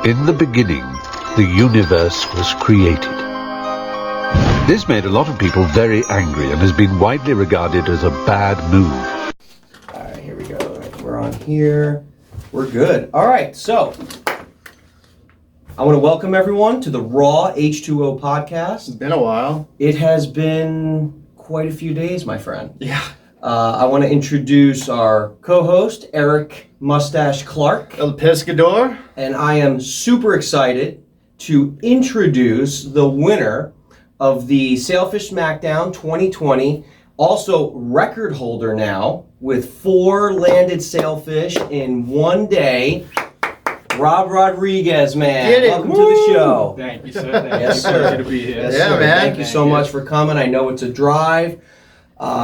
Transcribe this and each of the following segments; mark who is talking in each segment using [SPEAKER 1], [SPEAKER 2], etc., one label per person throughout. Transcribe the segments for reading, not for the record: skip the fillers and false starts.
[SPEAKER 1] In the beginning, the universe was created. This made a lot of people very angry and has been widely regarded as a bad move.
[SPEAKER 2] All right, here we go. All right, we're on here. We're good. All right, so I want to welcome everyone to the Raw H2O podcast.
[SPEAKER 3] It's been a while.
[SPEAKER 2] It has been quite a few days, my friend.
[SPEAKER 3] Yeah.
[SPEAKER 2] I want to introduce our co-host, Eric Mustache Clark.
[SPEAKER 3] El Pescador.
[SPEAKER 2] And I am super excited to introduce the winner of the Sailfish Smackdown 2020, also record holder now with 4 landed sailfish in one day. Rob Rodriguez, man.
[SPEAKER 3] Get it.
[SPEAKER 2] Welcome
[SPEAKER 3] Woo.
[SPEAKER 2] to the show.
[SPEAKER 4] Thank you, sir.
[SPEAKER 2] Yes, sir.
[SPEAKER 4] Pleasure to be here.
[SPEAKER 2] Yes,
[SPEAKER 3] Yeah,
[SPEAKER 2] sir.
[SPEAKER 3] man.
[SPEAKER 2] Thank you so much for coming. I know it's a drive.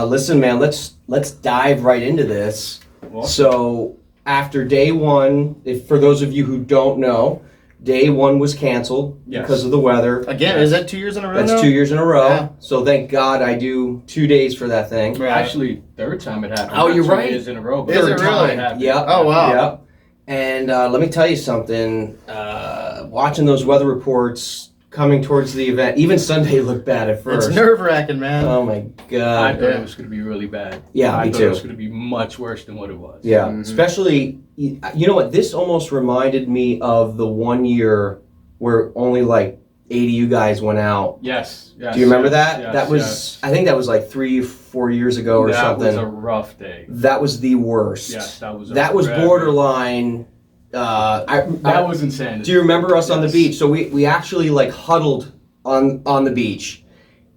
[SPEAKER 2] Listen, man, let's dive right into this.
[SPEAKER 4] Awesome.
[SPEAKER 2] So after day one, for those of you who don't know, day one was canceled
[SPEAKER 4] Yes.
[SPEAKER 2] because of the weather.
[SPEAKER 3] Again, is that 2 years in a row
[SPEAKER 2] That's
[SPEAKER 3] now?
[SPEAKER 2] 2 years in a row.
[SPEAKER 3] Yeah.
[SPEAKER 2] So thank God I do 2 days for that thing.
[SPEAKER 3] Right.
[SPEAKER 4] Actually, third time it happened.
[SPEAKER 2] Oh,
[SPEAKER 4] Not
[SPEAKER 2] you're
[SPEAKER 4] 2
[SPEAKER 2] right.
[SPEAKER 4] years in a row. But
[SPEAKER 3] Is
[SPEAKER 4] third
[SPEAKER 3] it
[SPEAKER 4] time
[SPEAKER 3] really?
[SPEAKER 4] happened.
[SPEAKER 2] Yep.
[SPEAKER 3] Oh, wow.
[SPEAKER 2] Yep. And let me tell you something. Watching those weather reports coming towards the event, even Sunday looked bad at first.
[SPEAKER 3] It's nerve-wracking, man.
[SPEAKER 2] Oh my
[SPEAKER 4] I
[SPEAKER 2] God.
[SPEAKER 4] thought it was going to be really bad.
[SPEAKER 2] Yeah,
[SPEAKER 4] I
[SPEAKER 2] me
[SPEAKER 4] thought
[SPEAKER 2] too.
[SPEAKER 4] it was going to be much worse than what it was.
[SPEAKER 2] Yeah,
[SPEAKER 3] Mhm.
[SPEAKER 2] especially, you know what, this almost reminded me of the one year where only like 80 of you guys went out.
[SPEAKER 4] Yes. Yes.
[SPEAKER 2] Do you remember
[SPEAKER 4] yes,
[SPEAKER 2] that?
[SPEAKER 4] Yes,
[SPEAKER 2] That was,
[SPEAKER 4] yes.
[SPEAKER 2] I think that was like 3-4 years ago or
[SPEAKER 4] that
[SPEAKER 2] something.
[SPEAKER 4] was a rough day.
[SPEAKER 2] That was the worst.
[SPEAKER 4] Yes, that was.
[SPEAKER 2] That was
[SPEAKER 4] very-
[SPEAKER 2] borderline.
[SPEAKER 4] That was insanity.
[SPEAKER 2] Do you remember us on the
[SPEAKER 4] Yes.
[SPEAKER 2] beach? So we actually like huddled on the beach,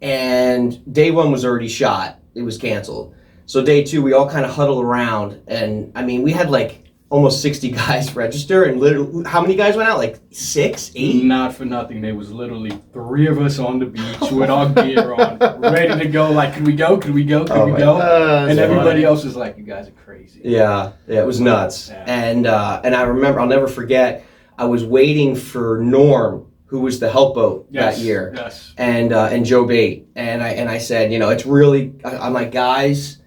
[SPEAKER 2] and day one was already shot. It was canceled. So day two, we all kind of huddled around, and I mean, we had like almost 60 guys register, and literally, how many guys went out? Like 6, 8?
[SPEAKER 4] Not for nothing. There was literally 3 of us on the beach with our gear on, ready to go. Like, can we go? Can we go? Can
[SPEAKER 2] Oh
[SPEAKER 4] we
[SPEAKER 2] my
[SPEAKER 4] go?
[SPEAKER 3] that's
[SPEAKER 4] And everybody
[SPEAKER 3] funny.
[SPEAKER 4] else was like, "You guys are crazy."
[SPEAKER 2] Yeah, it was nuts.
[SPEAKER 4] Yeah.
[SPEAKER 2] And I remember, I'll never forget, I was waiting for Norm, who was the help boat
[SPEAKER 4] Yes,
[SPEAKER 2] that year.
[SPEAKER 4] Yes.
[SPEAKER 2] And Joe Bate, and I said, you know, it's really, I'm like, guys,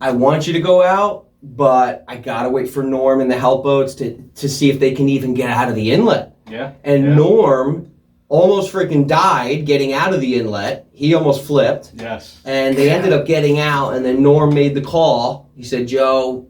[SPEAKER 2] I want you to go out, but I gotta wait for Norm and the help boats to see if they can even get out of the inlet.
[SPEAKER 4] Yeah.
[SPEAKER 2] And
[SPEAKER 4] yeah.
[SPEAKER 2] Norm almost freaking died getting out of the inlet. He almost flipped,
[SPEAKER 4] Yes.
[SPEAKER 2] and they ended up getting out. And then Norm made the call. He said, Joe,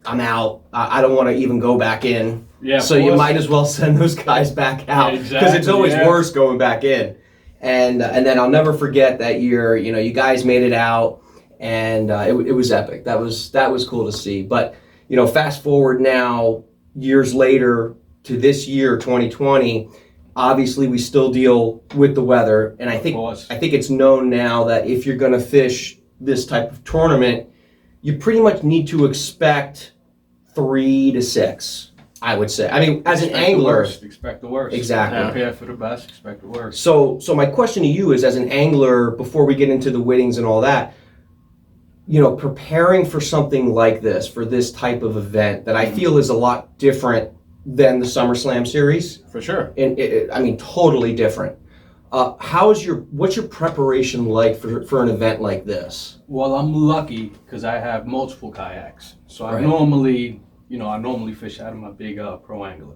[SPEAKER 2] I'm out. I don't want to even go back in.
[SPEAKER 4] Yeah.
[SPEAKER 2] So you might as well send those guys back out,
[SPEAKER 4] Yeah,
[SPEAKER 2] because it's
[SPEAKER 4] exactly,
[SPEAKER 2] always
[SPEAKER 4] yeah.
[SPEAKER 2] worse going back in. And then I'll never forget that year. You know, you guys made it out, and it was epic. That was cool to see. But you know, fast forward now, years later to this year, 2020. Obviously, we still deal with the weather, and I
[SPEAKER 4] Of
[SPEAKER 2] think
[SPEAKER 4] course.
[SPEAKER 2] it's known now that if you're going to fish this type of tournament, you pretty much need to expect 3 to 6. I would say. I mean, as an
[SPEAKER 4] Expect the
[SPEAKER 2] angler.
[SPEAKER 4] worst, expect the worst.
[SPEAKER 2] Exactly.
[SPEAKER 4] Prepare for the best. Expect the worst.
[SPEAKER 2] So my question to you is, as an angler, before we get into the winnings and all that, you know, preparing for something like this, for this type of event that I feel is a lot different than the SummerSlam series,
[SPEAKER 3] For sure.
[SPEAKER 2] and I mean, totally different. What's your preparation like for an event like this?
[SPEAKER 4] Well, I'm lucky because I have multiple kayaks. So
[SPEAKER 2] Right.
[SPEAKER 4] I normally fish out of my big Pro Angler.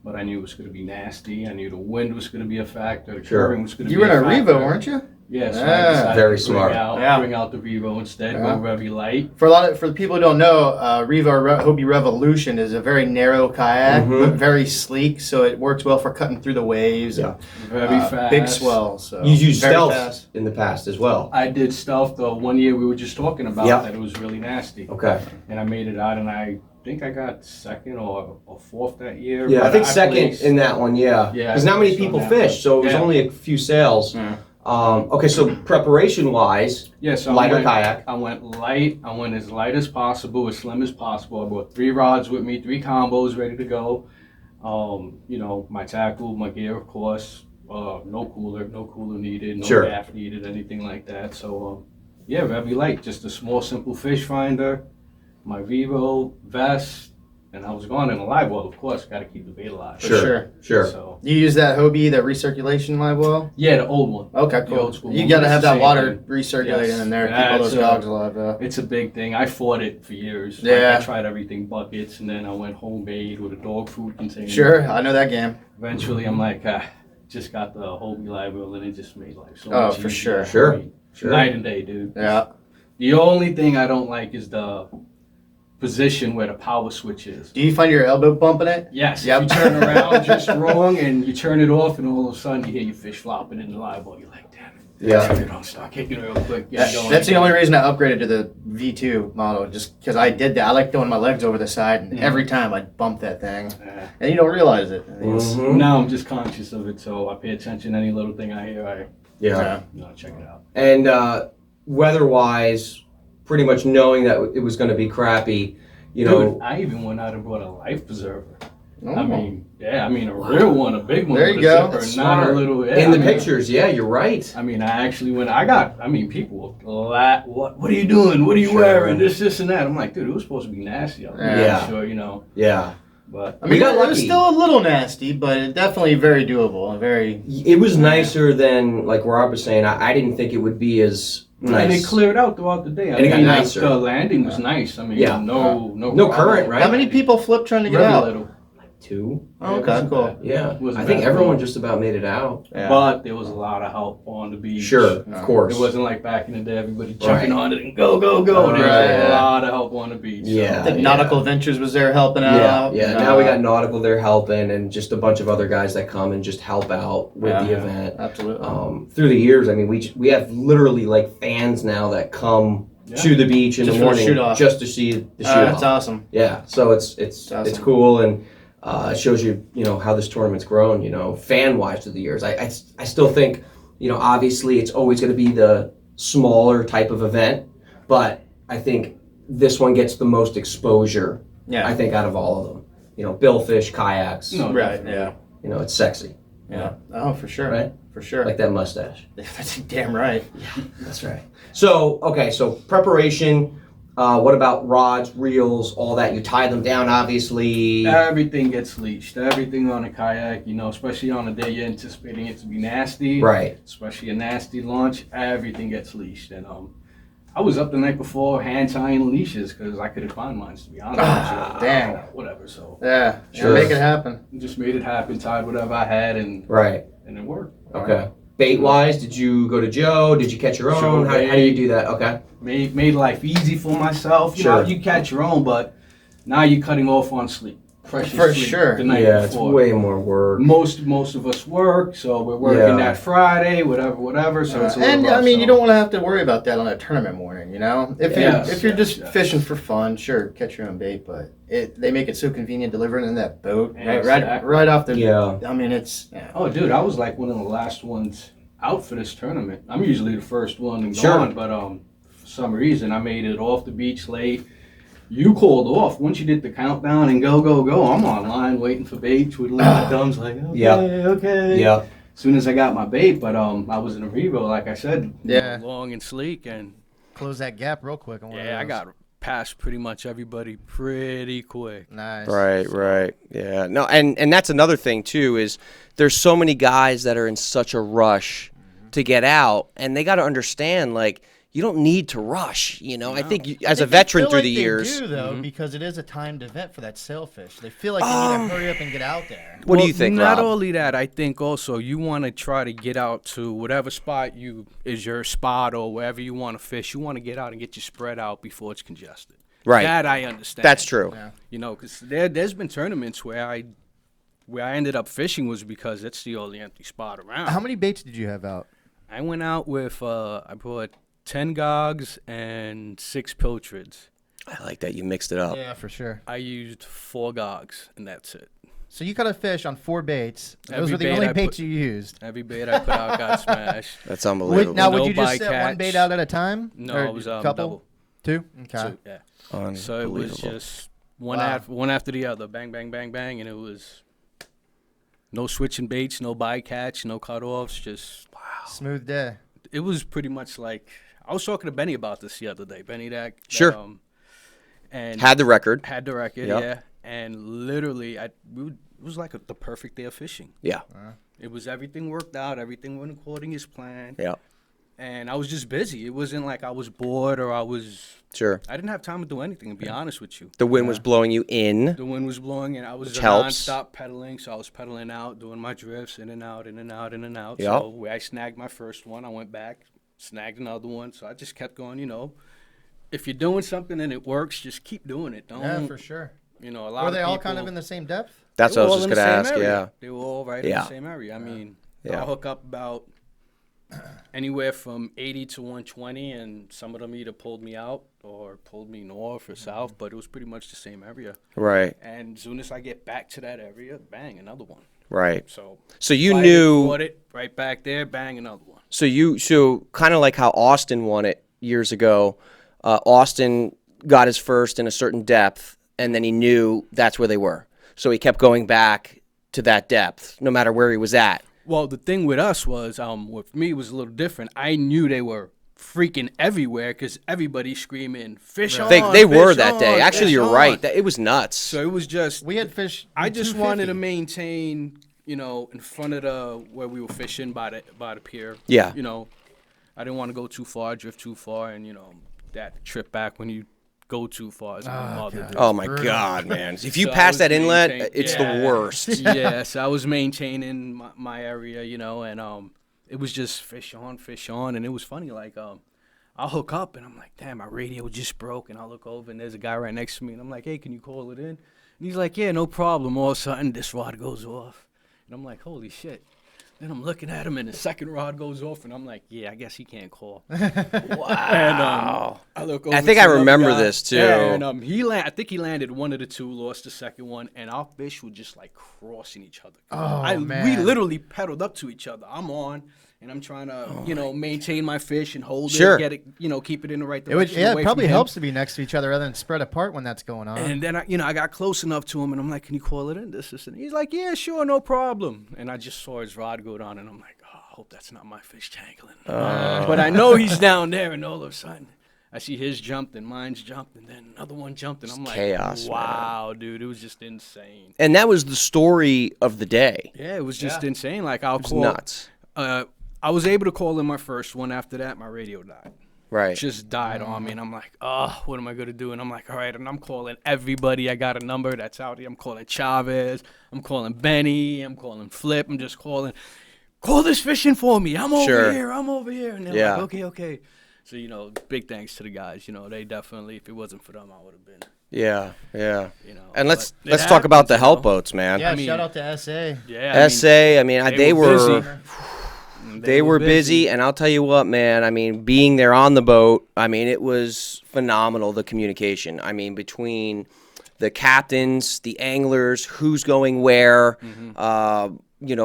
[SPEAKER 4] But I knew it was going to be nasty. I knew the wind was going to be a factor. The
[SPEAKER 2] Sure.
[SPEAKER 4] current was going to
[SPEAKER 3] You
[SPEAKER 4] be
[SPEAKER 3] were in a
[SPEAKER 4] factor.
[SPEAKER 3] Revo, weren't you?
[SPEAKER 4] Yeah, so
[SPEAKER 3] Yeah.
[SPEAKER 4] I decided
[SPEAKER 2] Very
[SPEAKER 4] to
[SPEAKER 2] smart.
[SPEAKER 4] bring out the Revo instead,
[SPEAKER 3] Yeah.
[SPEAKER 4] go very light.
[SPEAKER 3] For the people who don't know, Revo Hobie Revolution is a very narrow kayak,
[SPEAKER 2] Mhm.
[SPEAKER 3] but very sleek, so it works well for cutting through the waves.
[SPEAKER 2] Yeah.
[SPEAKER 4] Very fast.
[SPEAKER 3] Big swell. So
[SPEAKER 2] You used
[SPEAKER 3] very
[SPEAKER 2] stealth
[SPEAKER 3] fast.
[SPEAKER 2] in the past as well.
[SPEAKER 4] I did stealth the one year we were just talking about
[SPEAKER 2] Yeah.
[SPEAKER 4] that it was really nasty.
[SPEAKER 2] Okay.
[SPEAKER 4] And I made it out, and I think I got second or fourth that year.
[SPEAKER 2] Yeah, I
[SPEAKER 4] but
[SPEAKER 2] think second
[SPEAKER 4] placed-
[SPEAKER 2] in that one. Yeah.
[SPEAKER 4] Yeah,
[SPEAKER 2] Because not many
[SPEAKER 4] so
[SPEAKER 2] people
[SPEAKER 4] now-
[SPEAKER 2] fish, so it was
[SPEAKER 4] Yeah.
[SPEAKER 2] only a few sails.
[SPEAKER 3] Yeah.
[SPEAKER 2] Okay, so preparation wise,
[SPEAKER 4] Yeah, so
[SPEAKER 2] lighter kayak.
[SPEAKER 4] I went light. I went as light as possible, as slim as possible. I brought 3 rods with me, 3 combos ready to go. You know, my tackle, my gear, of course. No cooler needed, no
[SPEAKER 2] Sure.
[SPEAKER 4] gaff needed, anything like that. So, yeah, very light. Just a small, simple fish finder, my Vivo vest, and I was going in a live well, of course. Got to keep the bait alive.
[SPEAKER 2] Sure.
[SPEAKER 4] So,
[SPEAKER 3] You use that Hobie, that recirculation live well?
[SPEAKER 4] yeah, the old one.
[SPEAKER 3] Okay,
[SPEAKER 4] The
[SPEAKER 3] cool.
[SPEAKER 4] old school
[SPEAKER 3] You
[SPEAKER 4] one.
[SPEAKER 3] got to
[SPEAKER 4] It's
[SPEAKER 3] have
[SPEAKER 4] the
[SPEAKER 3] that
[SPEAKER 4] same
[SPEAKER 3] water
[SPEAKER 4] thing.
[SPEAKER 3] recirculating
[SPEAKER 4] Yes.
[SPEAKER 3] in there, keep
[SPEAKER 4] Yeah,
[SPEAKER 3] all those
[SPEAKER 4] it's,
[SPEAKER 3] dogs alive.
[SPEAKER 4] It's a big thing. I fought it for years.
[SPEAKER 3] Yeah.
[SPEAKER 4] I tried everything buckets, and then I went homemade with a dog food container.
[SPEAKER 3] Sure, I know that game.
[SPEAKER 4] eventually I'm like, just got the Hobie live reel, and it just made life so
[SPEAKER 3] Oh,
[SPEAKER 4] much
[SPEAKER 3] for
[SPEAKER 4] easier.
[SPEAKER 3] sure.
[SPEAKER 2] Sure.
[SPEAKER 4] Night and day, dude.
[SPEAKER 3] Yeah.
[SPEAKER 4] The only thing I don't like is the position where the power switch is.
[SPEAKER 3] Do you find your elbow bumping it?
[SPEAKER 4] Yes.
[SPEAKER 3] Yep.
[SPEAKER 4] If you turn around just wrong and you turn it off, and all of a sudden you hear your fish flopping in the live well, you're like, damn it.
[SPEAKER 2] Yeah.
[SPEAKER 4] Turn it on, start kicking real quick. Get going.
[SPEAKER 3] That's the only reason I upgraded to the V2 model, just because I did that. I like throwing my legs over the side, and every time I'd bump that thing, and you don't realize it.
[SPEAKER 4] Now I'm just conscious of it, so I pay attention to any little thing I hear.
[SPEAKER 2] Yeah.
[SPEAKER 4] Check it out.
[SPEAKER 2] And weather-wise, pretty much knowing that it was going to be crappy, you know.
[SPEAKER 4] Dude, I even went out and brought a life preserver.
[SPEAKER 3] Oh.
[SPEAKER 4] I mean, a real one, a big one.
[SPEAKER 3] There
[SPEAKER 4] with
[SPEAKER 3] you
[SPEAKER 4] a
[SPEAKER 3] go.
[SPEAKER 4] zipper,
[SPEAKER 2] That's
[SPEAKER 4] not
[SPEAKER 2] smart.
[SPEAKER 4] a little.
[SPEAKER 2] In the pictures, yeah, you're right.
[SPEAKER 4] I mean, I actually went. People, what are you doing? What are you wearing? This and that. I'm like, dude, it was supposed to be nasty. I'm
[SPEAKER 2] Yeah.
[SPEAKER 4] sure, you know.
[SPEAKER 2] Yeah.
[SPEAKER 4] But
[SPEAKER 3] I mean,
[SPEAKER 2] We got
[SPEAKER 3] it was
[SPEAKER 2] lucky.
[SPEAKER 3] still a little nasty, but definitely very doable and very.
[SPEAKER 2] It was nicer than, like Rob was saying, I didn't think it would be as nice.
[SPEAKER 4] and it cleared out throughout the day. I
[SPEAKER 2] And it got
[SPEAKER 4] mean,
[SPEAKER 2] nicer.
[SPEAKER 4] the landing was nice. I mean,
[SPEAKER 2] Yeah.
[SPEAKER 4] no
[SPEAKER 2] No current, right?
[SPEAKER 3] How many people flipped trying to get
[SPEAKER 4] Very
[SPEAKER 3] out?
[SPEAKER 4] little.
[SPEAKER 2] Two.
[SPEAKER 3] Oh,
[SPEAKER 4] It
[SPEAKER 3] okay,
[SPEAKER 4] wasn't
[SPEAKER 3] cool.
[SPEAKER 4] bad.
[SPEAKER 2] Yeah.
[SPEAKER 4] It wasn't
[SPEAKER 2] I think
[SPEAKER 4] bad.
[SPEAKER 2] everyone just about made it out.
[SPEAKER 3] Yeah.
[SPEAKER 4] But there was a lot of help on the beach.
[SPEAKER 2] Sure, of course.
[SPEAKER 4] It wasn't like back in the day, everybody
[SPEAKER 2] Right.
[SPEAKER 4] jumping on it and go. There was
[SPEAKER 3] Right,
[SPEAKER 4] a
[SPEAKER 3] yeah.
[SPEAKER 4] lot of help on the beach.
[SPEAKER 2] Yeah.
[SPEAKER 3] I think Nautical Ventures was there helping out.
[SPEAKER 2] Yeah. Now we got Nautical there helping, and just a bunch of other guys that come and just help out with the event.
[SPEAKER 3] Absolutely.
[SPEAKER 2] Through the years, I mean, we have literally like fans now that come to the beach in
[SPEAKER 3] Just
[SPEAKER 2] the
[SPEAKER 3] for the
[SPEAKER 2] morning
[SPEAKER 3] shoot-off.
[SPEAKER 2] just to see the shoot
[SPEAKER 3] That's
[SPEAKER 2] off.
[SPEAKER 3] awesome.
[SPEAKER 2] Yeah, so it's
[SPEAKER 3] awesome.
[SPEAKER 2] cool, and it shows you how this tournament's grown, fan wise through the years. I still think, obviously it's always going to be the smaller type of event, but I think this one gets the most exposure.
[SPEAKER 3] Yeah.
[SPEAKER 2] I think out of all of them, billfish, kayaks.
[SPEAKER 4] No,
[SPEAKER 3] Right.
[SPEAKER 4] definitely.
[SPEAKER 3] Yeah.
[SPEAKER 2] It's sexy,
[SPEAKER 3] Yeah. Oh, for sure.
[SPEAKER 2] right?
[SPEAKER 3] For sure.
[SPEAKER 2] Like that mustache.
[SPEAKER 3] That's damn right.
[SPEAKER 2] That's right. So preparation. What about rods, reels, all that? You tie them down, obviously.
[SPEAKER 4] Everything gets leashed. Everything on a kayak, especially on a day you're anticipating it to be nasty.
[SPEAKER 2] Right.
[SPEAKER 4] Especially a nasty launch, everything gets leashed. And I was up the night before hand tying leashes because I couldn't find mine, to be honest with you.
[SPEAKER 3] Dang.
[SPEAKER 4] Whatever. So
[SPEAKER 3] Yeah.
[SPEAKER 2] Sure.
[SPEAKER 3] Make it happen.
[SPEAKER 4] just made it happen, tied whatever I had, and
[SPEAKER 2] Right.
[SPEAKER 4] it worked.
[SPEAKER 2] Okay. Bait wise, did you go to Joe? Did you catch your own?
[SPEAKER 4] Joe
[SPEAKER 2] How do you do that? Okay.
[SPEAKER 4] Made life easy for myself.
[SPEAKER 2] Sure.
[SPEAKER 4] You catch your own, but now you're cutting off on sleep. Precious
[SPEAKER 3] For
[SPEAKER 4] sleep
[SPEAKER 3] sure.
[SPEAKER 4] the night
[SPEAKER 2] Yeah, it's
[SPEAKER 4] before.
[SPEAKER 2] way more work.
[SPEAKER 4] Most of us work, so we're working
[SPEAKER 2] Yeah.
[SPEAKER 4] that Friday, whatever. So it's a little
[SPEAKER 3] And
[SPEAKER 4] rough,
[SPEAKER 3] I mean,
[SPEAKER 4] so.
[SPEAKER 3] you don't want to have to worry about that on a tournament morning, If you're just
[SPEAKER 4] Yes.
[SPEAKER 3] fishing for fun, sure, catch your own bait, but they make it so convenient delivering in that boat,
[SPEAKER 4] Yeah,
[SPEAKER 3] right
[SPEAKER 4] exactly.
[SPEAKER 3] off the.
[SPEAKER 2] Yeah.
[SPEAKER 3] I mean, it's.
[SPEAKER 4] Oh, dude, I was like one of the last ones out for this tournament. I'm usually the first one and
[SPEAKER 2] Sure.
[SPEAKER 4] gone, but for some reason I made it off the beach late. You called off. Once you did the countdown and go, I'm online waiting for bait, twiddling my thumbs like, okay.
[SPEAKER 2] Yeah.
[SPEAKER 4] As soon as I got my bait, but I was in a Revo, like I said,
[SPEAKER 3] Yeah.
[SPEAKER 4] long and sleek, and
[SPEAKER 3] Close that gap real quick.
[SPEAKER 4] I got past pretty much everybody pretty quick.
[SPEAKER 3] Nice.
[SPEAKER 5] Right. Yeah. No, and that's another thing too is there's so many guys that are in such a rush to get out, and they got to understand like you don't need to rush. I think as a veteran through the years.
[SPEAKER 3] They do though, because it is a timed event for that sailfish. They feel like they need to hurry up and get out there.
[SPEAKER 5] What do you think,
[SPEAKER 4] Not
[SPEAKER 5] Rob?
[SPEAKER 4] only that, I think also you want to try to get out to whatever spot is your spot or wherever you want to fish. You want to get out and get your spread out before it's congested.
[SPEAKER 5] Right.
[SPEAKER 4] That I understand.
[SPEAKER 5] That's true.
[SPEAKER 3] Yeah.
[SPEAKER 4] Because there's been tournaments where I ended up fishing was because it's the only empty spot around.
[SPEAKER 3] How many baits did you have out?
[SPEAKER 4] I went out with I brought 10 gogs and 6 pilchards.
[SPEAKER 5] I like that you mixed it up.
[SPEAKER 3] Yeah, for sure.
[SPEAKER 4] I used 4 gogs and that's it.
[SPEAKER 3] So you caught a fish on 4 baits. Those
[SPEAKER 4] Every
[SPEAKER 3] were the
[SPEAKER 4] bait
[SPEAKER 3] only
[SPEAKER 4] I
[SPEAKER 3] baits
[SPEAKER 4] put-
[SPEAKER 3] you used.
[SPEAKER 4] Every bait I put out got smashed.
[SPEAKER 5] That's unbelievable.
[SPEAKER 3] Now, would
[SPEAKER 4] No
[SPEAKER 3] you just set one
[SPEAKER 4] bycatch.
[SPEAKER 3] bait out at a time?
[SPEAKER 4] No,
[SPEAKER 3] Or
[SPEAKER 4] it was
[SPEAKER 3] couple?
[SPEAKER 4] double.
[SPEAKER 3] 2? Okay.
[SPEAKER 4] So, yeah. So it was
[SPEAKER 5] Unbelievable.
[SPEAKER 4] just one
[SPEAKER 3] Wow.
[SPEAKER 4] one after the other, bang, bang, bang, bang, and it was no switching baits, no bycatch, no cutoffs. Just
[SPEAKER 3] Smooth day.
[SPEAKER 4] it was pretty much like I was talking to Benny about this the other day. Benny that
[SPEAKER 5] Sure.
[SPEAKER 4] and
[SPEAKER 5] Had the record.
[SPEAKER 4] had the record,
[SPEAKER 5] Yep.
[SPEAKER 4] yeah, and literally it was like the perfect day of fishing.
[SPEAKER 5] Yeah.
[SPEAKER 4] It was everything worked out, everything went according as planned.
[SPEAKER 5] Yeah.
[SPEAKER 4] and I was just busy. It wasn't like I was bored or I didn't have time to do anything, to be honest with you.
[SPEAKER 5] The wind was blowing you in.
[SPEAKER 4] The wind was blowing, and I was
[SPEAKER 5] Which helps.
[SPEAKER 4] nonstop pedaling, so I was pedaling out, doing my drifts, in and out, in and out, in and out.
[SPEAKER 5] Yep.
[SPEAKER 4] So where I snagged my first one, I went back, snagged another one. So I just kept going, If you're doing something and it works, just keep doing it. Don't,
[SPEAKER 3] Yeah, for sure.
[SPEAKER 4] a lot
[SPEAKER 3] Were
[SPEAKER 4] of
[SPEAKER 3] they
[SPEAKER 4] people,
[SPEAKER 3] all kind of in the same depth?
[SPEAKER 5] That's
[SPEAKER 4] they
[SPEAKER 5] what I
[SPEAKER 4] were
[SPEAKER 5] was
[SPEAKER 4] all
[SPEAKER 5] just
[SPEAKER 4] in
[SPEAKER 5] going to
[SPEAKER 4] the
[SPEAKER 5] ask.
[SPEAKER 4] same area.
[SPEAKER 5] Yeah.
[SPEAKER 4] They were all right in the same area. I mean,
[SPEAKER 5] Yeah.
[SPEAKER 4] I'll hook up about anywhere from 80 to 120, and some of them either pulled me out or pulled me north or south, but it was pretty much the same area.
[SPEAKER 5] Right.
[SPEAKER 4] And as soon as I get back to that area, bang, another one.
[SPEAKER 5] Right.
[SPEAKER 4] So
[SPEAKER 5] you
[SPEAKER 4] fight
[SPEAKER 5] knew.
[SPEAKER 4] caught it right back there, bang, another one.
[SPEAKER 5] So kind of like how Austin won it years ago. Austin got his first in a certain depth, and then he knew that's where they were. So he kept going back to that depth, no matter where he was at.
[SPEAKER 4] Well, the thing with us was, with me, it was a little different. I knew they were freaking everywhere because everybody's screaming, fish on,
[SPEAKER 5] They were
[SPEAKER 4] fish
[SPEAKER 5] that
[SPEAKER 4] on,
[SPEAKER 5] day. Actually,
[SPEAKER 4] fish
[SPEAKER 5] you're
[SPEAKER 4] on.
[SPEAKER 5] right. It was nuts.
[SPEAKER 4] So it was just,
[SPEAKER 3] We had fish.
[SPEAKER 4] I just wanted to
[SPEAKER 3] 250.
[SPEAKER 4] maintain, in front of where we were fishing by the pier.
[SPEAKER 5] Yeah.
[SPEAKER 4] I didn't want to go too far, drift too far, and that trip back when you go too far is my mother did.
[SPEAKER 5] Oh my God, man! If you
[SPEAKER 4] So I
[SPEAKER 5] pass
[SPEAKER 4] was
[SPEAKER 5] that inlet,
[SPEAKER 4] maintain-
[SPEAKER 5] it's
[SPEAKER 4] yeah.
[SPEAKER 5] the worst.
[SPEAKER 4] Yeah, so I was maintaining my area, and it was just fish on, and it was funny. Like I'll hook up, and I'm like, damn, my radio just broke, and I'll look over, and there's a guy right next to me, and I'm like, hey, can you call it in? And he's like, yeah, no problem. All of a sudden, this rod goes off, and I'm like, holy shit. Then I'm looking at him, and the second rod goes off, and I'm like, yeah, I guess he can't call.
[SPEAKER 5] Wow.
[SPEAKER 4] And I look over
[SPEAKER 5] I think
[SPEAKER 4] to
[SPEAKER 5] I
[SPEAKER 4] another
[SPEAKER 5] remember
[SPEAKER 4] guy.
[SPEAKER 5] this, too.
[SPEAKER 4] Yeah, and I think he landed one of the two, lost the second one, and our fish were just like crossing each other.
[SPEAKER 3] Oh,
[SPEAKER 4] We
[SPEAKER 3] man.
[SPEAKER 4] literally pedaled up to each other. I'm on, and I'm trying to, maintain my fish and hold
[SPEAKER 5] Sure.
[SPEAKER 4] it, get it, keep it in the right
[SPEAKER 3] It would,
[SPEAKER 4] direction.
[SPEAKER 3] yeah,
[SPEAKER 4] away
[SPEAKER 3] it probably
[SPEAKER 4] from him.
[SPEAKER 3] helps to be next to each other rather than spread apart when that's going on.
[SPEAKER 4] And then I got close enough to him, and I'm like, "Can you call it in?" This, and he's like, "Yeah, sure, no problem." And I just saw his rod go down, and I'm like, "Oh, I hope that's not my fish tangling." But I know he's down there, and all of a sudden, I see his jumped, and mine's jumped, and then another one jumped, and I'm like,
[SPEAKER 5] chaos,
[SPEAKER 4] "Wow, dude, it was just insane."
[SPEAKER 5] And that was the story of the day.
[SPEAKER 4] Yeah, it was just insane. Like I'll
[SPEAKER 5] was
[SPEAKER 4] call.
[SPEAKER 5] nuts.
[SPEAKER 4] I was able to call in my first one. After that, my radio died.
[SPEAKER 5] Right.
[SPEAKER 4] Just died on me, and I'm like, oh, what am I gonna do? And I'm like, all right, and I'm calling everybody. I got a number that's out here. I'm calling Chavez. I'm calling Benny. I'm calling Flip. I'm just calling. Call this fishing for me. I'm over
[SPEAKER 5] Sure.
[SPEAKER 4] here. I'm over here. And they're
[SPEAKER 5] Yeah.
[SPEAKER 4] like, okay. So big thanks to the guys. They definitely, if it wasn't for them, I would have been.
[SPEAKER 5] Yeah. And let's
[SPEAKER 4] but it
[SPEAKER 5] talk about
[SPEAKER 4] happens,
[SPEAKER 5] the help boats, man.
[SPEAKER 3] yeah,
[SPEAKER 4] I mean-
[SPEAKER 3] shout out to SA.
[SPEAKER 4] Yeah.
[SPEAKER 5] SA. I mean, they were.
[SPEAKER 4] busy.
[SPEAKER 5] They were busy, and I'll tell you what, man. I mean, being there on the boat, I mean, it was phenomenal, the communication. I mean, between the captains, the anglers, who's going where,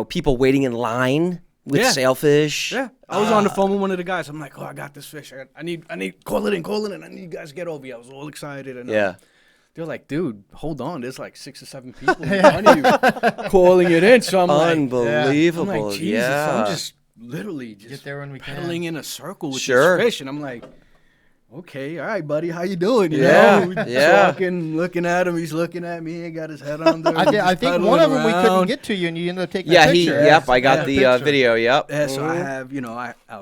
[SPEAKER 5] people waiting in line with
[SPEAKER 4] Yeah.
[SPEAKER 5] sailfish.
[SPEAKER 4] Yeah, I was on the phone with one of the guys. I'm like, oh, I got this fish. I need, call it in. I need you guys to get over here. I was all excited. And
[SPEAKER 5] Yeah.
[SPEAKER 4] they're like, dude, hold on. There's like 6 or 7 people in front of you calling it in. So I'm
[SPEAKER 5] Unbelievable.
[SPEAKER 4] like, Jesus.
[SPEAKER 5] Yeah.
[SPEAKER 4] So I'm just literally just
[SPEAKER 3] Get there when we can.
[SPEAKER 4] pedaling in a circle with
[SPEAKER 5] Sure.
[SPEAKER 4] this fish. And I'm like, okay, all right, buddy, how you doing? You
[SPEAKER 5] Yeah,
[SPEAKER 4] know?
[SPEAKER 5] yeah.
[SPEAKER 4] Talking, looking at him. He's looking at me. He got his head under.
[SPEAKER 3] I think one of them we couldn't get to you, and you ended up taking a
[SPEAKER 5] Yeah,
[SPEAKER 3] picture.
[SPEAKER 5] yep, I got the
[SPEAKER 3] picture.
[SPEAKER 5] video, yep.
[SPEAKER 4] Yeah, so I have,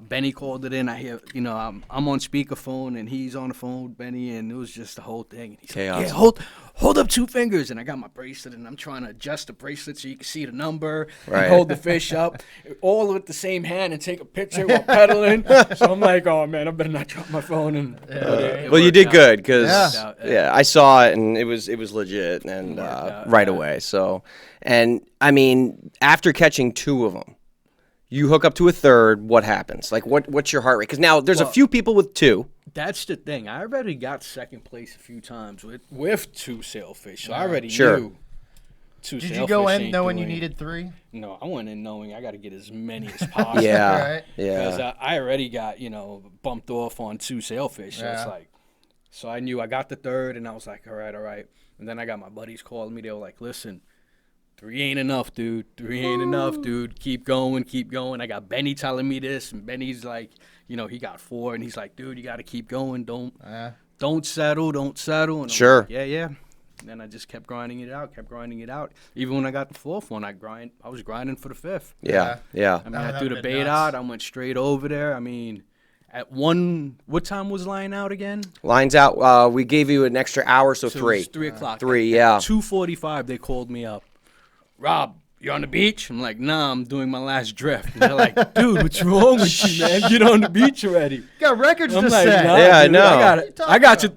[SPEAKER 4] Benny called it in. I hear, I'm on speakerphone and he's on the phone with Benny, and it was just the whole thing. And he's
[SPEAKER 5] Chaos.
[SPEAKER 4] like, yeah, hold up 2 fingers. And I got my bracelet, and I'm trying to adjust the bracelet so you can see the number
[SPEAKER 5] Right.
[SPEAKER 4] and hold the fish up, all with the same hand, and take a picture while pedaling. So I'm like, oh, man, I better not drop my phone. And
[SPEAKER 5] Well, you did good because
[SPEAKER 3] Yeah.
[SPEAKER 5] yeah, I saw it and it was legit and
[SPEAKER 4] out,
[SPEAKER 5] right away. So, and I mean, after catching 2 of them, you hook up to a third. What happens? Like, what's your heart rate? Because now there's a few people with 2.
[SPEAKER 4] that's the thing. I already got second place a few times with 2 sailfish. So I already
[SPEAKER 5] Sure.
[SPEAKER 4] knew 2
[SPEAKER 3] Did
[SPEAKER 4] sailfish
[SPEAKER 3] you go in
[SPEAKER 4] ain't
[SPEAKER 3] knowing you
[SPEAKER 4] doing-
[SPEAKER 3] needed 3?
[SPEAKER 4] No, I went in knowing I got to get as many as possible.
[SPEAKER 5] Yeah,
[SPEAKER 3] Right.
[SPEAKER 4] Because
[SPEAKER 5] yeah,
[SPEAKER 4] I already got, bumped off on 2 sailfish. So
[SPEAKER 3] Yeah.
[SPEAKER 4] it's like, so I knew I got the third, and I was like, all right. And then I got my buddies calling me. They were like, listen, 3 ain't enough, dude. 3 ain't enough, dude. Keep going. I got Benny telling me this, and Benny's like, he got 4, and he's like, dude, you got to keep going. Don't settle. And I'm
[SPEAKER 5] Sure.
[SPEAKER 4] like, yeah. And then I just kept grinding it out. Even when I got the 4th one, I was grinding for the 5th.
[SPEAKER 5] yeah.
[SPEAKER 4] I mean, I
[SPEAKER 3] that
[SPEAKER 4] threw the
[SPEAKER 3] would've been
[SPEAKER 4] bait
[SPEAKER 3] nuts.
[SPEAKER 4] out. I went straight over there. I mean, At what time was line out again?
[SPEAKER 5] Lines out. We gave you an extra hour, so
[SPEAKER 4] So it
[SPEAKER 5] 3.
[SPEAKER 4] was 3 o'clock.
[SPEAKER 5] 3, yeah.
[SPEAKER 4] 2:45, they called me up. Rob, you on the beach? I'm like, nah, I'm doing my last drift. And they're like, dude, what's wrong with you, man? Get on the beach already.
[SPEAKER 3] Got records
[SPEAKER 4] I'm
[SPEAKER 3] to
[SPEAKER 4] like,
[SPEAKER 3] set.
[SPEAKER 4] nah,
[SPEAKER 5] Yeah, I
[SPEAKER 4] dude,
[SPEAKER 5] know.
[SPEAKER 4] I got you.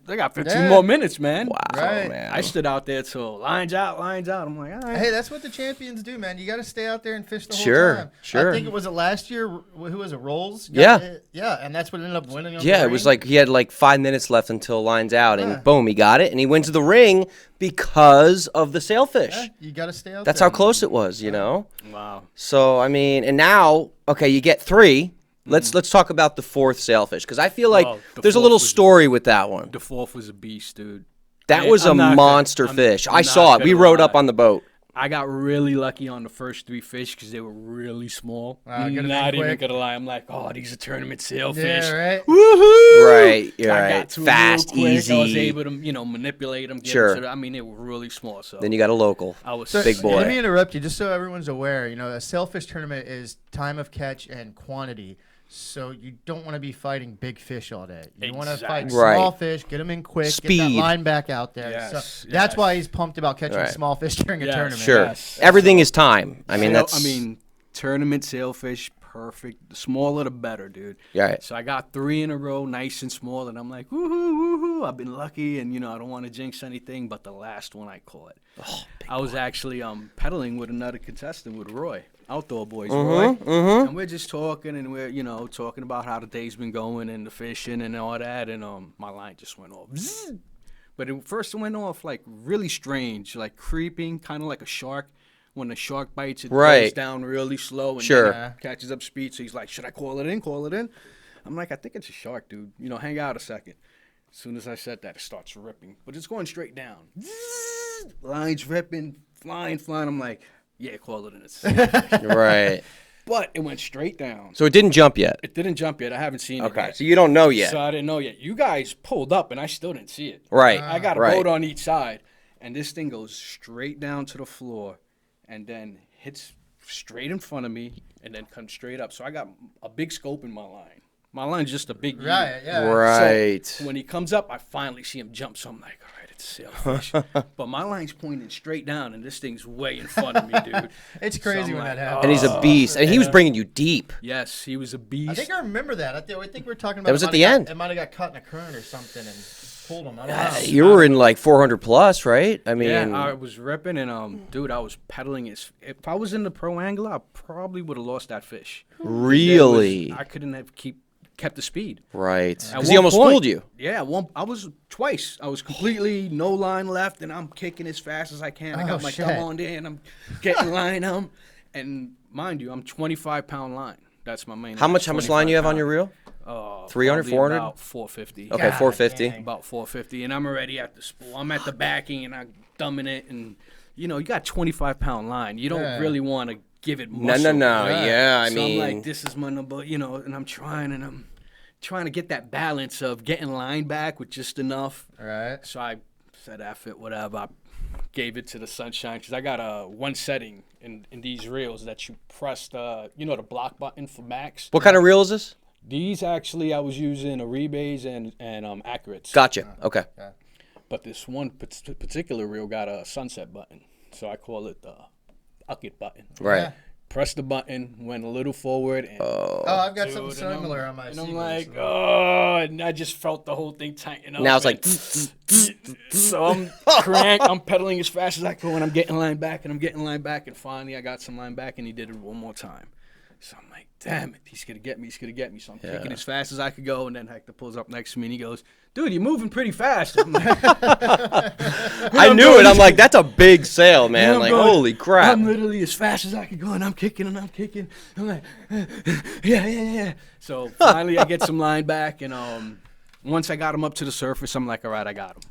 [SPEAKER 4] I got 15
[SPEAKER 3] Yeah.
[SPEAKER 4] more minutes, man.
[SPEAKER 5] Wow,
[SPEAKER 3] Right.
[SPEAKER 5] man.
[SPEAKER 4] I stood out there till lines out. I'm like, all right.
[SPEAKER 3] Hey, that's what the champions do, man. You got to stay out there and fish the whole
[SPEAKER 5] Sure,
[SPEAKER 3] time.
[SPEAKER 5] sure.
[SPEAKER 3] I think it was last year. Who was it? Rolls.
[SPEAKER 5] Yeah.
[SPEAKER 3] Yeah, and that's what ended up winning. On
[SPEAKER 5] Yeah,
[SPEAKER 3] the
[SPEAKER 5] it was
[SPEAKER 3] ring.
[SPEAKER 5] like he had like 5 minutes left until lines out, and
[SPEAKER 3] Yeah.
[SPEAKER 5] boom, he got it, and he went to the ring because of the sailfish.
[SPEAKER 3] Yeah, you got to stay out
[SPEAKER 5] That's
[SPEAKER 3] there.
[SPEAKER 5] how close it was, you know.
[SPEAKER 4] Wow.
[SPEAKER 5] So I mean, and now, okay, you get 3. Let's talk about the 4th sailfish, because I feel like
[SPEAKER 4] Well, the
[SPEAKER 5] there's a
[SPEAKER 4] 4th
[SPEAKER 5] little
[SPEAKER 4] was-
[SPEAKER 5] story with that one.
[SPEAKER 4] The 4th was a beast, dude.
[SPEAKER 5] That
[SPEAKER 4] Man,
[SPEAKER 5] was a
[SPEAKER 4] I'm not gonna-
[SPEAKER 5] monster
[SPEAKER 4] I'm-
[SPEAKER 5] fish.
[SPEAKER 4] I'm
[SPEAKER 5] I
[SPEAKER 4] not
[SPEAKER 5] saw it. We
[SPEAKER 4] gonna
[SPEAKER 5] rode
[SPEAKER 4] lie.
[SPEAKER 5] up on the boat.
[SPEAKER 4] I got really lucky on the first 3 fish because they were really small.
[SPEAKER 3] Could've been
[SPEAKER 4] Not even
[SPEAKER 3] quick.
[SPEAKER 4] gonna lie. I'm like, oh, these are tournament sailfish.
[SPEAKER 3] Yeah, right.
[SPEAKER 4] Woohoo!
[SPEAKER 5] Right, you're
[SPEAKER 4] I
[SPEAKER 5] right.
[SPEAKER 4] got to 'em
[SPEAKER 5] Fast,
[SPEAKER 4] real quick.
[SPEAKER 5] easy.
[SPEAKER 4] I was able to, manipulate them.
[SPEAKER 5] Sure.
[SPEAKER 4] I mean, they were really small. So
[SPEAKER 5] Then you got a local.
[SPEAKER 4] I was
[SPEAKER 3] So,
[SPEAKER 5] Big boy.
[SPEAKER 3] Let me interrupt you, just so everyone's aware. You know, a sailfish tournament is time of catch and quantity. So you don't want to be fighting big fish all day. You want to fight
[SPEAKER 4] Exactly.
[SPEAKER 5] Right.
[SPEAKER 3] small fish, get them in quick, get that
[SPEAKER 5] Speed.
[SPEAKER 3] line back out there.
[SPEAKER 4] Yes,
[SPEAKER 3] So that's
[SPEAKER 4] yes.
[SPEAKER 3] why he's pumped about catching
[SPEAKER 5] Right.
[SPEAKER 3] small fish during a
[SPEAKER 4] Yes.
[SPEAKER 3] tournament.
[SPEAKER 5] Sure.
[SPEAKER 4] Yes.
[SPEAKER 5] Everything is time. I mean, that's.
[SPEAKER 4] Tournament sailfish, perfect. The smaller the better, dude.
[SPEAKER 5] Right.
[SPEAKER 4] So I got 3 in a row, nice and small, and I'm like, woohoo, woohoo. I've been lucky, and I don't want to jinx anything, but the last one I caught.
[SPEAKER 5] Oh,
[SPEAKER 4] I was actually pedaling with another contestant, with Roy, Outdoor Boys, Roy, and we're just talking, and we're talking about how the day's been going and the fishing and all that, and my line just went off. Zzz. But it first went off like really strange, like creeping, kind of like a shark. When a shark bites, it
[SPEAKER 5] Right.
[SPEAKER 4] goes down really slow and
[SPEAKER 5] Sure.
[SPEAKER 4] then catches up speed. So he's like, should I call it in? Call it in? I'm like, I think it's a shark, dude. Hang out a second. As soon as I said that, it starts ripping. But it's going straight down. Zzz, lines ripping, flying. I'm like, yeah, call it in. It's a sailfish.
[SPEAKER 5] Right.
[SPEAKER 4] But it went straight down.
[SPEAKER 5] So it didn't jump yet.
[SPEAKER 4] It didn't jump yet. I haven't seen it
[SPEAKER 5] Okay.
[SPEAKER 4] yet.
[SPEAKER 5] So you don't know yet.
[SPEAKER 4] So I didn't know yet. You guys pulled up, and I still didn't see it.
[SPEAKER 5] Right.
[SPEAKER 4] I got a
[SPEAKER 5] right.
[SPEAKER 4] boat on each side, and this thing goes straight down to the floor, and then hits straight in front of me, and then comes straight up. So I got a big scope in my line. My line's just a big unit.
[SPEAKER 3] Right, yeah.
[SPEAKER 5] Right.
[SPEAKER 4] So when he comes up, I finally see him jump. So I'm like, all right, it's a sailfish. But my line's pointing straight down, and this thing's way in front of me, dude.
[SPEAKER 3] It's crazy
[SPEAKER 4] I'm
[SPEAKER 3] when
[SPEAKER 4] like,
[SPEAKER 3] that happens.
[SPEAKER 5] And he's a beast. And he was bringing you deep.
[SPEAKER 4] Yes, he was a beast.
[SPEAKER 3] I think I remember that. I think we were talking about
[SPEAKER 5] That was
[SPEAKER 3] it
[SPEAKER 5] at
[SPEAKER 3] might
[SPEAKER 5] the
[SPEAKER 3] have
[SPEAKER 5] end.
[SPEAKER 3] It might have got caught in a current or something and pulled him. I don't know.
[SPEAKER 5] You were in like 400 plus, right? I mean,
[SPEAKER 4] Yeah, I was ripping, and dude, I was pedaling. If I was in the pro angler, I probably would have lost that fish.
[SPEAKER 5] really?
[SPEAKER 4] I couldn't have kept the speed.
[SPEAKER 5] Right.
[SPEAKER 4] At
[SPEAKER 5] Because he
[SPEAKER 4] one
[SPEAKER 5] almost
[SPEAKER 4] point-
[SPEAKER 5] fooled you.
[SPEAKER 4] Yeah, I was twice. I was completely no line left, and I'm kicking as fast as I can. I got my
[SPEAKER 3] shit.
[SPEAKER 4] thumb on there, and I'm getting line on. And mind you, I'm 25-pound line. That's my main.
[SPEAKER 5] How much line you have on your reel? 300, 400?
[SPEAKER 4] About 450.
[SPEAKER 5] Okay,
[SPEAKER 3] God
[SPEAKER 5] 450.
[SPEAKER 3] dang.
[SPEAKER 4] About 450, and I'm already at the spool. I'm at the backing, and I'm dumbing it, and you got 25-pound line. You don't
[SPEAKER 3] Yeah.
[SPEAKER 4] really want to give it
[SPEAKER 5] No,
[SPEAKER 4] muscle.
[SPEAKER 5] no.
[SPEAKER 3] Right.
[SPEAKER 5] Yeah, I
[SPEAKER 4] So
[SPEAKER 5] mean,
[SPEAKER 4] I'm like, this is my number, and I'm trying to get that balance of getting line back with just enough.
[SPEAKER 3] All right.
[SPEAKER 4] So I said, F it, whatever. I gave it to the sunshine because I got one setting in these reels that you press the block button for max.
[SPEAKER 5] what kind of reel is this?
[SPEAKER 4] These actually, I was using Aribes and Accurates.
[SPEAKER 5] Gotcha. Okay.
[SPEAKER 4] But this one particular reel got a sunset button. So I call it the bucket button.
[SPEAKER 5] Right.
[SPEAKER 3] Yeah.
[SPEAKER 4] Press the button, went a little forward, and
[SPEAKER 3] Oh, I've got
[SPEAKER 4] Dude,
[SPEAKER 3] something similar on my
[SPEAKER 4] and I'm
[SPEAKER 3] Seagulls.
[SPEAKER 4] like, oh, and I just felt the whole thing tighten up.
[SPEAKER 5] Now it's like,
[SPEAKER 4] so I'm I'm pedaling as fast as I can, and I'm getting line back, and finally I got some line back, and he did it one more time. So I'm like, damn it, he's gonna get me. So I'm kicking as fast as I could go, and then Hector pulls up next to me, and he goes, dude, you're moving pretty fast. I'm like,
[SPEAKER 5] I knew it. I'm like, that's a big sail, man.
[SPEAKER 4] I'm
[SPEAKER 5] Like,
[SPEAKER 4] going-
[SPEAKER 5] holy crap.
[SPEAKER 4] I'm literally as fast as I could go, and I'm kicking. I'm like, yeah. So finally, I get some line back, and once I got him up to the surface, I'm like, all right, I got him.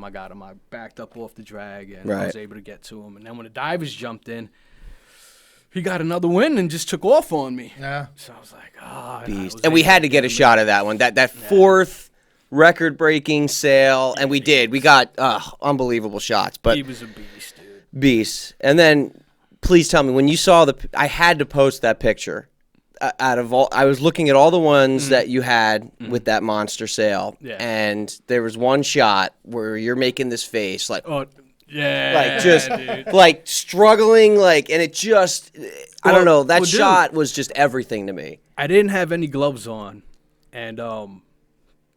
[SPEAKER 4] I backed up off the drag, and I
[SPEAKER 5] Right.
[SPEAKER 4] was able to get to him. And then when the divers jumped in, he got another win and just took off on me.
[SPEAKER 3] Yeah.
[SPEAKER 4] So I was like, ah.
[SPEAKER 5] Beast. And we had to get a shot of that one. That fourth record-breaking sail, and we did. We got unbelievable shots, but
[SPEAKER 4] He was a beast, dude.
[SPEAKER 5] beast. And then, please tell me, when you saw I had to post that picture out of all, I was looking at all the ones that you had with that monster sail, and there was one shot where you're making this face like, like just
[SPEAKER 4] dude.
[SPEAKER 5] like struggling, like, and it just, I don't know, that
[SPEAKER 6] dude,
[SPEAKER 5] shot was just everything to me.
[SPEAKER 6] I didn't have any gloves on, and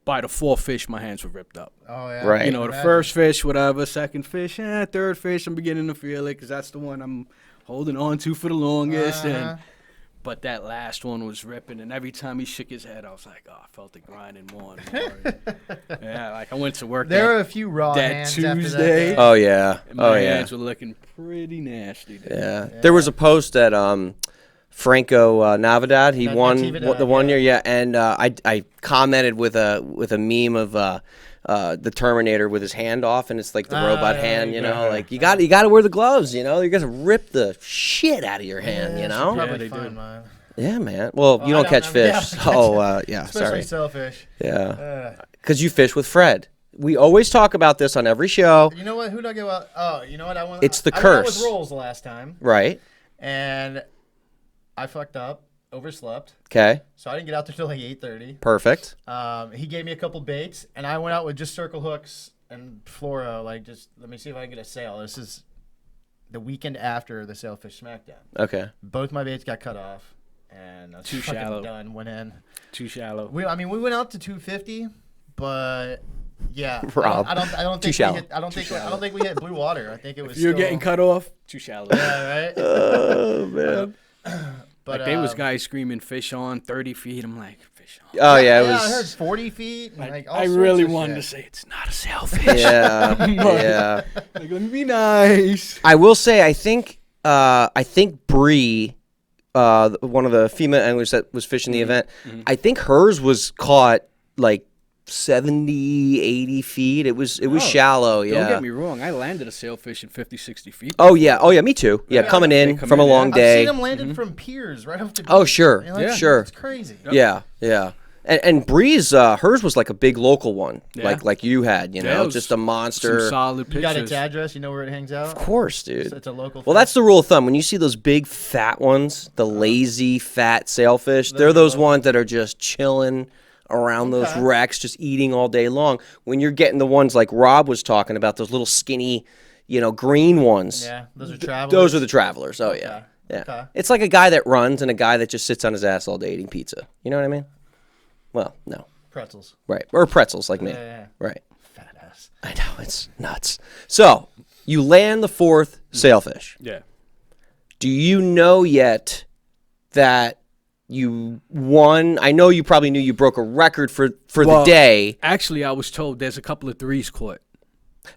[SPEAKER 6] by the fourth fish, my hands were ripped up.
[SPEAKER 3] Oh yeah.
[SPEAKER 5] Right.
[SPEAKER 6] You know, the first fish, whatever, second fish, third fish, I'm beginning to feel it because that's the one I'm holding on to for the longest. But that last one was ripping, and every time he shook his head, I was like, oh, I felt it grinding more and more. Yeah, like I went to work
[SPEAKER 3] There were a few raw
[SPEAKER 6] that
[SPEAKER 3] hands
[SPEAKER 6] Tuesday.
[SPEAKER 3] After that,
[SPEAKER 5] Oh yeah.
[SPEAKER 6] and my
[SPEAKER 5] Oh yeah.
[SPEAKER 6] hands were looking pretty nasty. Dude.
[SPEAKER 5] Yeah. There was a post that Franco Navidad, he won
[SPEAKER 3] Natividad,
[SPEAKER 5] the 1 year, and I commented with a meme of the Terminator with his hand off, and it's like the robot hand, you know, like you got to wear the gloves, you know, you got to rip the shit out of your hand, you know.
[SPEAKER 3] Probably
[SPEAKER 6] they
[SPEAKER 3] fine,
[SPEAKER 6] do.
[SPEAKER 3] man.
[SPEAKER 5] Yeah, man. Well, you don't catch fish. Yeah,
[SPEAKER 3] Especially
[SPEAKER 5] sorry.
[SPEAKER 3] sailfish.
[SPEAKER 5] Yeah, because you fish with Fred. We always talk about this on every show.
[SPEAKER 3] You know what? Who did I go out? Oh, you know what? I went.
[SPEAKER 5] It's the
[SPEAKER 3] I went out
[SPEAKER 5] curse.
[SPEAKER 3] with Rolls the last time,
[SPEAKER 5] Right.
[SPEAKER 3] and I fucked up, overslept,
[SPEAKER 5] Okay.
[SPEAKER 3] so I didn't get out there till like 8:30.
[SPEAKER 5] Perfect.
[SPEAKER 3] He gave me a couple baits, and I went out with just circle hooks and fluoro. Like, just let me see if I can get a sail. This is the weekend after the Sailfish Smackdown.
[SPEAKER 5] Okay.
[SPEAKER 3] Both my baits got cut off, and I was
[SPEAKER 6] Too
[SPEAKER 3] fucking
[SPEAKER 6] shallow.
[SPEAKER 3] done. Went in.
[SPEAKER 6] Too shallow.
[SPEAKER 3] We went out to 250, but yeah,
[SPEAKER 5] Rob,
[SPEAKER 3] I don't
[SPEAKER 5] too
[SPEAKER 3] think
[SPEAKER 5] shallow.
[SPEAKER 3] we hit. I don't think we hit blue water. I think it was.
[SPEAKER 6] If you're
[SPEAKER 3] still,
[SPEAKER 6] getting cut off, too shallow.
[SPEAKER 3] Yeah, right.
[SPEAKER 5] Oh man.
[SPEAKER 3] But
[SPEAKER 6] Like there was guys screaming fish on 30 feet. I'm like, fish on.
[SPEAKER 5] Oh yeah, it
[SPEAKER 3] I heard
[SPEAKER 5] was.
[SPEAKER 3] 40 feet. And like all
[SPEAKER 6] I
[SPEAKER 3] sorts
[SPEAKER 6] really
[SPEAKER 3] of
[SPEAKER 6] wanted
[SPEAKER 3] shit.
[SPEAKER 6] to say it's not a sailfish.
[SPEAKER 5] Yeah. Yeah.
[SPEAKER 6] Like, let me be nice.
[SPEAKER 5] I will say, I think Bree, one of the female anglers that was fishing the event, I think hers was caught like 70, 80 feet. It was shallow. Yeah.
[SPEAKER 6] Don't get me wrong. I landed a sailfish in 50, 60 feet.
[SPEAKER 5] Oh yeah, me too. Yeah, coming in
[SPEAKER 6] come
[SPEAKER 5] from a
[SPEAKER 6] in,
[SPEAKER 5] long
[SPEAKER 3] I've
[SPEAKER 5] day.
[SPEAKER 3] seen them landed from piers right off the.
[SPEAKER 5] Oh
[SPEAKER 3] beach.
[SPEAKER 5] sure,
[SPEAKER 3] You know, like,
[SPEAKER 5] sure.
[SPEAKER 3] It's crazy.
[SPEAKER 5] Yeah. And Bree's, hers was like a big local one,
[SPEAKER 6] Yeah.
[SPEAKER 5] like you had, you
[SPEAKER 6] Yeah,
[SPEAKER 5] know,
[SPEAKER 6] it was
[SPEAKER 5] just a monster.
[SPEAKER 6] Some solid pictures.
[SPEAKER 3] You got its address. You know where it hangs out.
[SPEAKER 5] Of course, dude.
[SPEAKER 3] It's a local.
[SPEAKER 5] Well, that's the rule of thumb. When you see those big fat ones, the lazy fat sailfish, they're those ones that are just chilling around those wrecks, just eating all day long. When you're getting the ones like Rob was talking about, those little skinny, you know, green ones.
[SPEAKER 3] Yeah, those are travelers.
[SPEAKER 5] Those are the travelers. Oh yeah. Yeah.
[SPEAKER 3] Okay.
[SPEAKER 5] It's like a guy that runs and a guy that just sits on his ass all day eating pizza. You know what I mean? Well, no.
[SPEAKER 3] pretzels.
[SPEAKER 5] Right. Or pretzels like me.
[SPEAKER 3] Yeah.
[SPEAKER 5] Right.
[SPEAKER 3] Fat ass.
[SPEAKER 5] I know, it's nuts. So, you land the fourth sailfish.
[SPEAKER 6] Yeah.
[SPEAKER 5] Do you know yet that you won? I know you probably knew you broke a record for the day.
[SPEAKER 6] Actually, I was told there's a couple of threes caught.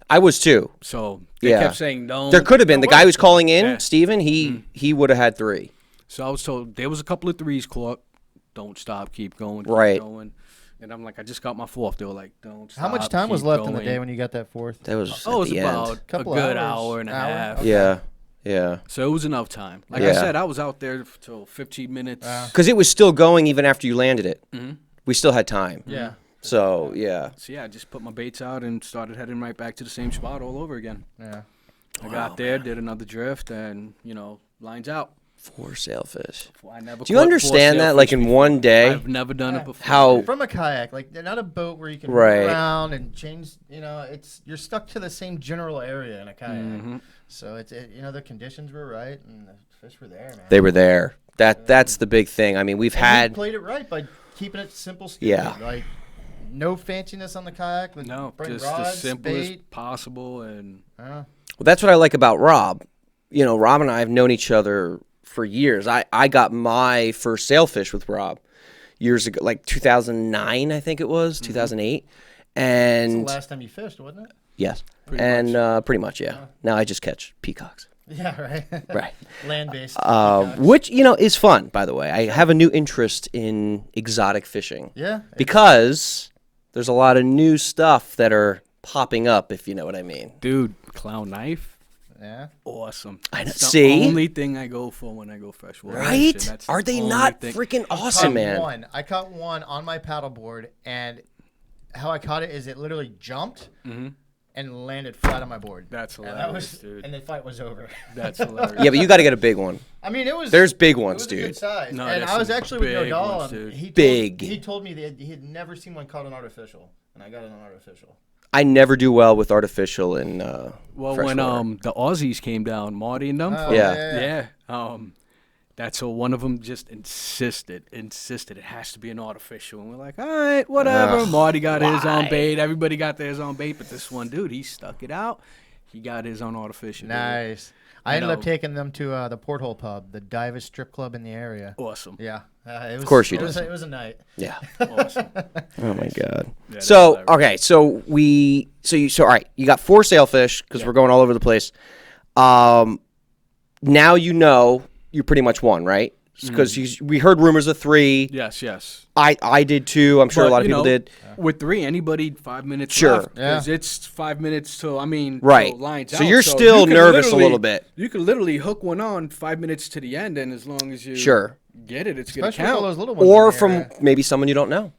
[SPEAKER 5] I was too.
[SPEAKER 6] So they
[SPEAKER 5] Yeah.
[SPEAKER 6] kept saying no.
[SPEAKER 5] There could have been. The guy who's calling in,
[SPEAKER 6] Yeah.
[SPEAKER 5] Steven, he would have had 3.
[SPEAKER 6] So I was told there was a couple of threes caught. Don't stop, keep going, keep
[SPEAKER 5] Right.
[SPEAKER 6] going. And I'm like, I just got my fourth. They were like, don't stop.
[SPEAKER 3] How much time was
[SPEAKER 6] keep
[SPEAKER 3] left in the
[SPEAKER 6] going.
[SPEAKER 3] day when you got that fourth?
[SPEAKER 5] That was
[SPEAKER 6] Oh, it was
[SPEAKER 5] at the
[SPEAKER 6] about
[SPEAKER 5] end.
[SPEAKER 3] Couple
[SPEAKER 6] a good
[SPEAKER 3] hours,
[SPEAKER 6] hour and a
[SPEAKER 3] hour?
[SPEAKER 6] half.
[SPEAKER 3] Okay.
[SPEAKER 5] Yeah. Yeah.
[SPEAKER 6] So it was enough time. Like I
[SPEAKER 5] Yeah.
[SPEAKER 6] said, I was out there till 15 minutes.
[SPEAKER 5] Because it was still going even after you landed it.
[SPEAKER 6] Mhm.
[SPEAKER 5] We still had time.
[SPEAKER 3] Yeah.
[SPEAKER 5] So, yeah.
[SPEAKER 6] So yeah, I just put my baits out and started heading right back to the same spot all over again.
[SPEAKER 3] Yeah.
[SPEAKER 6] I got there, did another drift, and lines out.
[SPEAKER 5] 4 sailfish.
[SPEAKER 6] I never
[SPEAKER 5] Do you
[SPEAKER 6] caught 4
[SPEAKER 5] understand that, like,
[SPEAKER 6] sailfish
[SPEAKER 5] in
[SPEAKER 6] before.
[SPEAKER 5] one day?
[SPEAKER 6] I've never done it before.
[SPEAKER 5] How
[SPEAKER 3] From a kayak, like they're not a boat where you can
[SPEAKER 5] Right.
[SPEAKER 3] move around and change. You're stuck to the same general area in a kayak.
[SPEAKER 6] Mm-hmm.
[SPEAKER 3] So the conditions were right and the fish were there, man.
[SPEAKER 5] they were there. That's the big thing. I mean, we've
[SPEAKER 3] And
[SPEAKER 5] had
[SPEAKER 3] we played it right by keeping it simple. Stupid.
[SPEAKER 5] Yeah.
[SPEAKER 3] Like no fanciness on the kayak. Like,
[SPEAKER 6] No,
[SPEAKER 3] bring
[SPEAKER 6] just
[SPEAKER 3] rods,
[SPEAKER 6] as simple as
[SPEAKER 3] bait.
[SPEAKER 6] possible, and
[SPEAKER 5] Well, that's what I like about Rob. Rob and I have known each other for years. I got my first sailfish with Rob years ago, like 2009, I think it was, 2008.
[SPEAKER 3] That's
[SPEAKER 5] And
[SPEAKER 3] the last time you fished, wasn't it?
[SPEAKER 5] yes.
[SPEAKER 6] Pretty
[SPEAKER 5] Pretty much, yeah. Now I just catch peacocks.
[SPEAKER 3] Yeah, right.
[SPEAKER 5] Right.
[SPEAKER 3] Land based.
[SPEAKER 5] Which, is fun, by the way. I have a new interest in exotic fishing.
[SPEAKER 3] Yeah.
[SPEAKER 5] Because there's a lot of new stuff that are popping up, if you know what I mean.
[SPEAKER 6] dude, clown knife,
[SPEAKER 3] Yeah.
[SPEAKER 6] awesome.
[SPEAKER 5] I know.
[SPEAKER 6] That's the
[SPEAKER 5] See?
[SPEAKER 6] only thing I go for when I go freshwater.
[SPEAKER 5] Right?
[SPEAKER 6] fishing. That's
[SPEAKER 5] Are
[SPEAKER 6] the
[SPEAKER 5] they
[SPEAKER 6] only
[SPEAKER 5] not
[SPEAKER 6] thing.
[SPEAKER 5] freaking awesome, man?
[SPEAKER 3] I caught one on my paddleboard, and how I caught it is it literally jumped and landed flat on my board.
[SPEAKER 6] That's
[SPEAKER 3] And
[SPEAKER 6] hilarious,
[SPEAKER 3] that was,
[SPEAKER 6] dude.
[SPEAKER 3] and the fight was over.
[SPEAKER 6] That's hilarious.
[SPEAKER 5] Yeah, but you got to get a big one.
[SPEAKER 3] I mean, it was.
[SPEAKER 5] There's big
[SPEAKER 3] it
[SPEAKER 5] ones,
[SPEAKER 3] was a
[SPEAKER 5] dude.
[SPEAKER 3] good size.
[SPEAKER 6] No,
[SPEAKER 3] and
[SPEAKER 6] there's
[SPEAKER 3] I was
[SPEAKER 6] some
[SPEAKER 3] actually with
[SPEAKER 6] big
[SPEAKER 3] Nodal.
[SPEAKER 6] ones, dude.
[SPEAKER 3] He told me that he had never seen one caught on artificial, and I got it on artificial.
[SPEAKER 5] I never do well with artificial in
[SPEAKER 6] Well,
[SPEAKER 5] freshwater.
[SPEAKER 6] when the Aussies came down, Marty and them.
[SPEAKER 3] Oh,
[SPEAKER 5] Yeah.
[SPEAKER 6] That's so one of them just insisted it has to be an artificial, and we're like, all right, whatever.
[SPEAKER 5] Ugh,
[SPEAKER 6] Marty got his on
[SPEAKER 5] why?
[SPEAKER 6] bait, everybody got theirs on bait, but this one dude, he stuck it out. He got his on artificial. dude.
[SPEAKER 3] Nice. I ended up taking them to the Porthole Pub, the divest strip club in the area.
[SPEAKER 6] Awesome.
[SPEAKER 3] Yeah. It was,
[SPEAKER 5] Of course you
[SPEAKER 3] it was,
[SPEAKER 5] did.
[SPEAKER 3] it was a night.
[SPEAKER 5] Yeah.
[SPEAKER 6] Awesome.
[SPEAKER 5] Oh my god.
[SPEAKER 6] Yeah,
[SPEAKER 5] So
[SPEAKER 6] that's
[SPEAKER 5] okay, so all right, you got 4 sailfish because we're going all over the place. Now you know you pretty much won, right? Because we heard rumors of 3.
[SPEAKER 6] Yes.
[SPEAKER 5] I did too. I'm sure
[SPEAKER 6] But,
[SPEAKER 5] a lot of
[SPEAKER 6] you
[SPEAKER 5] people
[SPEAKER 6] know,
[SPEAKER 5] did.
[SPEAKER 6] With 3, anybody 5 minutes
[SPEAKER 5] Sure.
[SPEAKER 6] left. Because it's 5 minutes till,
[SPEAKER 5] Right.
[SPEAKER 6] till lines
[SPEAKER 5] So
[SPEAKER 6] out.
[SPEAKER 5] you're still
[SPEAKER 6] you can
[SPEAKER 5] nervous a
[SPEAKER 6] literally-
[SPEAKER 5] little bit.
[SPEAKER 6] You can literally hook one on 5 minutes to the end, and as long as you
[SPEAKER 5] Sure.
[SPEAKER 6] get it, it's going to
[SPEAKER 3] Especially with all
[SPEAKER 6] count.
[SPEAKER 3] those little ones.
[SPEAKER 5] Or
[SPEAKER 3] in the
[SPEAKER 5] from
[SPEAKER 3] area.
[SPEAKER 5] maybe someone you don't know.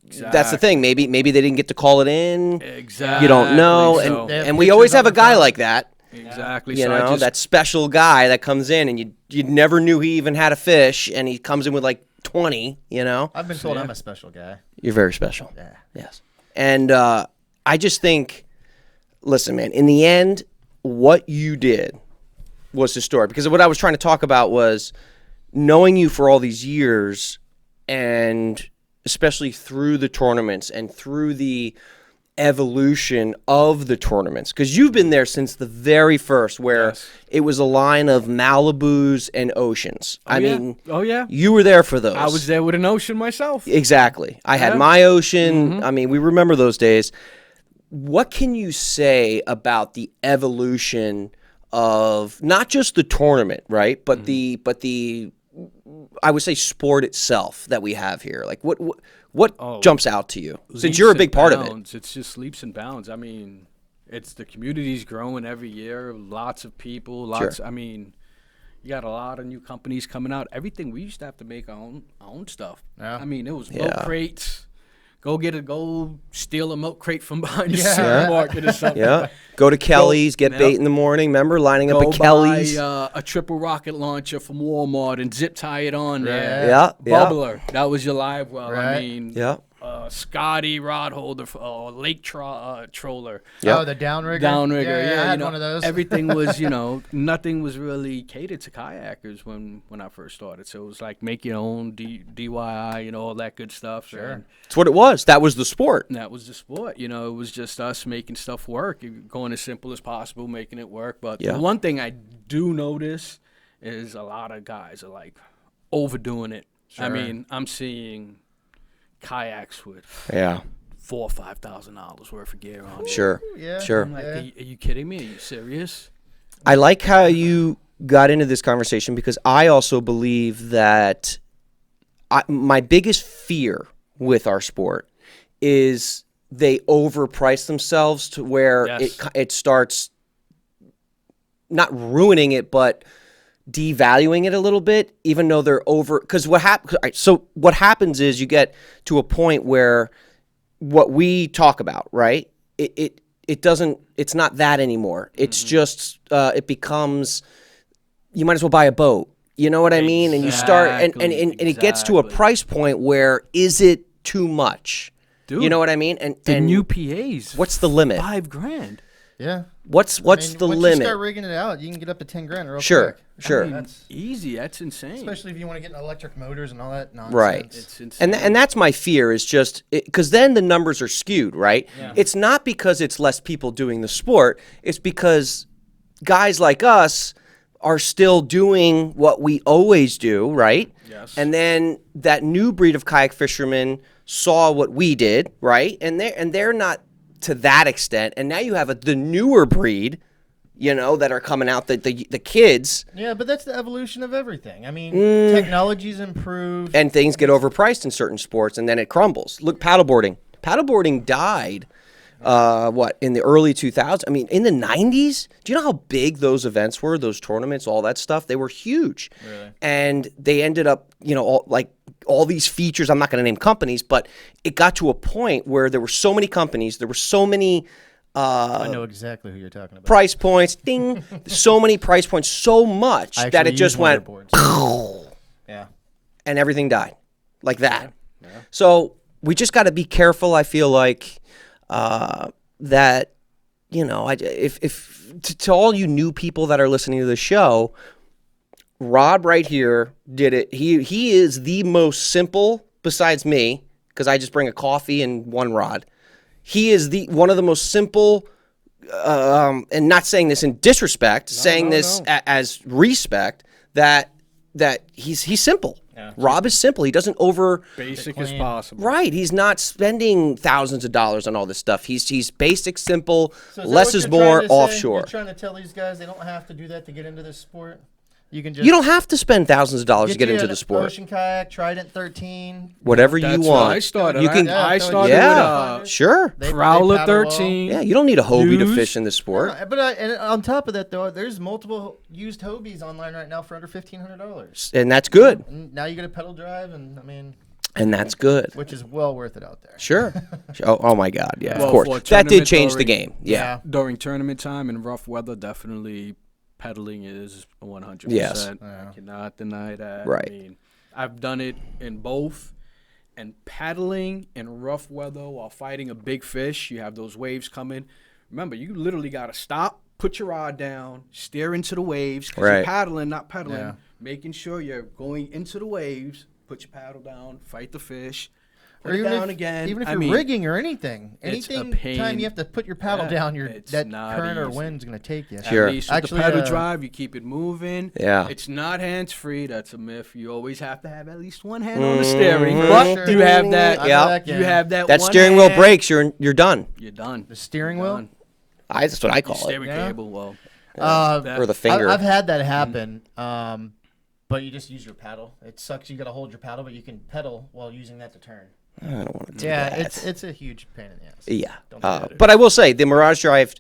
[SPEAKER 6] Exactly.
[SPEAKER 5] That's the thing. Maybe they didn't get to call it in.
[SPEAKER 6] Exactly.
[SPEAKER 5] You don't know,
[SPEAKER 6] so.
[SPEAKER 3] They have
[SPEAKER 5] and we
[SPEAKER 3] pictures
[SPEAKER 5] always
[SPEAKER 3] on
[SPEAKER 5] have a
[SPEAKER 3] the
[SPEAKER 5] guy
[SPEAKER 3] phone.
[SPEAKER 5] like that.
[SPEAKER 6] Exactly.
[SPEAKER 5] You
[SPEAKER 6] so I
[SPEAKER 5] know,
[SPEAKER 6] just,
[SPEAKER 5] that special guy that comes in and you never knew he even had a fish, and he comes in with like 20. You know,
[SPEAKER 3] I've been told I'm a special guy.
[SPEAKER 5] you're very special.
[SPEAKER 3] Yeah.
[SPEAKER 5] Yes. And I just think, listen, man, in the end, what you did was historic. Because what I was trying to talk about was knowing you for all these years, and especially through the tournaments and through the evolution of the tournaments. Because you've been there since the very first, where it was a line of Malibus and Oceans. I mean,
[SPEAKER 6] oh yeah,
[SPEAKER 5] you were there for those.
[SPEAKER 6] I was there with an ocean myself.
[SPEAKER 5] Exactly. I had
[SPEAKER 6] Yeah.
[SPEAKER 5] my Ocean. I mean, we remember those days. What can you say about the evolution of not just the tournament, right? But the I would say sport itself that we have here. Like what jumps out to you? Since
[SPEAKER 6] Leaps
[SPEAKER 5] you're a
[SPEAKER 6] and
[SPEAKER 5] big part of it.
[SPEAKER 6] bounds. It's just leaps and bounds. I mean, it's the community's growing every year. Lots of people. Lots. I mean, you got a lot of new companies coming out. Everything we used to have to make our own stuff.
[SPEAKER 3] Yeah.
[SPEAKER 6] I mean, it was milk crates. Go steal a milk crate from behind the
[SPEAKER 3] Yeah.
[SPEAKER 6] supermarket or something.
[SPEAKER 5] Yeah. Go to Kelly's, get bait in the morning. Remember lining up
[SPEAKER 6] Go
[SPEAKER 5] at Kelly's?
[SPEAKER 6] buy a triple rocket launcher from Walmart and zip tie it on there.
[SPEAKER 5] Yeah. Yeah.
[SPEAKER 6] Bubbler. That was your live well. I
[SPEAKER 3] Right.
[SPEAKER 6] mean,
[SPEAKER 5] Yeah.
[SPEAKER 6] Scotty rod holder, lake troller.
[SPEAKER 5] Yep.
[SPEAKER 3] Oh, the downrigger.
[SPEAKER 6] Downrigger,
[SPEAKER 3] Yeah, I had
[SPEAKER 6] you know,
[SPEAKER 3] one of those.
[SPEAKER 6] everything was, nothing was really catered to kayakers when I first started. So it was like make your own DIY, all that good stuff.
[SPEAKER 3] Sure.
[SPEAKER 5] That's what it was. That was the sport.
[SPEAKER 6] And that was the sport. It was just us making stuff work, going as simple as possible, making it work. But
[SPEAKER 5] Yeah.
[SPEAKER 6] the one thing I do notice is a lot of guys are like overdoing it. I
[SPEAKER 3] Sure.
[SPEAKER 6] mean, I'm seeing kayaks with
[SPEAKER 5] Yeah.
[SPEAKER 6] $4,000 or $5,000 worth of gear on it.
[SPEAKER 5] Sure.
[SPEAKER 3] Yeah.
[SPEAKER 5] Sure.
[SPEAKER 6] I'm like,
[SPEAKER 3] Yeah.
[SPEAKER 6] are you kidding me? Are you serious?
[SPEAKER 5] I like how you got into this conversation because I also believe that my biggest fear with our sport is they overprice themselves to where
[SPEAKER 6] Yes.
[SPEAKER 5] it starts not ruining it, but devaluing it a little bit, even though they're over. Because what happens is you get to a point where what we talk about, right? It doesn't. It's not that anymore. It's just it becomes. You might as well buy a boat. You know what I mean? And you start and it gets to a
[SPEAKER 6] Exactly.
[SPEAKER 5] price point where is it too much?
[SPEAKER 6] Dude,
[SPEAKER 5] You know what I mean? And
[SPEAKER 6] the
[SPEAKER 5] and
[SPEAKER 6] new PAs.
[SPEAKER 5] what's the limit?
[SPEAKER 6] $5,000.
[SPEAKER 3] Yeah.
[SPEAKER 5] What's
[SPEAKER 3] I
[SPEAKER 5] the
[SPEAKER 3] mean, once
[SPEAKER 5] limit?
[SPEAKER 3] you start rigging it out, you can get up to 10 grand real
[SPEAKER 5] Sure,
[SPEAKER 3] quick.
[SPEAKER 5] sure.
[SPEAKER 3] I mean, that's
[SPEAKER 6] Easy. That's insane.
[SPEAKER 3] especially if you want to get into electric motors and all that nonsense.
[SPEAKER 5] Right.
[SPEAKER 6] It's insane.
[SPEAKER 5] And that's my fear is just because then the numbers are skewed, right?
[SPEAKER 6] Yeah.
[SPEAKER 5] It's not because it's less people doing the sport. It's because guys like us are still doing what we always do, right?
[SPEAKER 6] Yes.
[SPEAKER 5] And then that new breed of kayak fishermen saw what we did, right? And they're not to that extent. And now you have the newer breed, that are coming out, the kids,
[SPEAKER 3] Yeah, but that's the evolution of everything. I mean, technology's improved.
[SPEAKER 5] and things get overpriced in certain sports, and then it crumbles. Look, paddleboarding. Paddleboarding died, in the early 2000s? I mean, in the 90s? Do you know how big those events were, those tournaments, all that stuff? They were huge.
[SPEAKER 3] Really?
[SPEAKER 5] And they ended up, all these features. I'm not going to name companies, but it got to a point where there were so many companies, there were so many
[SPEAKER 3] I know exactly who you're talking about.
[SPEAKER 5] price points, ding, so many price points, so much
[SPEAKER 3] I
[SPEAKER 5] that it
[SPEAKER 3] actually
[SPEAKER 5] just
[SPEAKER 3] use one
[SPEAKER 5] went,
[SPEAKER 3] of their boards. Yeah.
[SPEAKER 5] and everything died like that. So we just got to be careful. I feel like that, you know, to all you new people that are listening to the show, Rob right here did it. He is the most simple besides me, because I just bring a coffee and one rod. He is one of the most simple, and not saying this in disrespect, as respect, that he's simple. Yeah. Rob is simple. He doesn't
[SPEAKER 6] basic as possible.
[SPEAKER 5] Right. He's not spending thousands of dollars on all this stuff. He's basic, simple,
[SPEAKER 3] So
[SPEAKER 5] less is more, offshore.
[SPEAKER 3] You're trying to tell these guys they don't have to do that to get into this sport? You
[SPEAKER 5] don't have to spend thousands of dollars to get into the sport.
[SPEAKER 3] Ocean kayak, Trident 13.
[SPEAKER 5] Whatever you
[SPEAKER 6] That's
[SPEAKER 5] want.
[SPEAKER 6] what I started.
[SPEAKER 5] You can.
[SPEAKER 6] I started with
[SPEAKER 5] Sure.
[SPEAKER 6] Prowler 13.
[SPEAKER 5] Yeah, you don't need a Hobie to
[SPEAKER 6] News.
[SPEAKER 5] fish in this sport.
[SPEAKER 3] No, but and on top of that, though, there's multiple used Hobies online right now for under $1,500.
[SPEAKER 5] And that's good.
[SPEAKER 3] And now you get a pedal drive, and
[SPEAKER 5] And that's good.
[SPEAKER 3] which is well worth it out there.
[SPEAKER 5] Sure. Oh my God. Yeah,
[SPEAKER 6] Well,
[SPEAKER 5] of course.
[SPEAKER 6] for a
[SPEAKER 5] That did
[SPEAKER 6] tournament
[SPEAKER 5] change the
[SPEAKER 6] during-
[SPEAKER 5] game. Yeah.
[SPEAKER 6] During tournament time and rough weather, definitely pedaling is 100%.
[SPEAKER 5] Yes.
[SPEAKER 6] I cannot deny that.
[SPEAKER 5] Right.
[SPEAKER 6] I mean, I've done it in both. And paddling in rough weather while fighting a big fish, you have those waves coming. Remember, you literally got to stop, put your rod down, steer into the waves. Because
[SPEAKER 5] Right.
[SPEAKER 6] you're paddling, not pedaling.
[SPEAKER 3] Yeah.
[SPEAKER 6] Making sure you're going into the waves, put your paddle down, fight the fish.
[SPEAKER 3] Or
[SPEAKER 6] Put it
[SPEAKER 3] even
[SPEAKER 6] down
[SPEAKER 3] if,
[SPEAKER 6] again.
[SPEAKER 3] even if
[SPEAKER 6] I
[SPEAKER 3] you're
[SPEAKER 6] mean,
[SPEAKER 3] rigging or anything,
[SPEAKER 6] it's a
[SPEAKER 3] anything
[SPEAKER 6] pain.
[SPEAKER 3] time you have to put your paddle
[SPEAKER 6] Yeah,
[SPEAKER 3] down,
[SPEAKER 6] it's
[SPEAKER 3] that
[SPEAKER 6] not
[SPEAKER 3] current or
[SPEAKER 6] easy.
[SPEAKER 3] wind's going to take you.
[SPEAKER 5] Sure.
[SPEAKER 6] At least with
[SPEAKER 3] Actually,
[SPEAKER 6] the pedal drive, you keep it moving.
[SPEAKER 5] Yeah.
[SPEAKER 6] It's not hands-free. That's a myth. You always have to have at least one hand on the steering.
[SPEAKER 5] Mhm.
[SPEAKER 6] But
[SPEAKER 3] Sure.
[SPEAKER 6] you have that.
[SPEAKER 3] I know
[SPEAKER 5] Yeah.
[SPEAKER 3] that game.
[SPEAKER 6] You have that.
[SPEAKER 5] That
[SPEAKER 6] one
[SPEAKER 5] steering wheel
[SPEAKER 6] hand,
[SPEAKER 5] breaks, you're done.
[SPEAKER 6] You're done.
[SPEAKER 3] The steering wheel?
[SPEAKER 6] Done.
[SPEAKER 5] That's what I
[SPEAKER 6] Your
[SPEAKER 5] call it.
[SPEAKER 6] steering
[SPEAKER 3] Yeah.
[SPEAKER 6] cable. Well,
[SPEAKER 5] Or the finger.
[SPEAKER 3] I've had that happen, but you just use your paddle. It sucks. You got to hold your paddle, but you can pedal while using that to turn.
[SPEAKER 5] I don't want to do
[SPEAKER 3] Yeah,
[SPEAKER 5] that.
[SPEAKER 3] it's a huge pain in the ass.
[SPEAKER 5] Yeah.
[SPEAKER 3] Don't do it.
[SPEAKER 5] But I will say, the Mirage Drive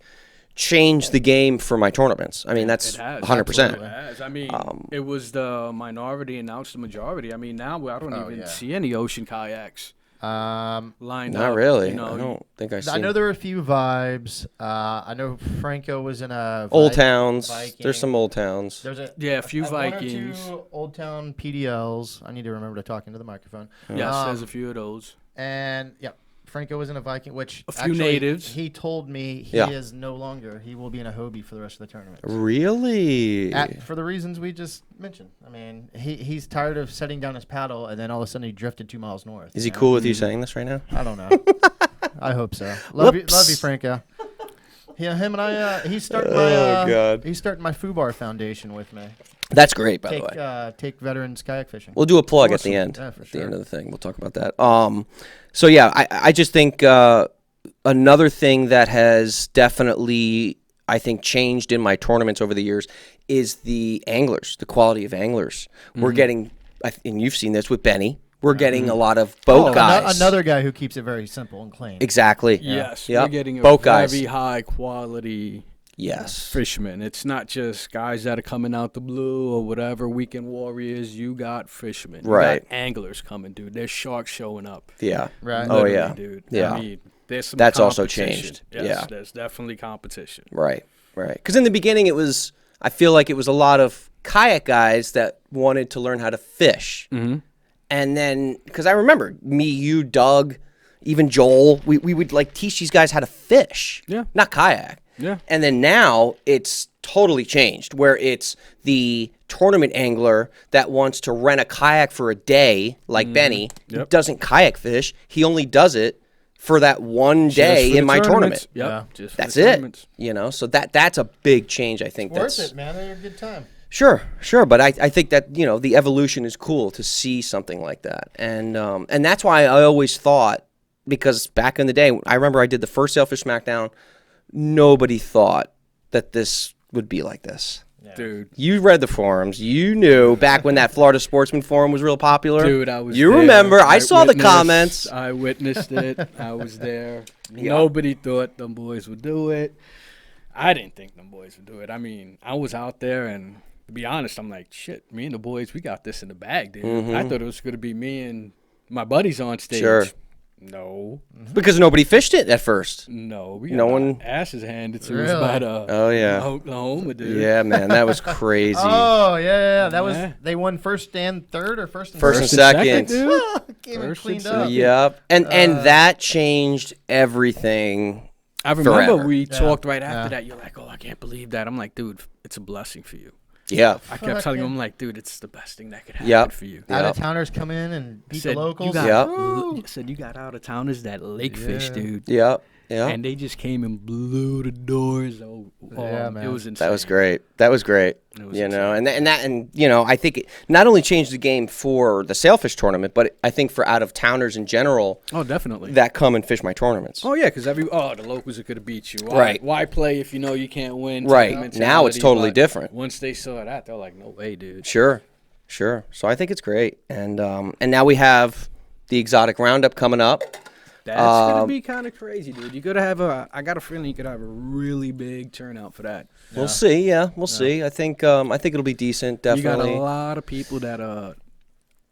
[SPEAKER 5] changed the game for my tournaments. I mean, that's
[SPEAKER 6] it has.
[SPEAKER 5] 100%.
[SPEAKER 6] It has. I mean, it was the minority, and now it's the majority. I mean, now I don't even see any ocean kayaks lined up.
[SPEAKER 5] Not really.
[SPEAKER 6] You know,
[SPEAKER 5] I don't think I've seen
[SPEAKER 3] I know there were a few vibes. I know Franco was in a
[SPEAKER 5] Old
[SPEAKER 3] Viking.
[SPEAKER 5] Towns. There's some Old Towns.
[SPEAKER 3] There's
[SPEAKER 6] a few
[SPEAKER 3] Vikings.
[SPEAKER 6] Vikings.
[SPEAKER 3] One or two Old Town PDLs. I need to remember to talk into the microphone.
[SPEAKER 6] Yes, there's a few of those.
[SPEAKER 3] And yeah, Franco was in a Viking, which
[SPEAKER 6] A few
[SPEAKER 3] actually,
[SPEAKER 6] natives.
[SPEAKER 3] He told me he
[SPEAKER 5] Yeah.
[SPEAKER 3] is no longer. He will be in a Hobie for the rest of the tournament.
[SPEAKER 5] Really?
[SPEAKER 3] For the reasons we just mentioned. I mean, he's tired of setting down his paddle, and then all of a sudden he drifted 2 miles north.
[SPEAKER 5] Is he
[SPEAKER 3] you know?
[SPEAKER 5] cool with you saying this right now?
[SPEAKER 3] I don't know. I hope so. Love you,
[SPEAKER 5] Whoops.
[SPEAKER 3] Franco. Yeah, him and I. He's starting
[SPEAKER 5] Oh,
[SPEAKER 3] my.
[SPEAKER 5] God.
[SPEAKER 3] He's starting my FUBAR Foundation with me.
[SPEAKER 5] That's great, by the way.
[SPEAKER 3] Take veterans kayak fishing.
[SPEAKER 5] We'll do a plug at
[SPEAKER 3] Awesome.
[SPEAKER 5] the end.
[SPEAKER 3] Yeah, for
[SPEAKER 5] At the
[SPEAKER 3] sure.
[SPEAKER 5] end of the thing, we'll talk about that. So yeah, I just think another thing that has definitely, I think, changed in my tournaments over the years is the anglers, the quality of anglers. We're getting, and you've seen this with Benny. We're getting a lot of boat guys.
[SPEAKER 3] Another guy who keeps it very simple and clean.
[SPEAKER 5] Exactly.
[SPEAKER 6] Yes,
[SPEAKER 5] Yep.
[SPEAKER 6] we're getting a
[SPEAKER 5] Boat
[SPEAKER 6] very
[SPEAKER 5] guys.
[SPEAKER 6] high quality
[SPEAKER 5] Yes.
[SPEAKER 6] fishermen. It's not just guys that are coming out the blue or whatever, weekend warriors. You got fishermen. You
[SPEAKER 5] Right.
[SPEAKER 6] got anglers coming, dude. There's sharks showing up.
[SPEAKER 5] Yeah.
[SPEAKER 3] Right.
[SPEAKER 5] Oh,
[SPEAKER 6] Literally,
[SPEAKER 5] yeah.
[SPEAKER 6] dude.
[SPEAKER 5] Yeah.
[SPEAKER 6] I mean, there's some
[SPEAKER 5] That's also
[SPEAKER 6] competition.
[SPEAKER 5] changed.
[SPEAKER 6] Yes,
[SPEAKER 5] Yeah.
[SPEAKER 6] there's definitely competition.
[SPEAKER 5] Right. Because in the beginning, I feel like it was a lot of kayak guys that wanted to learn how to fish.
[SPEAKER 6] Mm-hmm.
[SPEAKER 5] And then, because I remember me, you, Doug, even Joel, we would like teach these guys how to fish.
[SPEAKER 6] Yeah.
[SPEAKER 5] Not kayak.
[SPEAKER 6] Yeah.
[SPEAKER 5] And then now it's totally changed where it's the tournament angler that wants to rent a kayak for a day, like Benny, who
[SPEAKER 6] Yep.
[SPEAKER 5] doesn't kayak fish. He only does it for that one day
[SPEAKER 6] Just for
[SPEAKER 5] in
[SPEAKER 6] the
[SPEAKER 5] my
[SPEAKER 6] tournaments.
[SPEAKER 5] tournament.
[SPEAKER 6] Yep.
[SPEAKER 3] Yeah.
[SPEAKER 6] Just for
[SPEAKER 5] That's
[SPEAKER 6] the
[SPEAKER 5] it.
[SPEAKER 6] tournaments.
[SPEAKER 5] You know, so that's a big change, I think.
[SPEAKER 3] Worth
[SPEAKER 5] that's
[SPEAKER 3] it, man. They're a good time.
[SPEAKER 5] Sure, but I think that, you know, the evolution is cool to see something like that. And that's why I always thought, because back in the day, I remember I did the first Sailfish Smackdown, nobody thought that this would be like this.
[SPEAKER 6] Dude.
[SPEAKER 5] You read the forums. You knew back when that Florida Sportsman forum was real popular.
[SPEAKER 6] Dude, I was
[SPEAKER 5] You
[SPEAKER 6] there.
[SPEAKER 5] remember. I saw the
[SPEAKER 6] witnessed-
[SPEAKER 5] comments.
[SPEAKER 6] I witnessed it. I was there.
[SPEAKER 5] Yeah.
[SPEAKER 6] Nobody thought them boys would do it. I didn't think them boys would do it. I mean, I was out there, and to be honest, I'm like, shit, me and the boys, we got this in the bag, dude. I thought it was going to be me and my buddies on stage.
[SPEAKER 5] Sure.
[SPEAKER 6] No.
[SPEAKER 5] Because nobody fished it at first.
[SPEAKER 6] No. We
[SPEAKER 5] No
[SPEAKER 6] got
[SPEAKER 5] one-
[SPEAKER 6] asses handed to us
[SPEAKER 3] Really?
[SPEAKER 6] by the
[SPEAKER 5] Oh, yeah.
[SPEAKER 6] Oklahoma dude.
[SPEAKER 5] Yeah, man, that was crazy.
[SPEAKER 3] Oh yeah. That was
[SPEAKER 6] Yeah.
[SPEAKER 3] they won first and third or first and
[SPEAKER 5] First and
[SPEAKER 3] second?
[SPEAKER 5] second.
[SPEAKER 6] dude.
[SPEAKER 3] Came and
[SPEAKER 6] First
[SPEAKER 3] cleaned
[SPEAKER 6] and
[SPEAKER 3] up.
[SPEAKER 6] second.
[SPEAKER 5] Yep. And that changed everything.
[SPEAKER 6] I remember
[SPEAKER 5] Forever.
[SPEAKER 6] we
[SPEAKER 3] Yeah.
[SPEAKER 6] talked right after
[SPEAKER 3] Yeah.
[SPEAKER 6] that. You're like, oh, I can't believe that. I'm like, dude, it's a blessing for you.
[SPEAKER 5] Yeah.
[SPEAKER 6] I kept
[SPEAKER 3] Fuck
[SPEAKER 6] telling
[SPEAKER 3] yeah.
[SPEAKER 6] him, like, dude, it's the best thing that could happen
[SPEAKER 5] Yep.
[SPEAKER 6] for you.
[SPEAKER 3] Out
[SPEAKER 5] Yep.
[SPEAKER 3] of towners come in and beat
[SPEAKER 6] Said,
[SPEAKER 3] the locals.
[SPEAKER 6] You got,
[SPEAKER 5] Yep.
[SPEAKER 6] said you got out of towners that lake fish,
[SPEAKER 3] Yeah.
[SPEAKER 6] dude.
[SPEAKER 5] Yep. Yep.
[SPEAKER 6] And they just came and blew the doors.
[SPEAKER 3] Yeah, man.
[SPEAKER 6] It was insane.
[SPEAKER 5] That was great. That was great.
[SPEAKER 6] It was
[SPEAKER 5] You know,
[SPEAKER 6] insane.
[SPEAKER 5] and you know, I think it not only changed the game for the Sailfish tournament, but I think for out of towners in general
[SPEAKER 6] Oh, definitely.
[SPEAKER 5] that come and fish my tournaments.
[SPEAKER 6] Oh, yeah, because the locals are going to beat you.
[SPEAKER 5] Right.
[SPEAKER 6] Why play if you know you can't win?
[SPEAKER 5] Right.
[SPEAKER 6] Type of
[SPEAKER 5] Now it's
[SPEAKER 6] mentality,
[SPEAKER 5] totally
[SPEAKER 6] but
[SPEAKER 5] different.
[SPEAKER 6] Once they saw that, they're like, no way, dude.
[SPEAKER 5] Sure. So I think it's great, and now we have the exotic roundup coming up.
[SPEAKER 6] That's going to be kind of crazy, dude. You got to have I got a feeling you could have a really big turnout for that.
[SPEAKER 5] We'll see. Yeah, we'll see. I think it'll be decent. Definitely.
[SPEAKER 6] You got a lot of people that are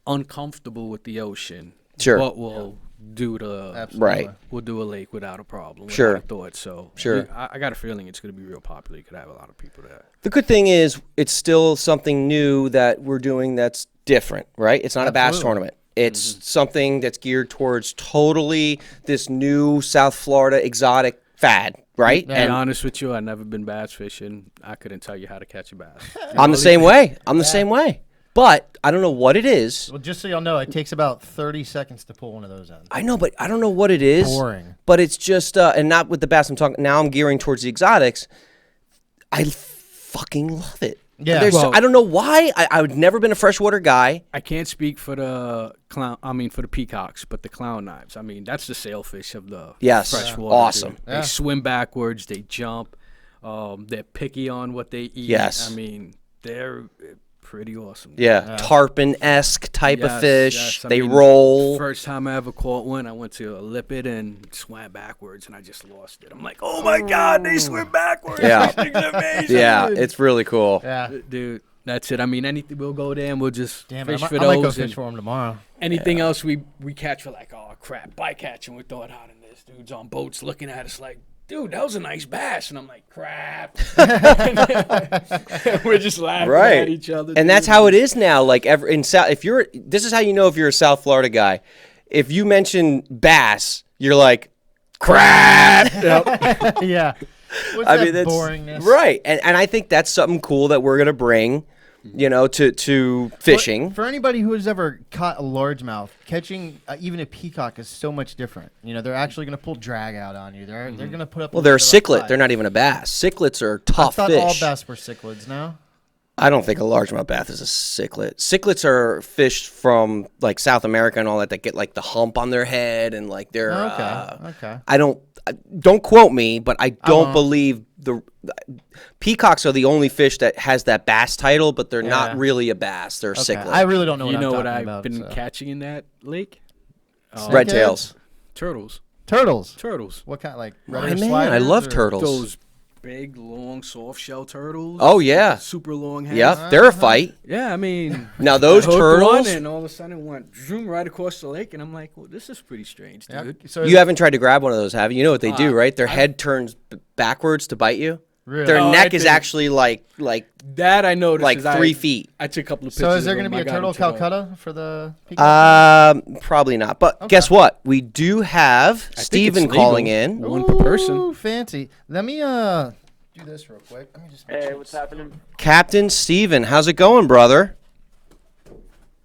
[SPEAKER 6] uncomfortable with the ocean.
[SPEAKER 5] Sure.
[SPEAKER 6] But will do
[SPEAKER 3] Absolutely.
[SPEAKER 5] Right.
[SPEAKER 6] we'll do a lake without a problem.
[SPEAKER 5] Sure.
[SPEAKER 6] Without a thought. So
[SPEAKER 5] Sure.
[SPEAKER 6] I got a feeling it's going to be real popular. You could have a lot of people there.
[SPEAKER 5] The good thing is it's still something new that we're doing that's different, right? It's not a bass
[SPEAKER 3] Absolutely.
[SPEAKER 5] tournament. It's something that's geared towards totally this new South Florida exotic fad, right?
[SPEAKER 6] To be honest with you, I've never been bass fishing. I couldn't tell you how to catch a bass.
[SPEAKER 5] I'm the same way. I'm the same way. But I don't know what it is.
[SPEAKER 3] Well, just so y'all know, it takes about 30 seconds to pull one of those in.
[SPEAKER 5] I know, but I don't know what it is.
[SPEAKER 3] Boring.
[SPEAKER 5] But it's just, and not with the bass I'm talking, now I'm gearing towards the exotics. I fucking love it.
[SPEAKER 3] Yeah.
[SPEAKER 5] There's,
[SPEAKER 6] Well-
[SPEAKER 5] I don't know why. I've never been a freshwater guy.
[SPEAKER 6] I can't speak for the clown. I mean, for the peacocks, but the clown knives. I mean, that's the sailfish of the
[SPEAKER 5] Yes.
[SPEAKER 6] freshwater.
[SPEAKER 5] Awesome.
[SPEAKER 6] dude.
[SPEAKER 3] Yeah.
[SPEAKER 6] They swim backwards. They jump. They're picky on what they eat.
[SPEAKER 5] Yes.
[SPEAKER 6] I mean, they're pretty awesome.
[SPEAKER 5] Yeah. Tarpon-esque type of
[SPEAKER 6] Yes,
[SPEAKER 5] fish.
[SPEAKER 6] yes. I
[SPEAKER 5] They
[SPEAKER 6] mean,
[SPEAKER 5] roll.
[SPEAKER 6] First time I ever caught one, I went to a lipid and swam backwards, and I just lost it. I'm like, oh my god, they swim backwards.
[SPEAKER 5] Yeah.
[SPEAKER 6] This thing's amazing.
[SPEAKER 5] Yeah,
[SPEAKER 6] dude.
[SPEAKER 5] it's really cool.
[SPEAKER 3] Yeah.
[SPEAKER 6] Dude, that's it. I mean, anything we'll go there and we'll just
[SPEAKER 3] Damn it.
[SPEAKER 6] fish
[SPEAKER 3] I
[SPEAKER 6] for
[SPEAKER 3] might go
[SPEAKER 6] those.
[SPEAKER 3] fish
[SPEAKER 6] and
[SPEAKER 3] for them tomorrow.
[SPEAKER 6] anything else we catch, we're like, oh crap, bycatch, and we throw it out, and this dude's on boats looking at us like, dude, that was a nice bass, and I'm like, crap. We're just laughing
[SPEAKER 5] Right.
[SPEAKER 6] at each other.
[SPEAKER 5] And that's how it is now. Like in South, this is how you know if you're a South Florida guy. If you mention bass, you're like, crap.
[SPEAKER 3] Yeah. What's
[SPEAKER 5] I
[SPEAKER 3] that
[SPEAKER 5] mean, that's
[SPEAKER 3] boringness?
[SPEAKER 5] right. And I think that's something cool that we're gonna bring, you know, to fishing.
[SPEAKER 3] For anybody who has ever caught a largemouth, catching even a peacock is so much different. You know, they're actually going to pull drag out on you. They're going to put up.
[SPEAKER 5] Well,
[SPEAKER 3] a
[SPEAKER 5] they're a
[SPEAKER 3] bit of
[SPEAKER 5] cichlid.
[SPEAKER 3] fight.
[SPEAKER 5] They're not even a bass. Cichlids are
[SPEAKER 3] I
[SPEAKER 5] tough
[SPEAKER 3] thought
[SPEAKER 5] fish.
[SPEAKER 3] all bass were cichlids. No.
[SPEAKER 5] I don't think a largemouth bass is a cichlid. Cichlids are fish from like South America and all that get like the hump on their head and like they're.
[SPEAKER 3] Okay.
[SPEAKER 5] I don't quote me, but I don't
[SPEAKER 3] won't.
[SPEAKER 5] believe the peacocks are the only fish that has that bass title, but they're not
[SPEAKER 3] Yeah.
[SPEAKER 5] really a bass. They're a
[SPEAKER 3] Okay.
[SPEAKER 5] cichlid.
[SPEAKER 3] I really don't know what
[SPEAKER 6] You
[SPEAKER 3] I'm
[SPEAKER 6] know what
[SPEAKER 3] talking
[SPEAKER 6] I've
[SPEAKER 3] about,
[SPEAKER 6] been
[SPEAKER 3] so.
[SPEAKER 6] catching in that lake?
[SPEAKER 5] Red tails.
[SPEAKER 6] Turtles.
[SPEAKER 3] Turtles. What kind? Like
[SPEAKER 5] My
[SPEAKER 3] reddish
[SPEAKER 5] man, I
[SPEAKER 3] sliders
[SPEAKER 5] love
[SPEAKER 3] or-
[SPEAKER 5] turtles.
[SPEAKER 6] Those big, long, soft shell turtles.
[SPEAKER 5] Oh, yeah.
[SPEAKER 6] Super long heads.
[SPEAKER 5] Yep, they're a fight.
[SPEAKER 6] Yeah, I mean.
[SPEAKER 5] Now those
[SPEAKER 6] I hooked
[SPEAKER 5] turtles.
[SPEAKER 6] one and all of a sudden it went zoom right across the lake, and I'm like, well, this is pretty strange,
[SPEAKER 3] Yeah.
[SPEAKER 6] dude.
[SPEAKER 3] So
[SPEAKER 5] You haven't tried to grab one of those, have you? You know what they do, right? Their
[SPEAKER 6] I-
[SPEAKER 5] head turns backwards to bite you.
[SPEAKER 3] really?
[SPEAKER 5] Their
[SPEAKER 6] Oh, I
[SPEAKER 5] neck is
[SPEAKER 6] think-
[SPEAKER 5] actually like
[SPEAKER 6] That I noticed.
[SPEAKER 5] like
[SPEAKER 6] is
[SPEAKER 5] 3 feet.
[SPEAKER 6] I took a couple of pictures.
[SPEAKER 3] So is there
[SPEAKER 6] going
[SPEAKER 3] going
[SPEAKER 6] to
[SPEAKER 3] to be a turtle Calcutta for the peacock?
[SPEAKER 5] Probably not. But guess what? We do have
[SPEAKER 6] think
[SPEAKER 5] Steven
[SPEAKER 6] it's
[SPEAKER 5] calling
[SPEAKER 6] legal.
[SPEAKER 5] in.
[SPEAKER 6] One per person.
[SPEAKER 3] Ooh, fancy. Let me do this real quick. Let me just.
[SPEAKER 7] Hey, what's happening?
[SPEAKER 5] Captain Steven, how's it going, brother?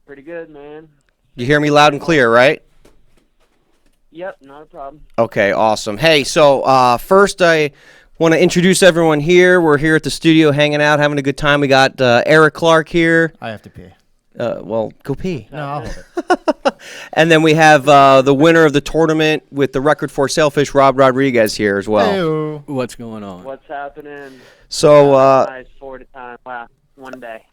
[SPEAKER 7] Pretty good, man.
[SPEAKER 5] You hear me loud and clear, right?
[SPEAKER 7] Yep, not a problem.
[SPEAKER 5] Okay, awesome. Hey, so first I want to introduce everyone here. We're here at the studio hanging out, having a good time. We got Eric Clark here.
[SPEAKER 3] I have to pee.
[SPEAKER 5] Well, go pee.
[SPEAKER 3] No, I'll hold it.
[SPEAKER 5] And then we have the winner of the tournament with the record for Sailfish, Rob Rodriguez, here as well.
[SPEAKER 3] Hey-o.
[SPEAKER 6] What's going on?
[SPEAKER 7] What's happening?
[SPEAKER 5] So,
[SPEAKER 7] Nice 4 at a time. Wow, one day.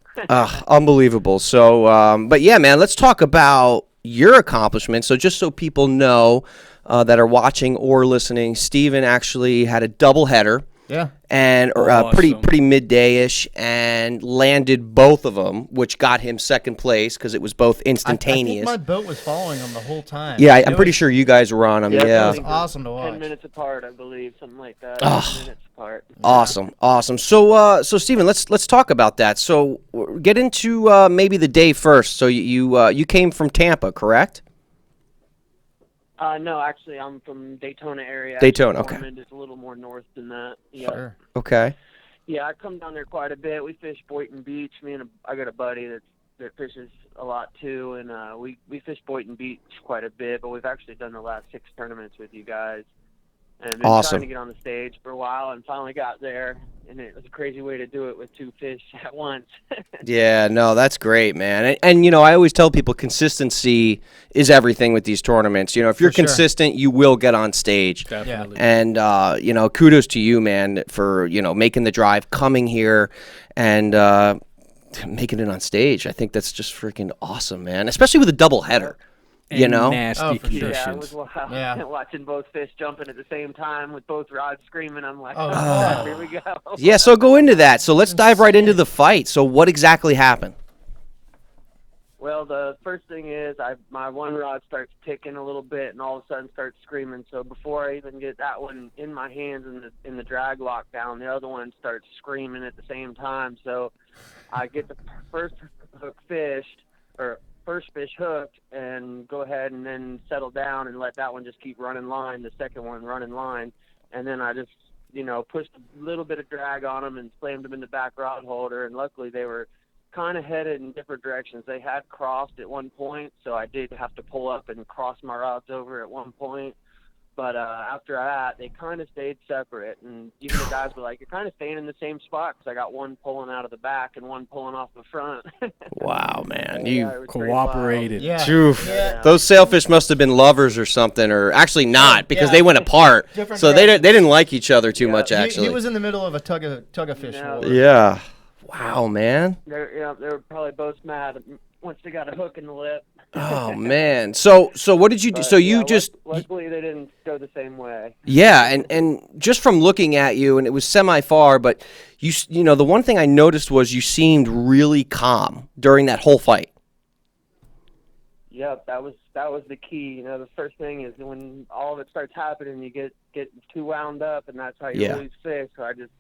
[SPEAKER 5] unbelievable. So, but yeah, man, let's talk about your accomplishments. So just so people know that are watching or listening, Steven actually had a doubleheader
[SPEAKER 3] Yeah.
[SPEAKER 5] and pretty midday-ish, and landed both of them, which got him second place because it was both instantaneous.
[SPEAKER 3] I think my boat was following him the whole time.
[SPEAKER 5] Yeah, I'm pretty sure you guys were on them.
[SPEAKER 7] Yeah,
[SPEAKER 5] Yeah.
[SPEAKER 3] It was awesome to watch.
[SPEAKER 7] 10 minutes apart, I believe, something like that.
[SPEAKER 5] Oh.
[SPEAKER 7] 10 minutes apart.
[SPEAKER 5] Awesome. So Stephen, let's talk about that. So get into maybe the day first. So you came from Tampa, correct?
[SPEAKER 7] No, actually, I'm from Daytona area.
[SPEAKER 5] Daytona, okay.
[SPEAKER 7] Portland is a little more north than that. Yeah.
[SPEAKER 3] Sure.
[SPEAKER 5] Okay.
[SPEAKER 7] Yeah, I come down there quite a bit. We fish Boynton Beach. I got a buddy that fishes a lot too, and we fish Boynton Beach quite a bit. But we've actually done the last 6 tournaments with you guys, and been
[SPEAKER 5] Awesome.
[SPEAKER 7] trying to get on the stage for a while, and finally got there. And it was a crazy way to do it with 2 fish at once.
[SPEAKER 5] Yeah, no, that's great, man. And you know, I always tell people consistency is everything with these tournaments. You know, if you're
[SPEAKER 3] sure.
[SPEAKER 5] consistent, you will get on stage.
[SPEAKER 6] Definitely.
[SPEAKER 5] And you know, kudos to you, man, for making the drive, coming here, and making it on stage. I think that's just freaking awesome, man. Especially with a double header.
[SPEAKER 6] And
[SPEAKER 5] You know?
[SPEAKER 6] nasty
[SPEAKER 3] Oh, for sure.
[SPEAKER 7] Yeah, I
[SPEAKER 6] conditions.
[SPEAKER 7] was
[SPEAKER 3] Yeah.
[SPEAKER 7] watching both fish jumping at the same time with both rods screaming. I'm like,
[SPEAKER 3] Oh,
[SPEAKER 7] oh, here we go.
[SPEAKER 5] Yeah, so go into that. So let's dive right into the fight. So what exactly happened?
[SPEAKER 7] Well, the first thing is my one rod starts ticking a little bit, and all of a sudden starts screaming. So before I even get that one in my hands in the drag lock down, the other one starts screaming at the same time. So I get the first fish hooked, and go ahead and then settle down and let that one just keep running line. The second one running line, and then I just pushed a little bit of drag on them and slammed them in the back rod holder. And luckily they were kind of headed in different directions. They had crossed at one point, so I did have to pull up and cross my rods over at one point. But after that, they kind of stayed separate. And even the guys were like, you're kind of staying in the same spot, because I got one pulling out of the back and one pulling off the front.
[SPEAKER 5] Wow, man.
[SPEAKER 7] Yeah,
[SPEAKER 5] You
[SPEAKER 7] it was pretty wild.
[SPEAKER 6] Cooperated.
[SPEAKER 3] Yeah.
[SPEAKER 5] Oof.
[SPEAKER 3] Yeah.
[SPEAKER 5] Those sailfish must have been lovers or something, or actually not, because
[SPEAKER 3] Yeah.
[SPEAKER 5] they went apart.
[SPEAKER 3] Different
[SPEAKER 5] So they didn't like each other too
[SPEAKER 7] Yeah.
[SPEAKER 5] much,
[SPEAKER 3] He
[SPEAKER 5] actually.
[SPEAKER 3] was in the middle of a tug of fish
[SPEAKER 7] No.
[SPEAKER 3] war.
[SPEAKER 5] Yeah. Wow, man.
[SPEAKER 7] They were probably both mad once they got a hook in the lip.
[SPEAKER 5] Oh man. So what did you do?
[SPEAKER 7] But,
[SPEAKER 5] So you
[SPEAKER 7] yeah,
[SPEAKER 5] just
[SPEAKER 7] luckily they didn't go the same way.
[SPEAKER 5] yeah, and just from looking at you, and it was semi far, but you know the one thing I noticed was you seemed really calm during that whole fight.
[SPEAKER 7] Yep, that was the key. The first thing is when all of it starts happening, you get too wound up, and that's how you
[SPEAKER 5] Yeah.
[SPEAKER 7] lose fish. So I just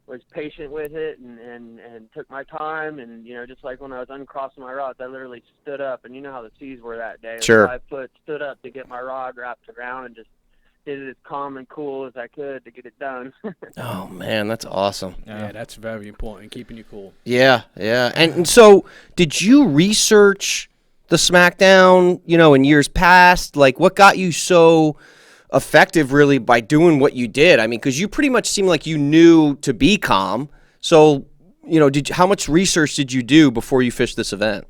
[SPEAKER 7] was patient with it and took my time, and just like when I was uncrossing my rods, I literally stood up, and you know how the seas were that day.
[SPEAKER 5] Sure.
[SPEAKER 7] 5 foot, stood up to get my rod wrapped around, and just did it as calm and cool as I could to get it done.
[SPEAKER 5] Oh man, that's awesome.
[SPEAKER 6] Yeah, that's very important, keeping you cool.
[SPEAKER 5] Yeah. And so did you research the SmackDown, in years past? Like what got you so effective really by doing what you did? I mean, because you pretty much seemed like you knew to be calm. So, how much research did you do before you fished this event?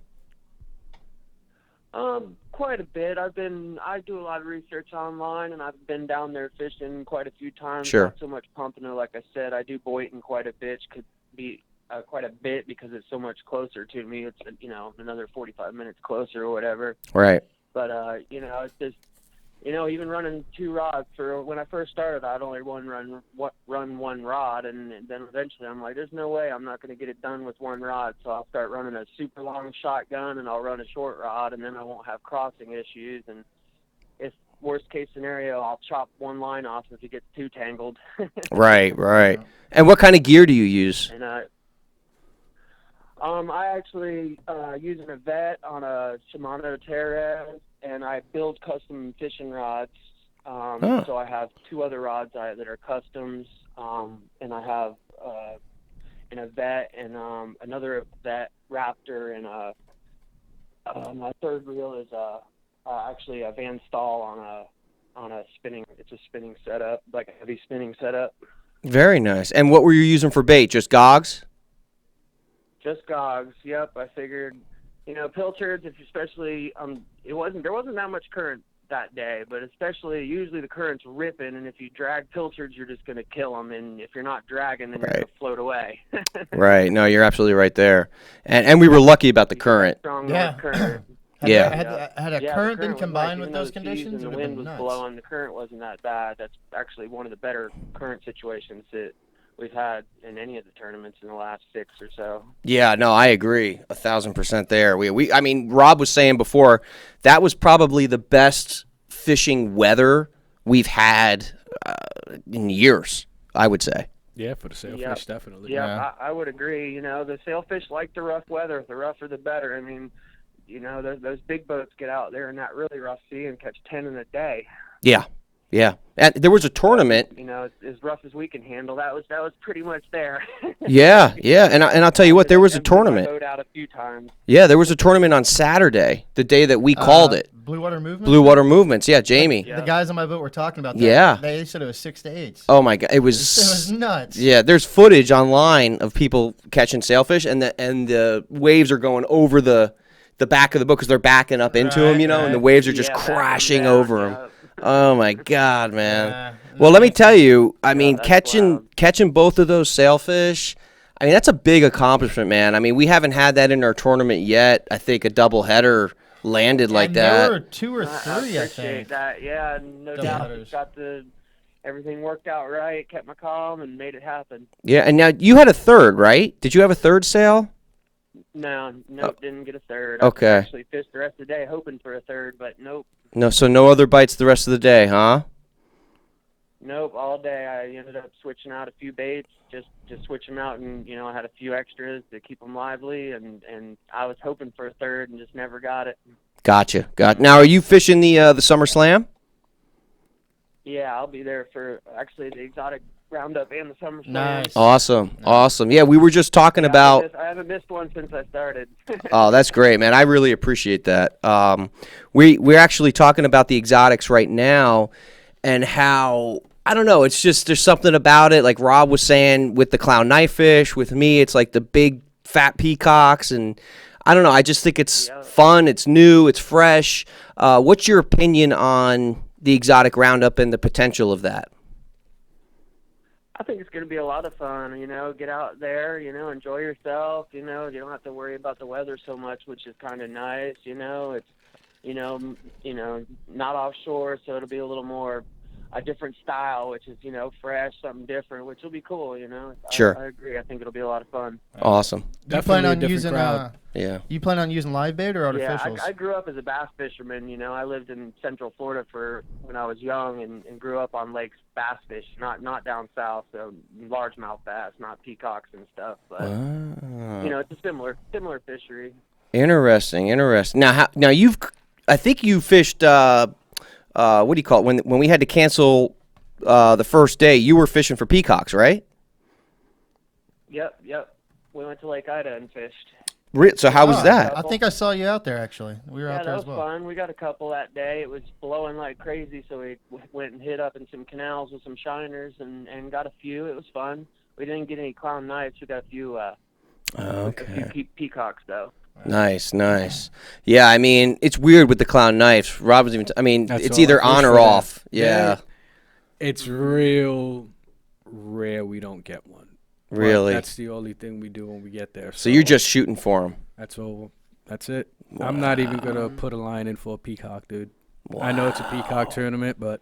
[SPEAKER 7] Quite a bit. I do a lot of research online, and I've been down there fishing quite a few times.
[SPEAKER 5] Sure.
[SPEAKER 7] Not so much Pompano, like I said. I do Boynton quite a bit. Could be quite a bit because it's so much closer to me. It's another 45 minutes closer or whatever.
[SPEAKER 5] Right.
[SPEAKER 7] But it's just even running 2 rods for when I first started, I'd only run one rod, and then eventually I'm like, there's no way I'm not going to get it done with 1 rod, so I'll start running a super long shotgun, and I'll run a short rod, and then I won't have crossing issues. And if worst case scenario, I'll chop one line off if it gets too tangled.
[SPEAKER 5] Right. And what kind of gear do you use?
[SPEAKER 7] And I actually use an Vet on a Shimano Terra, and I build custom fishing rods. So I have 2 other rods that are customs, and I have an Vet and another Vet Raptor, and my third reel is actually a Van Staal on a spinning. It's a spinning setup, like a heavy spinning setup.
[SPEAKER 5] Very nice. And what were you using for bait? Just gogs?
[SPEAKER 7] Just gogs. Yep. I figured, pilchards, if especially there wasn't that much current that day, but especially usually the current's ripping, and if you drag pilchards, you're just going to kill them, and if you're not dragging, then you're going to float away.
[SPEAKER 5] Right. No, you're absolutely right there. And we were lucky about the current.
[SPEAKER 7] Strong
[SPEAKER 3] Yeah.
[SPEAKER 7] north current.
[SPEAKER 3] Had a
[SPEAKER 7] Yeah,
[SPEAKER 3] current
[SPEAKER 7] the
[SPEAKER 3] been
[SPEAKER 7] was
[SPEAKER 3] combined
[SPEAKER 7] like,
[SPEAKER 3] with
[SPEAKER 7] even
[SPEAKER 3] those
[SPEAKER 7] though the seas
[SPEAKER 3] conditions,
[SPEAKER 7] and
[SPEAKER 3] it
[SPEAKER 7] the
[SPEAKER 3] would have
[SPEAKER 7] wind
[SPEAKER 3] been
[SPEAKER 7] was
[SPEAKER 3] nuts.
[SPEAKER 7] blowing, the current wasn't that bad. That's actually one of the better current situations that we've had in any of the tournaments in the last 6 or so.
[SPEAKER 5] Yeah, no, I agree 1,000% there. I mean, Rob was saying before that was probably the best fishing weather we've had in years, I would say.
[SPEAKER 6] Yeah, for the sailfish, definitely.
[SPEAKER 7] Yeah, I would agree. The sailfish like the rough weather. The rougher, the better. I mean, those big boats get out there in that really rough sea and catch 10 in a day.
[SPEAKER 5] Yeah, yeah. And there was a tournament.
[SPEAKER 7] As rough as we can handle. That was pretty much there.
[SPEAKER 5] Yeah. And I'll tell you what, there was a tournament.
[SPEAKER 7] Boat out a few times.
[SPEAKER 5] Yeah, there was a tournament on Saturday, the day that we called it.
[SPEAKER 3] Blue Water Movements?
[SPEAKER 5] Blue Water Movements, yeah, Jamie.
[SPEAKER 3] The guys on my boat were talking about that.
[SPEAKER 5] Yeah.
[SPEAKER 3] They said it was 6 to 8.
[SPEAKER 5] Oh my God, it
[SPEAKER 3] It
[SPEAKER 5] was
[SPEAKER 3] was nuts.
[SPEAKER 5] Yeah, there's footage online of people catching sailfish, and the waves are going over the back of the boat because they're backing up into them, and the waves are just crashing over them. Oh my God, man. Well, let me tell you, I mean, catching both of those sailfish, I mean, that's a big accomplishment, man. I mean, we haven't had that in our tournament yet. I think a doubleheader landed like that.
[SPEAKER 3] There were 2 or 3, I
[SPEAKER 7] appreciate
[SPEAKER 3] think.
[SPEAKER 7] that. Yeah, no doubt. Got everything worked out right, kept my calm, and made it happen.
[SPEAKER 5] Yeah, and now you had a third, right? Did you have a third sail?
[SPEAKER 7] No, didn't get a third.
[SPEAKER 5] Okay.
[SPEAKER 7] I actually fished the rest of the day hoping for a third, but nope.
[SPEAKER 5] No, so no other bites the rest of the day, huh?
[SPEAKER 7] Nope, all day I ended up switching out a few baits, just switch them out, and I had a few extras to keep them lively, and I was hoping for a third and just never got it.
[SPEAKER 5] Gotcha. Now, are you fishing the Summer Slam?
[SPEAKER 7] Yeah, I'll be there for actually the exotic roundup and the summer slam.
[SPEAKER 3] Nice.
[SPEAKER 5] Awesome. Yeah, we were just talking about.
[SPEAKER 7] I haven't missed one since I started.
[SPEAKER 5] Oh, that's great, man. I really appreciate that. We're actually talking about the exotics right now, and how, I don't know, it's just there's something about it. Like Rob was saying with the clown knife fish, with me, it's like the big fat peacocks, and I don't know. I just think it's fun. It's new. It's fresh. What's your opinion on the exotic roundup and the potential of that?
[SPEAKER 7] I think it's going to be a lot of fun, get out there, enjoy yourself, you don't have to worry about the weather so much, which is kind of nice, it's, not offshore, so it'll be a little more a different style, which is, fresh, something different, which will be cool,
[SPEAKER 5] Sure.
[SPEAKER 7] I agree. I think it'll be a lot of fun.
[SPEAKER 5] Awesome.
[SPEAKER 3] You plan on using
[SPEAKER 5] yeah.
[SPEAKER 3] You plan on using live bait or artificials?
[SPEAKER 7] Yeah, I grew up as a bass fisherman. I lived in Central Florida when I was young, and grew up on lakes bass fish, not down south, so largemouth bass, not peacocks and stuff. But it's a similar fishery.
[SPEAKER 5] Interesting. Now, I think you fished. What do you call it? When we had to cancel the first day, you were fishing for peacocks, right?
[SPEAKER 7] Yep. We went to Lake Ida and fished.
[SPEAKER 5] So how was that?
[SPEAKER 3] I think I saw you out there, actually. We were out there as well.
[SPEAKER 7] Yeah, that was fun. We got a couple that day. It was blowing like crazy, so we went and hit up in some canals with some shiners and got a few. It was fun. We didn't get any clown knives. We got a few peacocks, though.
[SPEAKER 5] Nice. Yeah, I mean, it's weird with the clown knives. Rob was it's either on or off. Yeah.
[SPEAKER 6] It's real rare we don't get one.
[SPEAKER 5] Really?
[SPEAKER 6] But that's the only thing we do when we get there.
[SPEAKER 5] So you're just shooting for them.
[SPEAKER 6] That's all. That's it. Wow. I'm not even going to put a line in for a peacock, dude. Wow. I know it's a peacock tournament, but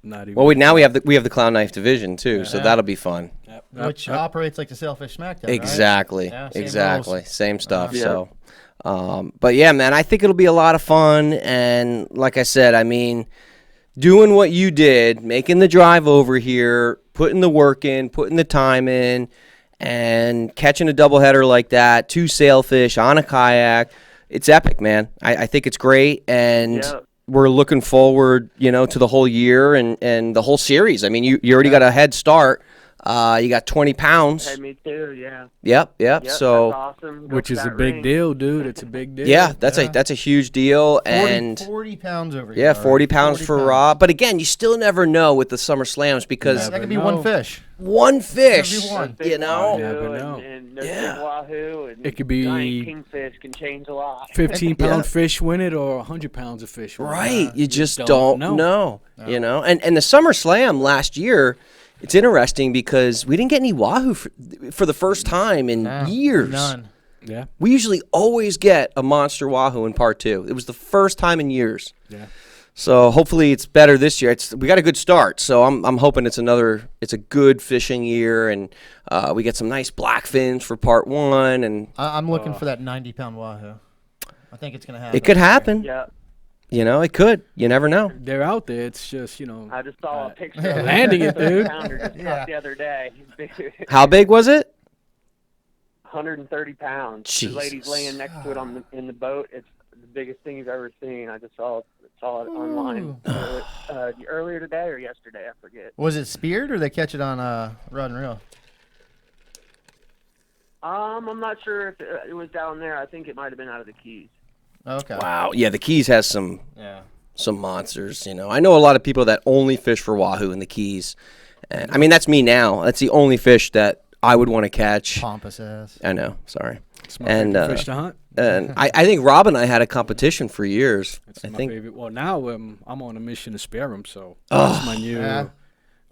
[SPEAKER 6] not even.
[SPEAKER 5] Well, now we have the clown knife division too, so that'll be fun.
[SPEAKER 6] Yep.
[SPEAKER 3] Which operates like the Sailfish Smackdown,
[SPEAKER 5] exactly.
[SPEAKER 3] Right? Yeah,
[SPEAKER 5] exactly. Same stuff. So, but yeah, man, I think it'll be a lot of fun. And like I said, I mean, doing what you did, making the drive over here, putting the work in, putting the time in, and catching a doubleheader like that, 2 sailfish on a kayak, it's epic, man. I think it's great, and we're looking forward, to the whole year and the whole series. I mean, you already got a head start. You got 20 pounds.
[SPEAKER 7] Hey, me too, yeah.
[SPEAKER 5] Yep. So,
[SPEAKER 7] that's awesome.
[SPEAKER 6] Which is a big deal, dude. It's a big deal.
[SPEAKER 5] Yeah, that's a huge deal.
[SPEAKER 3] 40 pounds over here.
[SPEAKER 5] Yeah, 40 pounds for Rob. But again, you still never know with the summer slams because
[SPEAKER 3] that could be one fish.
[SPEAKER 5] One fish,
[SPEAKER 3] one.
[SPEAKER 5] you know.
[SPEAKER 7] And big wahoo and
[SPEAKER 6] it could be
[SPEAKER 7] giant kingfish can change a lot.
[SPEAKER 6] 15-pound fish win it, or 100 pounds of fish win it.
[SPEAKER 5] Right, you just don't know. You know, and the summer slam last year. It's interesting because we didn't get any wahoo for the first time in years.
[SPEAKER 3] None.
[SPEAKER 6] Yeah.
[SPEAKER 5] We usually always get a monster wahoo in part 2. It was the first time in years.
[SPEAKER 6] Yeah.
[SPEAKER 5] So hopefully it's better this year. We got a good start, so I'm hoping it's a good fishing year, and we get some nice blackfins for part 1. And
[SPEAKER 3] I'm looking for that 90-pound wahoo. I think it's gonna happen.
[SPEAKER 5] it could happen.
[SPEAKER 7] Yeah.
[SPEAKER 5] You know, it could. You never know.
[SPEAKER 6] They're out there. It's just,
[SPEAKER 7] I just saw a picture of
[SPEAKER 6] landing it, dude.
[SPEAKER 7] pounder just caught the other day.
[SPEAKER 5] How big was it?
[SPEAKER 7] 130 pounds.
[SPEAKER 5] Jesus
[SPEAKER 7] The lady's laying next to it in the boat. It's the biggest thing you've ever seen. I just saw it online earlier today or yesterday. I forget.
[SPEAKER 3] Was it speared or they catch it on rod and reel?
[SPEAKER 7] I'm not sure if it was down there. I think it might have been out of the Keys.
[SPEAKER 3] Okay.
[SPEAKER 5] Wow. Yeah, the Keys has some monsters. You know, I know a lot of people that only fish for wahoo in the Keys. And, I mean, that's me now. That's the only fish that I would want to catch.
[SPEAKER 3] Pompous ass.
[SPEAKER 5] I know. Sorry.
[SPEAKER 6] It's my favorite fish to hunt.
[SPEAKER 5] And I think Rob and I had a competition for years.
[SPEAKER 6] It's
[SPEAKER 5] I
[SPEAKER 6] my
[SPEAKER 5] think.
[SPEAKER 6] favorite. Well, now I'm on a mission to spare them, so that's my new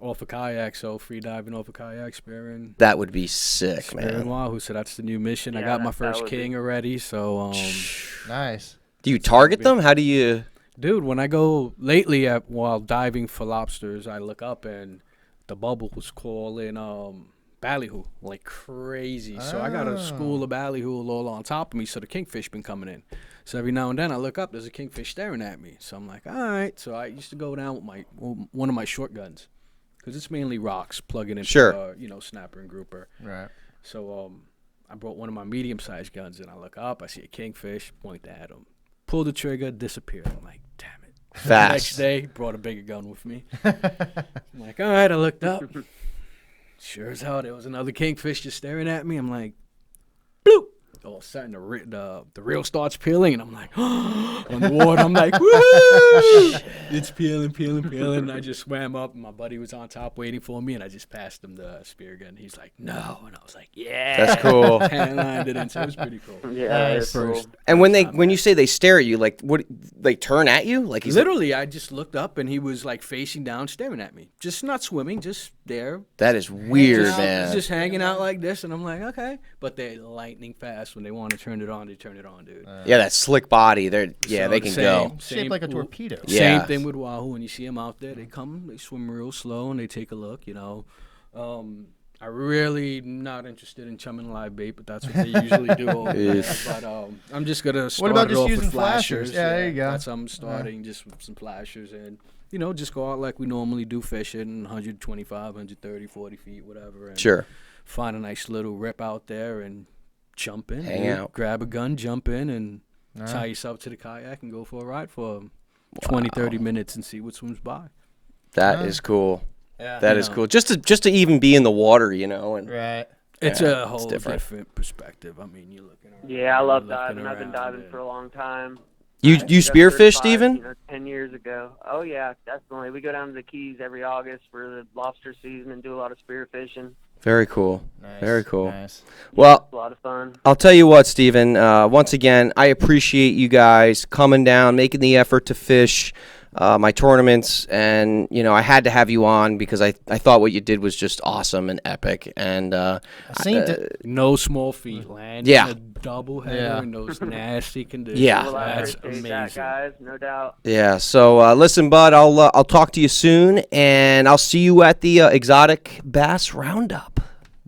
[SPEAKER 6] off a kayak. So free diving off a kayak, sparing.
[SPEAKER 5] That would be sick,
[SPEAKER 6] Sparing
[SPEAKER 5] man.
[SPEAKER 6] wahoo. So that's the new mission. I
[SPEAKER 7] Yeah,
[SPEAKER 6] got my
[SPEAKER 7] that
[SPEAKER 6] first
[SPEAKER 7] would
[SPEAKER 6] king already. So
[SPEAKER 3] Nice.
[SPEAKER 5] Do you target them? How do you?
[SPEAKER 6] dude, when I go lately while diving for lobsters, I look up and the bubbles calling ballyhoo like crazy. So I got a school of ballyhoo all on top of me. So the kingfish been coming in. So every now and then I look up, there's a kingfish staring at me. So I'm like, all right. So I used to go down with one of my short guns, because it's mainly rocks plugging into snapper and grouper.
[SPEAKER 3] Right.
[SPEAKER 6] So I brought one of my medium-sized guns, and I look up, I see a kingfish, point at him, pull the trigger, disappear. I'm like, damn it.
[SPEAKER 5] Fast.
[SPEAKER 6] Next day, brought a bigger gun with me. I'm like, all right, I looked up. Sure as hell, there was another kingfish just staring at me. I'm like, bloop. All of a sudden, the reel starts peeling, and I'm like, on the water. I'm like, woohoo! It's peeling. And I just swam up, and my buddy was on top waiting for me, and I just passed him the spear gun. He's like, no. And I was like, yeah.
[SPEAKER 5] That's cool.
[SPEAKER 6] And landed it, so it was pretty cool.
[SPEAKER 7] Yeah,
[SPEAKER 3] Nice.
[SPEAKER 7] first.
[SPEAKER 5] And when you say they stare at you, like what? They turn at you? Like he's
[SPEAKER 6] Literally, I just looked up, and he was like facing down, staring at me. Just not swimming, just there.
[SPEAKER 5] That is weird,
[SPEAKER 6] Just-
[SPEAKER 5] man.
[SPEAKER 6] Just hanging out like this, and I'm like, okay. But they're lightning fast. When they want to turn it on, they turn it on, dude.
[SPEAKER 5] Yeah, that slick body. They
[SPEAKER 6] So
[SPEAKER 5] can
[SPEAKER 6] same-
[SPEAKER 5] go.
[SPEAKER 3] Shaped like a torpedo.
[SPEAKER 5] Yeah.
[SPEAKER 6] Same thing with wahoo. When you see them out there, they come, they swim real slow, and they take a look. I really not interested in chumming live bait, but that's what they usually do over there. But I'm just gonna start
[SPEAKER 3] about
[SPEAKER 6] it
[SPEAKER 3] just
[SPEAKER 6] off
[SPEAKER 3] using
[SPEAKER 6] with flashers.
[SPEAKER 3] Yeah, there you go.
[SPEAKER 6] That's how I'm starting, just with some flashers, and just go out like we normally do, fishing 125, 130, 40 feet, whatever. And
[SPEAKER 5] Sure.
[SPEAKER 6] Find a nice little rip out there and jump in.
[SPEAKER 5] Hang out.
[SPEAKER 6] Grab a gun, jump in, and tie yourself to the kayak and go for a ride for 20, 30 minutes and see what swims by.
[SPEAKER 5] That is cool.
[SPEAKER 3] Yeah.
[SPEAKER 5] That is cool. Just to even be in the water, and
[SPEAKER 3] Right.
[SPEAKER 6] It's
[SPEAKER 5] Yeah,
[SPEAKER 6] a whole
[SPEAKER 5] different.
[SPEAKER 6] different perspective. I mean, you're looking around.
[SPEAKER 7] Yeah, I love
[SPEAKER 6] you're looking
[SPEAKER 7] diving. I've been
[SPEAKER 6] around
[SPEAKER 7] diving
[SPEAKER 6] and-
[SPEAKER 7] for a long time.
[SPEAKER 5] you
[SPEAKER 7] Got
[SPEAKER 5] spearfish,
[SPEAKER 7] certified,
[SPEAKER 5] Stephen?
[SPEAKER 7] 10 years ago. Oh, yeah, definitely. We go down to the Keys every August for the lobster season and do a lot of spear fishing.
[SPEAKER 5] Very cool.
[SPEAKER 3] Nice.
[SPEAKER 5] Very cool.
[SPEAKER 3] Nice.
[SPEAKER 5] Well,
[SPEAKER 7] It's a lot of fun.
[SPEAKER 5] I'll tell you what, Stephen. Once again, I appreciate you guys coming down, making the effort to fish my tournaments, and I had to have you on because I thought what you did was just awesome and epic. And
[SPEAKER 3] I seen it.
[SPEAKER 6] No small feet, land.
[SPEAKER 5] Yeah.
[SPEAKER 6] A double header
[SPEAKER 3] Yeah.
[SPEAKER 6] in those nasty conditions.
[SPEAKER 5] Yeah.
[SPEAKER 7] Well, I
[SPEAKER 6] That's
[SPEAKER 7] appreciate
[SPEAKER 6] amazing.
[SPEAKER 7] that, guys. No doubt.
[SPEAKER 5] yeah. So listen, bud, I'll talk to you soon, and I'll see you at the Exotic Bass Roundup.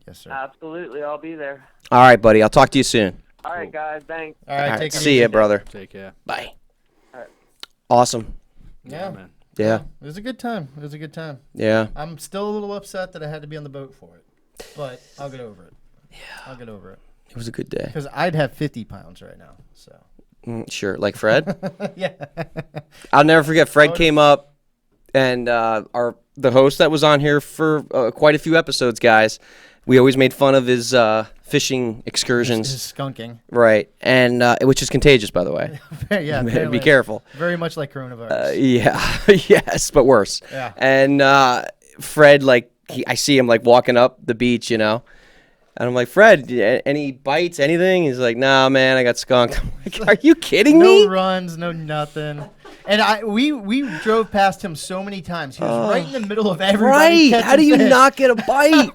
[SPEAKER 3] Yes, sir.
[SPEAKER 7] Absolutely. I'll be there.
[SPEAKER 5] All right, buddy. I'll talk to you soon.
[SPEAKER 7] All right, guys. Thanks.
[SPEAKER 3] All right.
[SPEAKER 5] All
[SPEAKER 3] Take
[SPEAKER 5] right.
[SPEAKER 3] it
[SPEAKER 5] See
[SPEAKER 3] easy.
[SPEAKER 5] ya, brother.
[SPEAKER 6] Take care.
[SPEAKER 5] Bye.
[SPEAKER 7] All right.
[SPEAKER 5] Awesome.
[SPEAKER 3] Yeah.
[SPEAKER 6] man.
[SPEAKER 5] Yeah.
[SPEAKER 3] It was a good time.
[SPEAKER 5] Yeah.
[SPEAKER 3] I'm still a little upset that I had to be on the boat for it, but I'll get over it. Yeah. I'll get over it.
[SPEAKER 5] It was a good day.
[SPEAKER 3] Because I'd have 50 pounds right now. So.
[SPEAKER 5] Sure. Like Fred.
[SPEAKER 3] Yeah.
[SPEAKER 5] I'll never forget. Fred came up, and the host that was on here for quite a few episodes, guys. We always made fun of his fishing excursions,
[SPEAKER 3] Just skunking.
[SPEAKER 5] right? And which is contagious, by the way.
[SPEAKER 3] Yeah.
[SPEAKER 5] Be
[SPEAKER 3] apparently.
[SPEAKER 5] careful.
[SPEAKER 3] Very much like coronavirus.
[SPEAKER 5] Yeah. Yes, but worse.
[SPEAKER 3] Yeah.
[SPEAKER 5] And Fred, I see him walking up the beach, and I'm like, Fred, any bites, anything? He's like, nah, man, I got skunked. I'm like, are you kidding me?
[SPEAKER 3] No runs, no nothing. And we drove past him so many times. He was right in the middle of everybody.
[SPEAKER 5] Right. How do you not get a bite?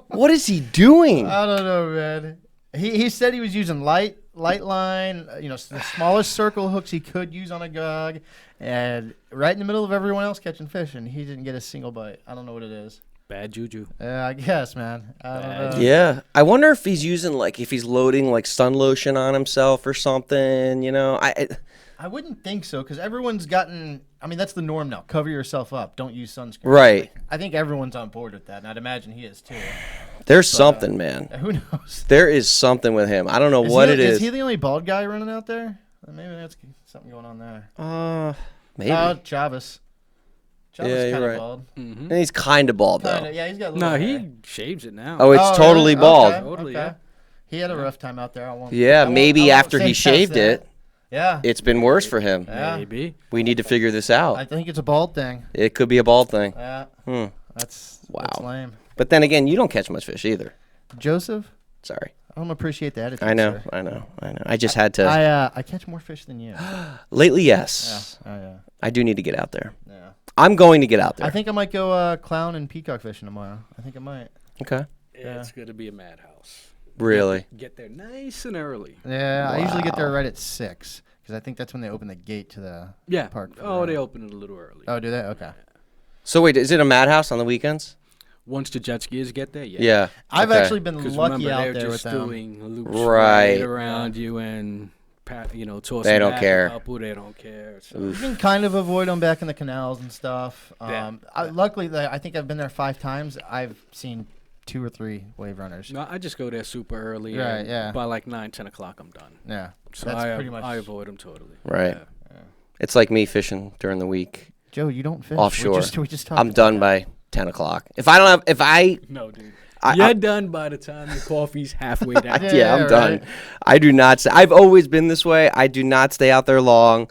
[SPEAKER 5] What is he doing?
[SPEAKER 3] I don't know, man. He said he was using light light line, the smallest circle hooks he could use on a gog, and right in the middle of everyone else catching fish, and he didn't get a single bite. I don't know what it is.
[SPEAKER 6] Bad juju.
[SPEAKER 3] I guess, man. I don't know.
[SPEAKER 5] Yeah, I wonder if he's using if he's loading sun lotion on himself or something.
[SPEAKER 3] I wouldn't think so, because everyone's gotten. I mean, that's the norm now. Cover yourself up. Don't use sunscreen.
[SPEAKER 5] Right.
[SPEAKER 3] I think everyone's on board with that, and I'd imagine he is too.
[SPEAKER 5] There's something, man.
[SPEAKER 3] Who knows?
[SPEAKER 5] There is something with him. I don't know what it is.
[SPEAKER 3] Is he the only bald guy running out there? Maybe that's something going on there.
[SPEAKER 5] Maybe.
[SPEAKER 3] Chavis.
[SPEAKER 5] Yeah,
[SPEAKER 3] Chavis
[SPEAKER 5] you're
[SPEAKER 3] kind of
[SPEAKER 5] right.
[SPEAKER 3] bald.
[SPEAKER 5] And he's kind of bald, though.
[SPEAKER 3] Yeah, he's got a little
[SPEAKER 6] No,
[SPEAKER 3] hair.
[SPEAKER 6] he shaves it now.
[SPEAKER 5] Oh, it's totally
[SPEAKER 3] really?
[SPEAKER 5] bald.
[SPEAKER 3] Okay,
[SPEAKER 6] Totally,
[SPEAKER 3] okay.
[SPEAKER 6] yeah.
[SPEAKER 3] He had a rough time out there.
[SPEAKER 5] Yeah, maybe
[SPEAKER 3] I won't
[SPEAKER 5] after he
[SPEAKER 3] say past
[SPEAKER 5] shaved
[SPEAKER 3] that.
[SPEAKER 5] it,
[SPEAKER 3] Yeah.
[SPEAKER 5] it's been worse for him.
[SPEAKER 3] Yeah.
[SPEAKER 6] Maybe.
[SPEAKER 5] We need to figure this out.
[SPEAKER 3] I think it's a bald thing.
[SPEAKER 5] It could be a bald thing.
[SPEAKER 3] Yeah.
[SPEAKER 5] Hmm.
[SPEAKER 3] That's
[SPEAKER 5] Wow.
[SPEAKER 3] lame.
[SPEAKER 5] But then again, you don't catch much fish either.
[SPEAKER 3] Joseph,
[SPEAKER 5] Sorry.
[SPEAKER 3] I don't appreciate the attitude.
[SPEAKER 5] I know.
[SPEAKER 3] Sir.
[SPEAKER 5] I know. I just had to.
[SPEAKER 3] I catch more fish than you.
[SPEAKER 5] Lately, yes.
[SPEAKER 3] Yeah. Oh, yeah.
[SPEAKER 5] I do need to get out there.
[SPEAKER 3] Yeah.
[SPEAKER 5] I'm going to get out there.
[SPEAKER 3] I think I might go clown and peacock fishing tomorrow. I think I might.
[SPEAKER 5] Okay.
[SPEAKER 6] Yeah, it's going to be a madhouse.
[SPEAKER 5] Really?
[SPEAKER 6] Get there nice and early.
[SPEAKER 3] Yeah, I usually get there
[SPEAKER 5] Wow.
[SPEAKER 3] right at 6 because I think that's when they open the gate to the park.
[SPEAKER 6] Oh, they open it a little early.
[SPEAKER 3] Oh, do they? Okay.
[SPEAKER 5] So wait, is it a madhouse on the weekends?
[SPEAKER 6] Once the jet skiers get there, yeah.
[SPEAKER 5] Yeah.
[SPEAKER 3] I've
[SPEAKER 5] okay.
[SPEAKER 3] actually been
[SPEAKER 6] Because
[SPEAKER 3] lucky
[SPEAKER 6] remember,
[SPEAKER 3] out
[SPEAKER 6] they're
[SPEAKER 3] there with
[SPEAKER 6] just
[SPEAKER 3] them.
[SPEAKER 6] doing loops
[SPEAKER 5] Right.
[SPEAKER 6] around you and, tossing
[SPEAKER 5] They don't
[SPEAKER 6] back
[SPEAKER 5] care.
[SPEAKER 6] a couple. They don't care. So.
[SPEAKER 3] You can kind of avoid them back in the canals and stuff.
[SPEAKER 6] Yeah.
[SPEAKER 3] Luckily, I think I've been there 5 times. I've seen 2 or 3 wave runners.
[SPEAKER 6] No, I just go there super early.
[SPEAKER 3] Right,
[SPEAKER 6] and
[SPEAKER 3] yeah.
[SPEAKER 6] By like 9, 10 o'clock, I'm done.
[SPEAKER 3] Yeah.
[SPEAKER 6] So
[SPEAKER 3] That's
[SPEAKER 6] I
[SPEAKER 3] pretty much.
[SPEAKER 6] I avoid them totally.
[SPEAKER 5] Right.
[SPEAKER 6] Yeah.
[SPEAKER 5] It's like me fishing during the week
[SPEAKER 3] Joe, you don't fish.
[SPEAKER 5] offshore.
[SPEAKER 3] We just talked
[SPEAKER 5] I'm
[SPEAKER 3] about
[SPEAKER 5] done
[SPEAKER 3] that.
[SPEAKER 5] by 10 o'clock. If I
[SPEAKER 6] No, dude.
[SPEAKER 5] I-
[SPEAKER 6] You're
[SPEAKER 5] I-
[SPEAKER 6] done by the time the coffee's halfway down.
[SPEAKER 5] yeah, I'm done.
[SPEAKER 3] right.
[SPEAKER 5] I do not. I've always been this way. I do not stay out there long.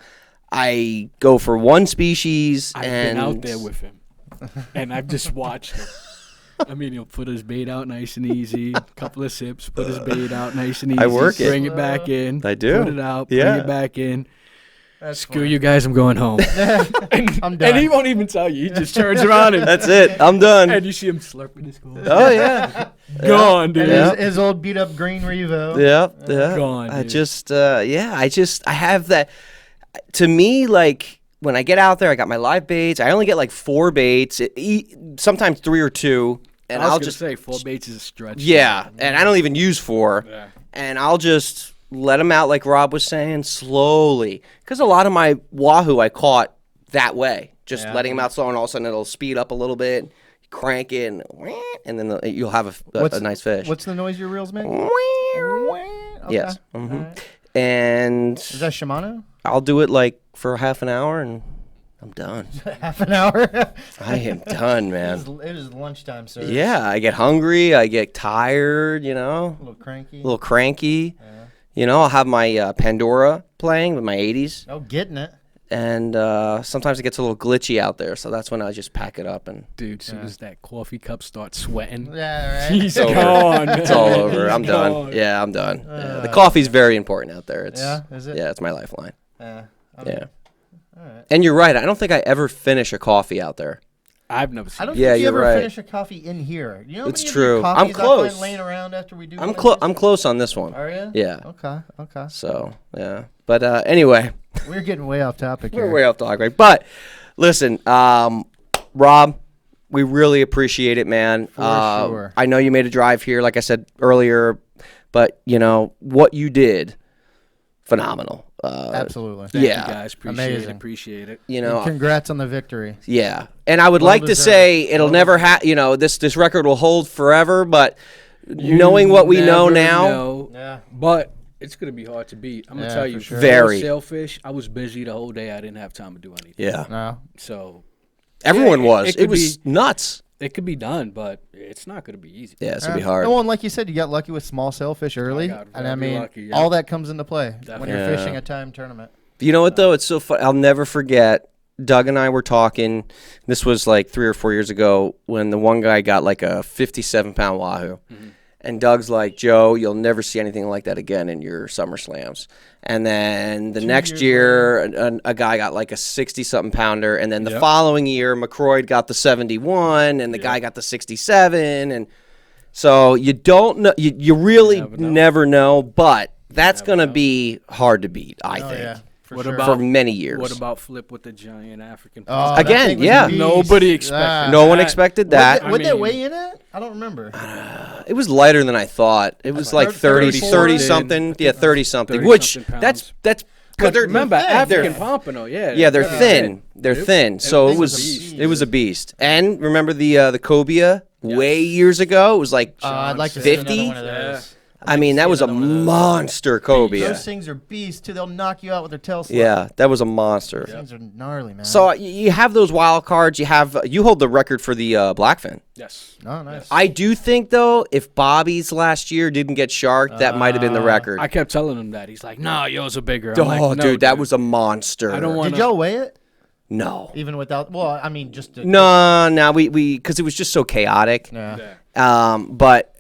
[SPEAKER 5] I go for one species.
[SPEAKER 6] I've
[SPEAKER 5] and
[SPEAKER 6] been out there with him, and I've just watched him. I mean, he'll put his bait out nice and easy, couple of sips, put his bait out nice and easy.
[SPEAKER 5] I work it.
[SPEAKER 6] Bring it back in.
[SPEAKER 5] I do.
[SPEAKER 6] Put it out,
[SPEAKER 5] Yeah.
[SPEAKER 6] bring it back in.
[SPEAKER 3] That's
[SPEAKER 6] Screw you guys, I'm going home.
[SPEAKER 3] I'm done.
[SPEAKER 6] And he won't even tell you. He just turns around and
[SPEAKER 5] That's it. I'm done.
[SPEAKER 6] and you see him slurping his coffee.
[SPEAKER 5] Oh yeah.
[SPEAKER 6] Gone, dude.
[SPEAKER 3] And
[SPEAKER 5] Yeah.
[SPEAKER 3] his old beat up green Revo.
[SPEAKER 5] Yeah. Yeah.
[SPEAKER 6] Gone,
[SPEAKER 5] I
[SPEAKER 6] dude.
[SPEAKER 5] just I have that. To me, like when I get out there, I got my live baits. I only get like 4 baits, sometimes 3 or 2, and
[SPEAKER 6] I was
[SPEAKER 5] I'll
[SPEAKER 6] gonna
[SPEAKER 5] just
[SPEAKER 6] say 4 baits is a stretch.
[SPEAKER 5] yeah, and I don't even use 4.
[SPEAKER 6] Yeah.
[SPEAKER 5] And I'll just let them out like Rob was saying slowly, because a lot of my wahoo I caught that way, just letting them out slow, and all of a sudden it'll speed up a little bit, crank it, and then you'll have a nice fish.
[SPEAKER 3] What's the noise your reels make?
[SPEAKER 5] Yes.
[SPEAKER 3] Okay.
[SPEAKER 5] Mhm.
[SPEAKER 3] Alright.
[SPEAKER 5] And
[SPEAKER 3] Is that Shimano?
[SPEAKER 5] I'll do it like for half an hour, and I'm done.
[SPEAKER 3] Half an hour.
[SPEAKER 5] I am done, man.
[SPEAKER 3] It is lunchtime, sir.
[SPEAKER 5] Yeah, I get hungry. I get tired.
[SPEAKER 3] A little cranky.
[SPEAKER 5] a little cranky. I'll have my Pandora playing with my 80s,
[SPEAKER 3] Oh, getting it.
[SPEAKER 5] and sometimes it gets a little glitchy out there, so that's when I just pack it up and
[SPEAKER 6] Dude, as soon as that coffee cup starts sweating,
[SPEAKER 3] Yeah, right.
[SPEAKER 6] he's
[SPEAKER 5] over.
[SPEAKER 6] gone.
[SPEAKER 5] it's all over. I'm
[SPEAKER 6] He's
[SPEAKER 5] done.
[SPEAKER 6] gone.
[SPEAKER 5] Yeah, I'm done. Yeah, the coffee's very important out there. It's,
[SPEAKER 3] Yeah, is it?
[SPEAKER 5] Yeah, it's my lifeline.
[SPEAKER 3] Yeah.
[SPEAKER 5] Yeah.
[SPEAKER 3] All right.
[SPEAKER 5] And you're right. I don't think I ever finish a coffee out there.
[SPEAKER 6] I've never seen
[SPEAKER 3] I don't
[SPEAKER 5] Yeah,
[SPEAKER 3] think you
[SPEAKER 5] you're
[SPEAKER 3] ever
[SPEAKER 5] right.
[SPEAKER 3] finish a coffee in here. You know how
[SPEAKER 5] It's
[SPEAKER 3] many of
[SPEAKER 5] true.
[SPEAKER 3] your
[SPEAKER 5] I'm
[SPEAKER 3] coffees I
[SPEAKER 5] close.
[SPEAKER 3] find laying around after we do
[SPEAKER 5] I'm
[SPEAKER 3] one of
[SPEAKER 5] close.
[SPEAKER 3] these?
[SPEAKER 5] I'm close on this one.
[SPEAKER 3] Are you?
[SPEAKER 5] Yeah.
[SPEAKER 3] Okay. Okay.
[SPEAKER 5] So yeah. But anyway,
[SPEAKER 3] We're getting way off topic
[SPEAKER 5] we're
[SPEAKER 3] here.
[SPEAKER 5] way off topic, right? But listen, Rob, we really appreciate it, man.
[SPEAKER 3] For sure.
[SPEAKER 5] I know you made a drive here, like I said earlier, but what you did, phenomenal.
[SPEAKER 3] Absolutely.
[SPEAKER 6] Thank
[SPEAKER 5] Yeah.
[SPEAKER 6] you guys.
[SPEAKER 3] Amazing.
[SPEAKER 6] Appreciate it.
[SPEAKER 3] And congrats on the victory.
[SPEAKER 5] Yeah. And I would
[SPEAKER 3] Well
[SPEAKER 5] like to
[SPEAKER 3] deserved.
[SPEAKER 5] say it'll never this record will hold forever, but knowing what we know
[SPEAKER 6] never
[SPEAKER 5] now,
[SPEAKER 6] know,
[SPEAKER 3] Yeah.
[SPEAKER 6] but it's gonna be hard to beat. I'm gonna
[SPEAKER 3] Yeah,
[SPEAKER 6] tell
[SPEAKER 3] for
[SPEAKER 6] you,
[SPEAKER 3] sure.
[SPEAKER 5] Very.
[SPEAKER 6] Sailfish. I was busy the whole day. I didn't have time to do anything.
[SPEAKER 5] yeah.
[SPEAKER 3] No.
[SPEAKER 6] So
[SPEAKER 5] Everyone
[SPEAKER 6] Yeah,
[SPEAKER 5] was.
[SPEAKER 6] it
[SPEAKER 5] It
[SPEAKER 6] could
[SPEAKER 5] was nuts.
[SPEAKER 6] it could be done, but it's not gonna be easy.
[SPEAKER 5] Yeah, it's going to be hard.
[SPEAKER 3] Well, and like you said, you got lucky with small sailfish early.
[SPEAKER 6] got
[SPEAKER 3] And I
[SPEAKER 6] very
[SPEAKER 3] mean,
[SPEAKER 6] lucky, yeah.
[SPEAKER 3] all that comes into play when
[SPEAKER 6] Definitely.
[SPEAKER 3] you're
[SPEAKER 5] Yeah.
[SPEAKER 3] fishing a time tournament.
[SPEAKER 5] You know what, though? It's so fun. I'll never forget. Doug and I were talking. This was like 3 or 4 years ago when the one guy got like a 57-pound wahoo.
[SPEAKER 6] Mm-hmm.
[SPEAKER 5] And Doug's like, Joe, you'll never see anything like that again in your summer slams. And then the next year, a guy got like a 60-something pounder. And then the following year, McCroyd got the 71, and the guy got the 67. And so you don't know. You really never know. But That's gonna be hard to beat, I think,
[SPEAKER 3] yeah.
[SPEAKER 6] What
[SPEAKER 3] sure.
[SPEAKER 6] about
[SPEAKER 5] for many years.
[SPEAKER 6] What about flip with the giant African?
[SPEAKER 3] Oh,
[SPEAKER 6] possum?
[SPEAKER 3] that
[SPEAKER 5] Again,
[SPEAKER 3] thing was
[SPEAKER 5] yeah.
[SPEAKER 3] a beast.
[SPEAKER 6] Nobody expected
[SPEAKER 5] No one
[SPEAKER 6] that.
[SPEAKER 5] expected that.
[SPEAKER 3] What'd they
[SPEAKER 6] mean-
[SPEAKER 3] weigh in at? I don't remember.
[SPEAKER 5] It was lighter than I thought. It was like 30
[SPEAKER 3] 34?
[SPEAKER 5] something. Yeah, 30 something.
[SPEAKER 6] 30
[SPEAKER 5] Which
[SPEAKER 6] something
[SPEAKER 5] that's
[SPEAKER 6] pounds.
[SPEAKER 5] because
[SPEAKER 6] But
[SPEAKER 5] they're
[SPEAKER 6] remember,
[SPEAKER 3] thin.
[SPEAKER 6] African
[SPEAKER 5] They're-
[SPEAKER 6] pompano, yeah.
[SPEAKER 5] Yeah, they're thin. They're thin. So
[SPEAKER 3] thing
[SPEAKER 5] it
[SPEAKER 3] was a
[SPEAKER 5] was
[SPEAKER 3] beast.
[SPEAKER 5] it was a beast. And remember the cobia way years ago? It was like
[SPEAKER 3] I'd like to see
[SPEAKER 5] 50.
[SPEAKER 3] another one of those.
[SPEAKER 5] I mean, that was a monster cobia.
[SPEAKER 3] Those things are beasts too. They'll knock you out with their tail slap.
[SPEAKER 5] Yeah, that was a monster.
[SPEAKER 3] Those things are gnarly, man.
[SPEAKER 5] So you have those wild cards. You hold the record for the blackfin.
[SPEAKER 6] Yes.
[SPEAKER 3] oh, nice.
[SPEAKER 5] I do think though, if Bobby's last year didn't get sharked, that might have been the record.
[SPEAKER 6] I kept telling him that. He's like, "No, yours are bigger." I'm
[SPEAKER 5] Oh,
[SPEAKER 6] like, no,
[SPEAKER 5] dude, that was a monster.
[SPEAKER 6] I don't want.
[SPEAKER 3] Did y'all weigh it?
[SPEAKER 5] No.
[SPEAKER 3] Even without? Well, I mean, just to,
[SPEAKER 5] No, we because it was just so chaotic.
[SPEAKER 3] Yeah.
[SPEAKER 5] But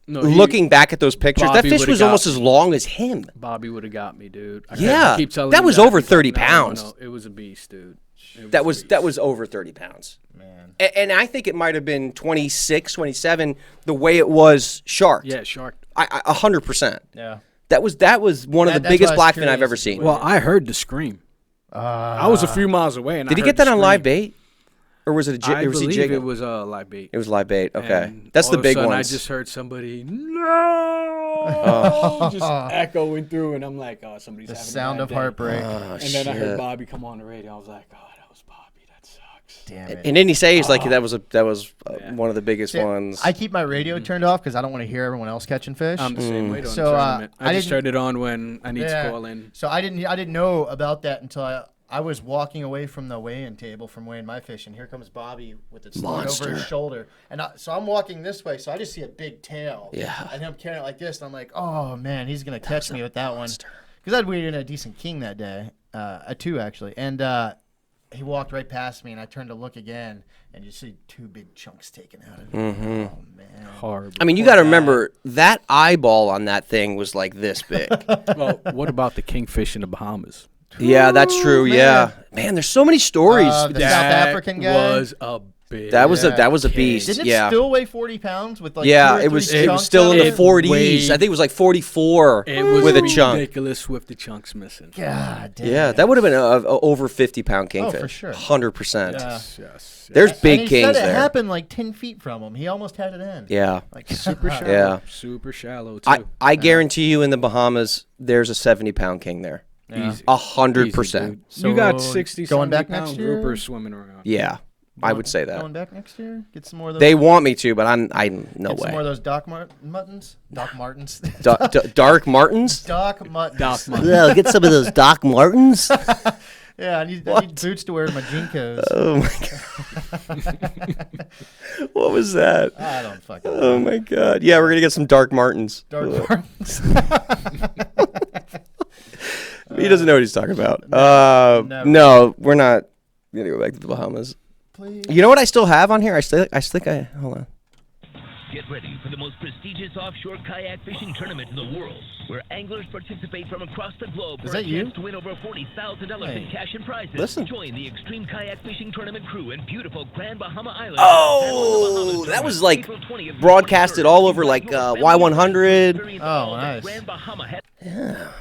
[SPEAKER 6] No,
[SPEAKER 5] looking back at those pictures, that
[SPEAKER 6] Bobby
[SPEAKER 5] fish
[SPEAKER 6] would've
[SPEAKER 5] was
[SPEAKER 6] got
[SPEAKER 5] almost as long as him.
[SPEAKER 6] Bobby would have got me, dude. I
[SPEAKER 5] Yeah,
[SPEAKER 6] keep telling
[SPEAKER 5] that
[SPEAKER 6] him
[SPEAKER 5] was
[SPEAKER 6] that.
[SPEAKER 5] over
[SPEAKER 6] He's
[SPEAKER 5] 30
[SPEAKER 6] like, no,
[SPEAKER 5] pounds.
[SPEAKER 6] No, it was a beast, dude. It
[SPEAKER 5] That
[SPEAKER 6] a
[SPEAKER 5] was
[SPEAKER 6] beast.
[SPEAKER 5] over 30 pounds.
[SPEAKER 3] Man.
[SPEAKER 5] And I think it might have been 26, 27, the way it was sharked.
[SPEAKER 6] Yeah, shark.
[SPEAKER 5] 100%.
[SPEAKER 3] Yeah.
[SPEAKER 5] That was one of the
[SPEAKER 3] That's
[SPEAKER 5] biggest
[SPEAKER 3] why I was
[SPEAKER 5] blackfin I've
[SPEAKER 3] curious.
[SPEAKER 5] ever seen.
[SPEAKER 6] Well, I heard the scream. I was a few miles away, and
[SPEAKER 5] Did
[SPEAKER 6] I
[SPEAKER 5] he
[SPEAKER 6] heard
[SPEAKER 5] get that
[SPEAKER 6] the
[SPEAKER 5] on live
[SPEAKER 6] scream.
[SPEAKER 5] bait? Or was it a jig?
[SPEAKER 6] I
[SPEAKER 5] Was he
[SPEAKER 6] believe
[SPEAKER 5] jigging?
[SPEAKER 6] it was a live bait.
[SPEAKER 5] It was live bait. Okay.
[SPEAKER 6] And
[SPEAKER 5] That's
[SPEAKER 6] all
[SPEAKER 5] the
[SPEAKER 6] of a
[SPEAKER 5] big
[SPEAKER 6] sudden,
[SPEAKER 5] ones.
[SPEAKER 6] I just heard somebody no, just echoing through, and I'm like, oh, somebody's
[SPEAKER 3] The
[SPEAKER 6] having
[SPEAKER 3] sound
[SPEAKER 6] a
[SPEAKER 3] of
[SPEAKER 6] bad day.
[SPEAKER 3] heartbreak.
[SPEAKER 6] And then I heard Bobby come on the radio. I was like, oh, that was Bobby. That sucks.
[SPEAKER 3] Damn it.
[SPEAKER 5] And didn't he say he's like that was one of the biggest
[SPEAKER 3] See,
[SPEAKER 5] ones?
[SPEAKER 3] I keep my radio turned off because I don't want to hear everyone else catching fish.
[SPEAKER 6] I'm the same way.
[SPEAKER 3] So,
[SPEAKER 6] So I
[SPEAKER 3] I
[SPEAKER 6] just
[SPEAKER 3] didn't-
[SPEAKER 6] turned it on when I need to call in.
[SPEAKER 3] So I didn't know about that until I was walking away from the weigh-in table from weighing my fish, and here comes Bobby with it slung over his shoulder. And so I'm walking this way, so I just see a big tail.
[SPEAKER 5] Yeah.
[SPEAKER 3] And him carrying it like this, and I'm like, oh, man, he's going to catch me with that one. Because I'd weighed in a decent king that day, a 2 actually. And he walked right past me, and I turned to look again, and you see 2 big chunks taken out of it.
[SPEAKER 5] Mm-hmm.
[SPEAKER 3] Oh, man.
[SPEAKER 6] Horrible.
[SPEAKER 5] I mean, you got to remember that eyeball on that thing was like this big.
[SPEAKER 6] Well, what about the kingfish in the Bahamas?
[SPEAKER 5] Yeah, that's true.
[SPEAKER 3] man.
[SPEAKER 5] Yeah, man, there's so many stories.
[SPEAKER 3] The South African guy?
[SPEAKER 6] was a big.
[SPEAKER 5] that was a beast.
[SPEAKER 3] Didn't it
[SPEAKER 5] yeah.
[SPEAKER 3] still weigh 40 pounds with like
[SPEAKER 5] Yeah,
[SPEAKER 3] 2 or
[SPEAKER 5] it was
[SPEAKER 3] 3 chunks
[SPEAKER 5] still in
[SPEAKER 3] out
[SPEAKER 5] the
[SPEAKER 3] of it?
[SPEAKER 5] 40s.
[SPEAKER 6] weighed-
[SPEAKER 5] I think it was like 44
[SPEAKER 6] It was
[SPEAKER 5] with a chunk.
[SPEAKER 6] ridiculous with the chunks missing.
[SPEAKER 3] God damn.
[SPEAKER 5] Yeah, that would have been a over 50-pound kingfish.
[SPEAKER 3] for sure.
[SPEAKER 5] 100%.
[SPEAKER 3] Yeah.
[SPEAKER 6] Yes.
[SPEAKER 5] There's
[SPEAKER 3] And
[SPEAKER 5] big
[SPEAKER 3] he
[SPEAKER 5] kings
[SPEAKER 3] said it
[SPEAKER 5] there.
[SPEAKER 3] happened like 10 feet from him. He almost had it in.
[SPEAKER 5] Yeah.
[SPEAKER 3] Like
[SPEAKER 6] Super shallow.
[SPEAKER 5] Yeah.
[SPEAKER 6] Super shallow too.
[SPEAKER 5] I guarantee you in the Bahamas, there's a 70-pound king there.
[SPEAKER 6] Easy.
[SPEAKER 5] 100%.
[SPEAKER 3] So
[SPEAKER 6] you got 60
[SPEAKER 3] going back
[SPEAKER 6] pound
[SPEAKER 3] next year?
[SPEAKER 6] groupers swimming around.
[SPEAKER 5] Yeah, I would say that.
[SPEAKER 3] Going back next year? Get some more of those.
[SPEAKER 5] They want me to, but I'm no
[SPEAKER 3] get some more of
[SPEAKER 5] way.
[SPEAKER 3] those Doc Muttons? Doc Martens?
[SPEAKER 5] Dark Martins?
[SPEAKER 3] Doc Muttons.
[SPEAKER 6] Doc Muttons.
[SPEAKER 5] Yeah, get some of those Doc Martins.
[SPEAKER 3] Yeah, I need boots to wear my Jinkos.
[SPEAKER 5] Oh my god. What was that?
[SPEAKER 3] I don't fucking know.
[SPEAKER 5] Oh my god. Yeah, we're gonna get some Dark Martins.
[SPEAKER 3] Doc Martens.
[SPEAKER 5] He doesn't know what he's talking about.
[SPEAKER 3] never.
[SPEAKER 5] No, we're not gonna go back to the Bahamas.
[SPEAKER 3] Please.
[SPEAKER 5] You know what I still have on here? I think I hold on.
[SPEAKER 8] Get ready for the most prestigious offshore kayak fishing tournament in the world, where anglers participate from across the globe
[SPEAKER 3] Is
[SPEAKER 8] for a
[SPEAKER 3] that you?
[SPEAKER 8] chance to win over $40,000 in cash and prizes.
[SPEAKER 5] Listen.
[SPEAKER 8] Join the Extreme Kayak Fishing Tournament crew in beautiful Grand Bahama Island.
[SPEAKER 5] Oh, that was like broadcasted all over like Y100.
[SPEAKER 3] Oh, nice.
[SPEAKER 8] Grand Bahama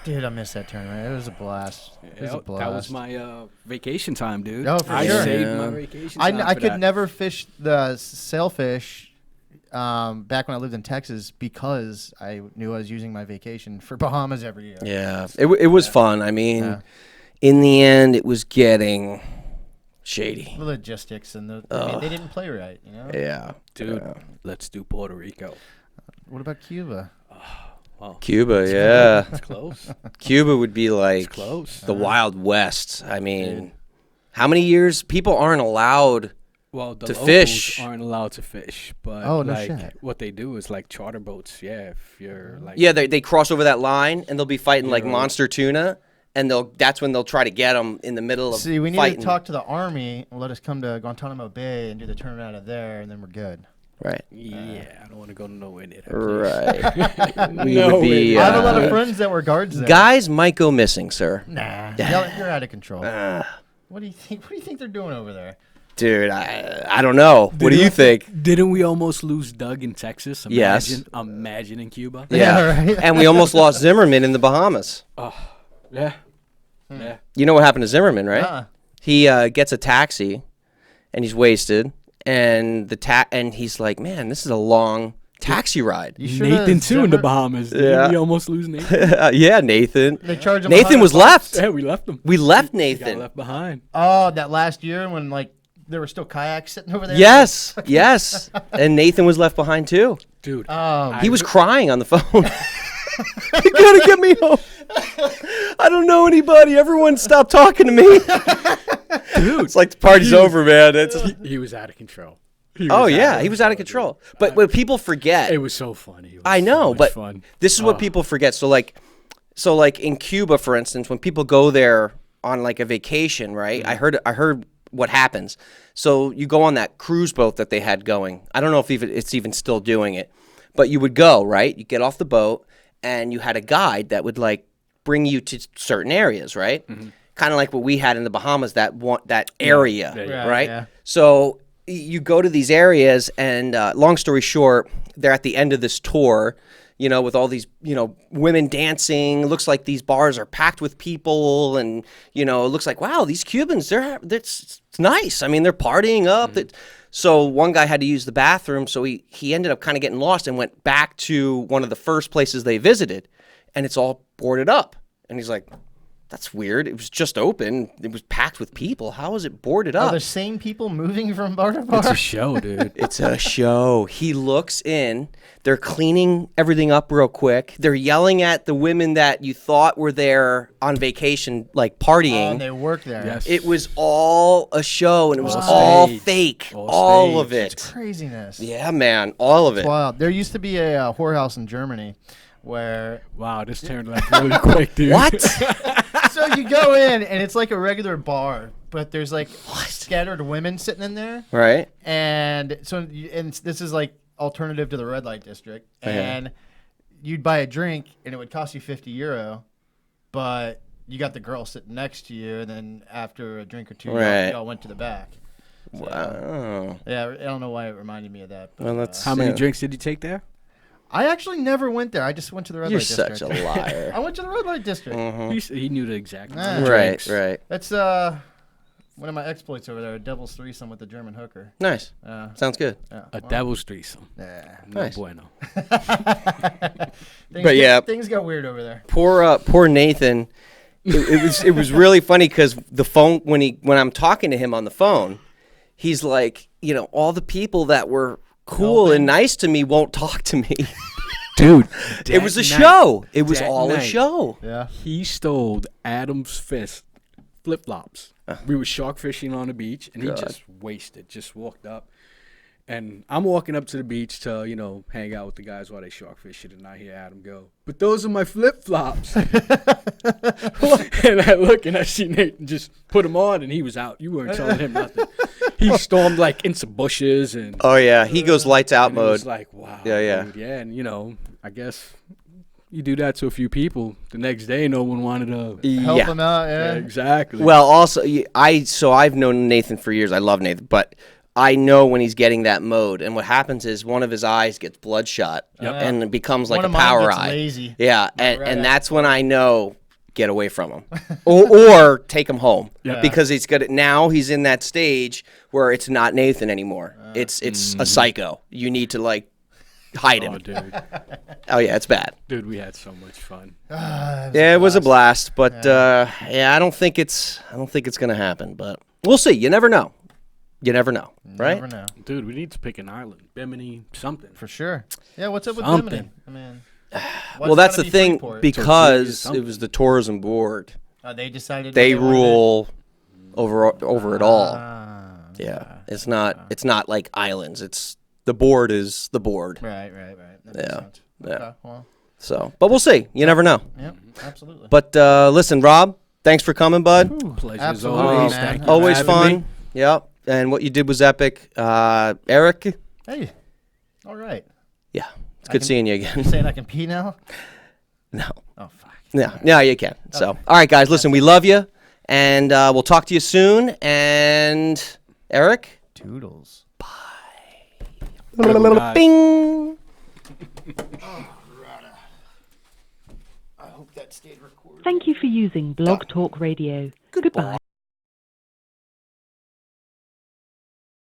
[SPEAKER 3] Dude, I missed that tournament. It was a blast. It was a blast.
[SPEAKER 6] That was my vacation time, dude.
[SPEAKER 3] Oh, for
[SPEAKER 6] I
[SPEAKER 3] sure.
[SPEAKER 6] saved
[SPEAKER 5] Yeah.
[SPEAKER 6] my vacation time
[SPEAKER 3] I
[SPEAKER 6] for
[SPEAKER 3] could
[SPEAKER 6] that.
[SPEAKER 3] never fish the sailfish back when I lived in Texas because I knew I was using my vacation for Bahamas every year.
[SPEAKER 5] Yeah, it was fun. I mean,
[SPEAKER 3] Yeah.
[SPEAKER 5] in the end, it was getting shady.
[SPEAKER 3] The logistics and I mean, they didn't play right, you know?
[SPEAKER 5] Yeah,
[SPEAKER 6] Dude, let's do Puerto Rico.
[SPEAKER 3] What about Cuba?
[SPEAKER 5] Cuba. Yeah,
[SPEAKER 6] It's close.
[SPEAKER 5] Cuba would be like
[SPEAKER 6] close.
[SPEAKER 5] the Wild West. I mean, how many years people aren't allowed?
[SPEAKER 6] Well, the
[SPEAKER 5] To
[SPEAKER 6] locals
[SPEAKER 5] fish.
[SPEAKER 6] aren't allowed to fish, but
[SPEAKER 3] Oh, no
[SPEAKER 6] like,
[SPEAKER 3] shit.
[SPEAKER 6] what they do is like charter boats. Yeah, if you're like
[SPEAKER 5] Yeah, they cross over that line and they'll be fighting like
[SPEAKER 6] Yeah.
[SPEAKER 5] monster tuna, and that's when they'll try to get them in the middle of
[SPEAKER 3] See, we need
[SPEAKER 5] fighting.
[SPEAKER 3] to talk to the Army and let us come to Guantanamo Bay and do the tournament out of there, and then we're good.
[SPEAKER 5] Right.
[SPEAKER 6] yeah, I don't want to go nowhere near that place.
[SPEAKER 5] Right. We
[SPEAKER 6] No
[SPEAKER 5] would be.
[SPEAKER 6] way.
[SPEAKER 3] I have a lot of friends that were guards there.
[SPEAKER 5] Guys might go missing, sir.
[SPEAKER 3] Nah, you're out of control. What do you think? What do you think they're doing over there?
[SPEAKER 5] Dude, I don't know. What do you think?
[SPEAKER 6] Didn't we almost lose Doug in Texas?
[SPEAKER 5] Yes.
[SPEAKER 6] Imagine in Cuba.
[SPEAKER 5] Yeah,
[SPEAKER 3] right.
[SPEAKER 5] And we almost lost Zimmerman in the Bahamas.
[SPEAKER 6] Yeah.
[SPEAKER 5] You know what happened to Zimmerman, right?
[SPEAKER 3] Uh-uh.
[SPEAKER 5] He gets a taxi, and he's wasted, and and he's like, man, this is a long taxi ride.
[SPEAKER 3] You sure
[SPEAKER 6] Nathan
[SPEAKER 3] that
[SPEAKER 6] too in the
[SPEAKER 3] Zimmer-
[SPEAKER 6] Bahamas.
[SPEAKER 5] Yeah.
[SPEAKER 6] Didn't we almost lose Nathan?
[SPEAKER 5] Yeah, Nathan.
[SPEAKER 3] They charge him
[SPEAKER 5] Nathan was
[SPEAKER 3] $100.
[SPEAKER 5] left.
[SPEAKER 6] Yeah, we left him.
[SPEAKER 5] We left
[SPEAKER 6] He got
[SPEAKER 5] Nathan.
[SPEAKER 6] left behind.
[SPEAKER 3] Oh, that last year when like there were still kayaks sitting over there.
[SPEAKER 5] Yes, yes. And Nathan was left behind too.
[SPEAKER 6] Dude.
[SPEAKER 5] He was crying on the phone. You gotta get me home. I don't know anybody. Everyone stop talking to me.
[SPEAKER 6] Dude.
[SPEAKER 5] It's like the party's over, man.
[SPEAKER 6] He was out of control.
[SPEAKER 5] He was out of control. But what people forget.
[SPEAKER 6] It was so funny. It was
[SPEAKER 5] I know,
[SPEAKER 6] so much
[SPEAKER 5] but
[SPEAKER 6] fun.
[SPEAKER 5] this is what people forget. So like in Cuba, for instance, when people go there on like a vacation, right? I heard what happens. So you go on that cruise boat that they had going. I don't know if it's even still doing it, but you would go, right? You get off the boat and you had a guide that would like bring you to certain areas, right? Kind of like what we had in the Bahamas, that area,
[SPEAKER 6] Yeah.
[SPEAKER 5] right?
[SPEAKER 3] Yeah.
[SPEAKER 5] So you go to these areas, and long story short, they're at the end of this tour, you know, with all these, you know, women dancing. It looks like these bars are packed with people, and, you know, it looks like, wow, these Cubans, it's nice. I mean, they're partying up. So one guy had to use the bathroom, so he ended up kind of getting lost and went back to one of the first places they visited, and it's all boarded up. And he's like, that's weird. It was just open. It was packed with people. How is it boarded
[SPEAKER 3] Are
[SPEAKER 5] up?
[SPEAKER 3] the same people moving from bar to bar?
[SPEAKER 6] It's a show, dude.
[SPEAKER 5] It's a show. He looks in. They're cleaning everything up real quick. They're yelling at the women that you thought were there on vacation, like partying.
[SPEAKER 3] Oh, they work there.
[SPEAKER 6] Yes.
[SPEAKER 5] It was all a show, and it was
[SPEAKER 6] All
[SPEAKER 5] all
[SPEAKER 6] staged.
[SPEAKER 5] fake.
[SPEAKER 6] All
[SPEAKER 5] All of
[SPEAKER 6] staged.
[SPEAKER 5] it.
[SPEAKER 3] Craziness.
[SPEAKER 5] Yeah, man. All of it.
[SPEAKER 3] Wow. There used to be a whorehouse in Germany where
[SPEAKER 6] Wow, this turned left really quick, dude.
[SPEAKER 5] What?
[SPEAKER 3] so you go in and it's like a regular bar, but there's like scattered women sitting in there,
[SPEAKER 5] Right?
[SPEAKER 3] and this is like alternative to the red light district, and you'd buy a drink and it would cost you €50, but you got the girl sitting next to you, and then after a drink or two,
[SPEAKER 5] Right.
[SPEAKER 3] y'all went to the back. So,
[SPEAKER 5] Wow.
[SPEAKER 3] yeah, I don't know why it reminded me of that. But,
[SPEAKER 5] Well, that's
[SPEAKER 6] How many
[SPEAKER 5] Yeah.
[SPEAKER 6] drinks did you take there?
[SPEAKER 3] I actually never went there. I just went to the red
[SPEAKER 5] You're
[SPEAKER 3] light
[SPEAKER 5] such
[SPEAKER 3] district.
[SPEAKER 5] a liar.
[SPEAKER 3] I went to the red light district.
[SPEAKER 6] He knew the exact
[SPEAKER 3] Ah.
[SPEAKER 6] number of
[SPEAKER 5] Right,
[SPEAKER 6] drinks.
[SPEAKER 5] right.
[SPEAKER 3] That's one of my exploits over there, a devil's threesome with the German hooker.
[SPEAKER 5] Nice. Sounds good.
[SPEAKER 3] Yeah,
[SPEAKER 6] A
[SPEAKER 3] well,
[SPEAKER 6] devil's threesome.
[SPEAKER 3] yeah.
[SPEAKER 6] No
[SPEAKER 5] Nice.
[SPEAKER 6] bueno.
[SPEAKER 5] But yeah.
[SPEAKER 3] Things got weird over there.
[SPEAKER 5] Poor Nathan. It was really funny because the phone when I'm talking to him on the phone, he's like, you know, all the people that were cool and nice to me won't talk to me.
[SPEAKER 6] Dude,
[SPEAKER 5] It was a
[SPEAKER 6] that
[SPEAKER 5] show. It was
[SPEAKER 6] that
[SPEAKER 5] all a
[SPEAKER 6] night.
[SPEAKER 5] show.
[SPEAKER 3] Yeah.
[SPEAKER 6] He stole Adam's fist flip-flops. We were shark fishing on the beach, and he just wasted, just walked up. And I'm walking up to the beach to, you know, hang out with the guys while they shark fishing, and I hear Adam go, "But those are my flip-flops." And I look, and I see Nathan just put them on, and he was out. You weren't telling him nothing. He stormed, like, into bushes, and
[SPEAKER 5] Oh yeah, he goes lights out
[SPEAKER 6] and it was
[SPEAKER 5] mode.
[SPEAKER 6] like, wow.
[SPEAKER 5] Yeah.
[SPEAKER 6] Dude, yeah, and, you know, I guess you do that to a few people. The next day, no one wanted to.
[SPEAKER 3] Help
[SPEAKER 5] Yeah.
[SPEAKER 3] him out.
[SPEAKER 6] Yeah,
[SPEAKER 3] Yeah.
[SPEAKER 6] exactly.
[SPEAKER 5] Well, also I've known Nathan for years. I love Nathan, but I know when he's getting that mode, and what happens is one of his eyes gets bloodshot, and it becomes like
[SPEAKER 3] One
[SPEAKER 5] a
[SPEAKER 3] of mine
[SPEAKER 5] power
[SPEAKER 3] gets
[SPEAKER 5] eye.
[SPEAKER 3] lazy.
[SPEAKER 5] Yeah,
[SPEAKER 3] right
[SPEAKER 5] and that's when I know get away from him, or take him home, because he's got it now. He's in that stage where it's not Nathan anymore. It's a psycho. You need to like hide him.
[SPEAKER 6] Oh, dude.
[SPEAKER 5] Oh yeah, it's bad.
[SPEAKER 6] Dude, we had so much fun.
[SPEAKER 5] Yeah, it was a blast, but I don't think it's gonna happen. But we'll see. You never know. You never know, right?
[SPEAKER 3] Never know.
[SPEAKER 6] Dude, we need to pick an island. Bimini, something.
[SPEAKER 3] For sure. Yeah, what's up with
[SPEAKER 6] Something.
[SPEAKER 3] Bimini? I mean,
[SPEAKER 5] Well, that's the thing
[SPEAKER 3] Freeport?
[SPEAKER 5] because
[SPEAKER 6] something.
[SPEAKER 5] it was the tourism board.
[SPEAKER 3] They decided
[SPEAKER 5] They
[SPEAKER 3] what wanted.
[SPEAKER 5] rule over it all.
[SPEAKER 3] Ah,
[SPEAKER 5] Yeah, it's not like islands. It's the board is the board.
[SPEAKER 3] right. That makes
[SPEAKER 5] Yeah,
[SPEAKER 3] sense.
[SPEAKER 5] yeah.
[SPEAKER 3] Okay, well,
[SPEAKER 5] So, but we'll see. You never know.
[SPEAKER 3] yeah, absolutely.
[SPEAKER 5] But listen, Rob, thanks for coming, bud.
[SPEAKER 6] Pleasure as
[SPEAKER 3] Absolutely,
[SPEAKER 6] always.
[SPEAKER 3] man.
[SPEAKER 6] Thank you for
[SPEAKER 5] Always
[SPEAKER 6] having
[SPEAKER 5] fun.
[SPEAKER 6] me.
[SPEAKER 5] Yep. And what you did was epic. Eric,
[SPEAKER 3] Hey, all right.
[SPEAKER 5] yeah, it's good seeing you again.
[SPEAKER 3] You saying I can pee now?
[SPEAKER 5] No,
[SPEAKER 3] Oh, fuck.
[SPEAKER 5] yeah, you can. So, all right, guys, listen, we love you, and we'll talk to you soon. And Eric.
[SPEAKER 3] Toodles.
[SPEAKER 5] Bing.
[SPEAKER 3] I hope that stayed recorded.
[SPEAKER 9] Thank you for using Blog Talk Radio. Goodbye.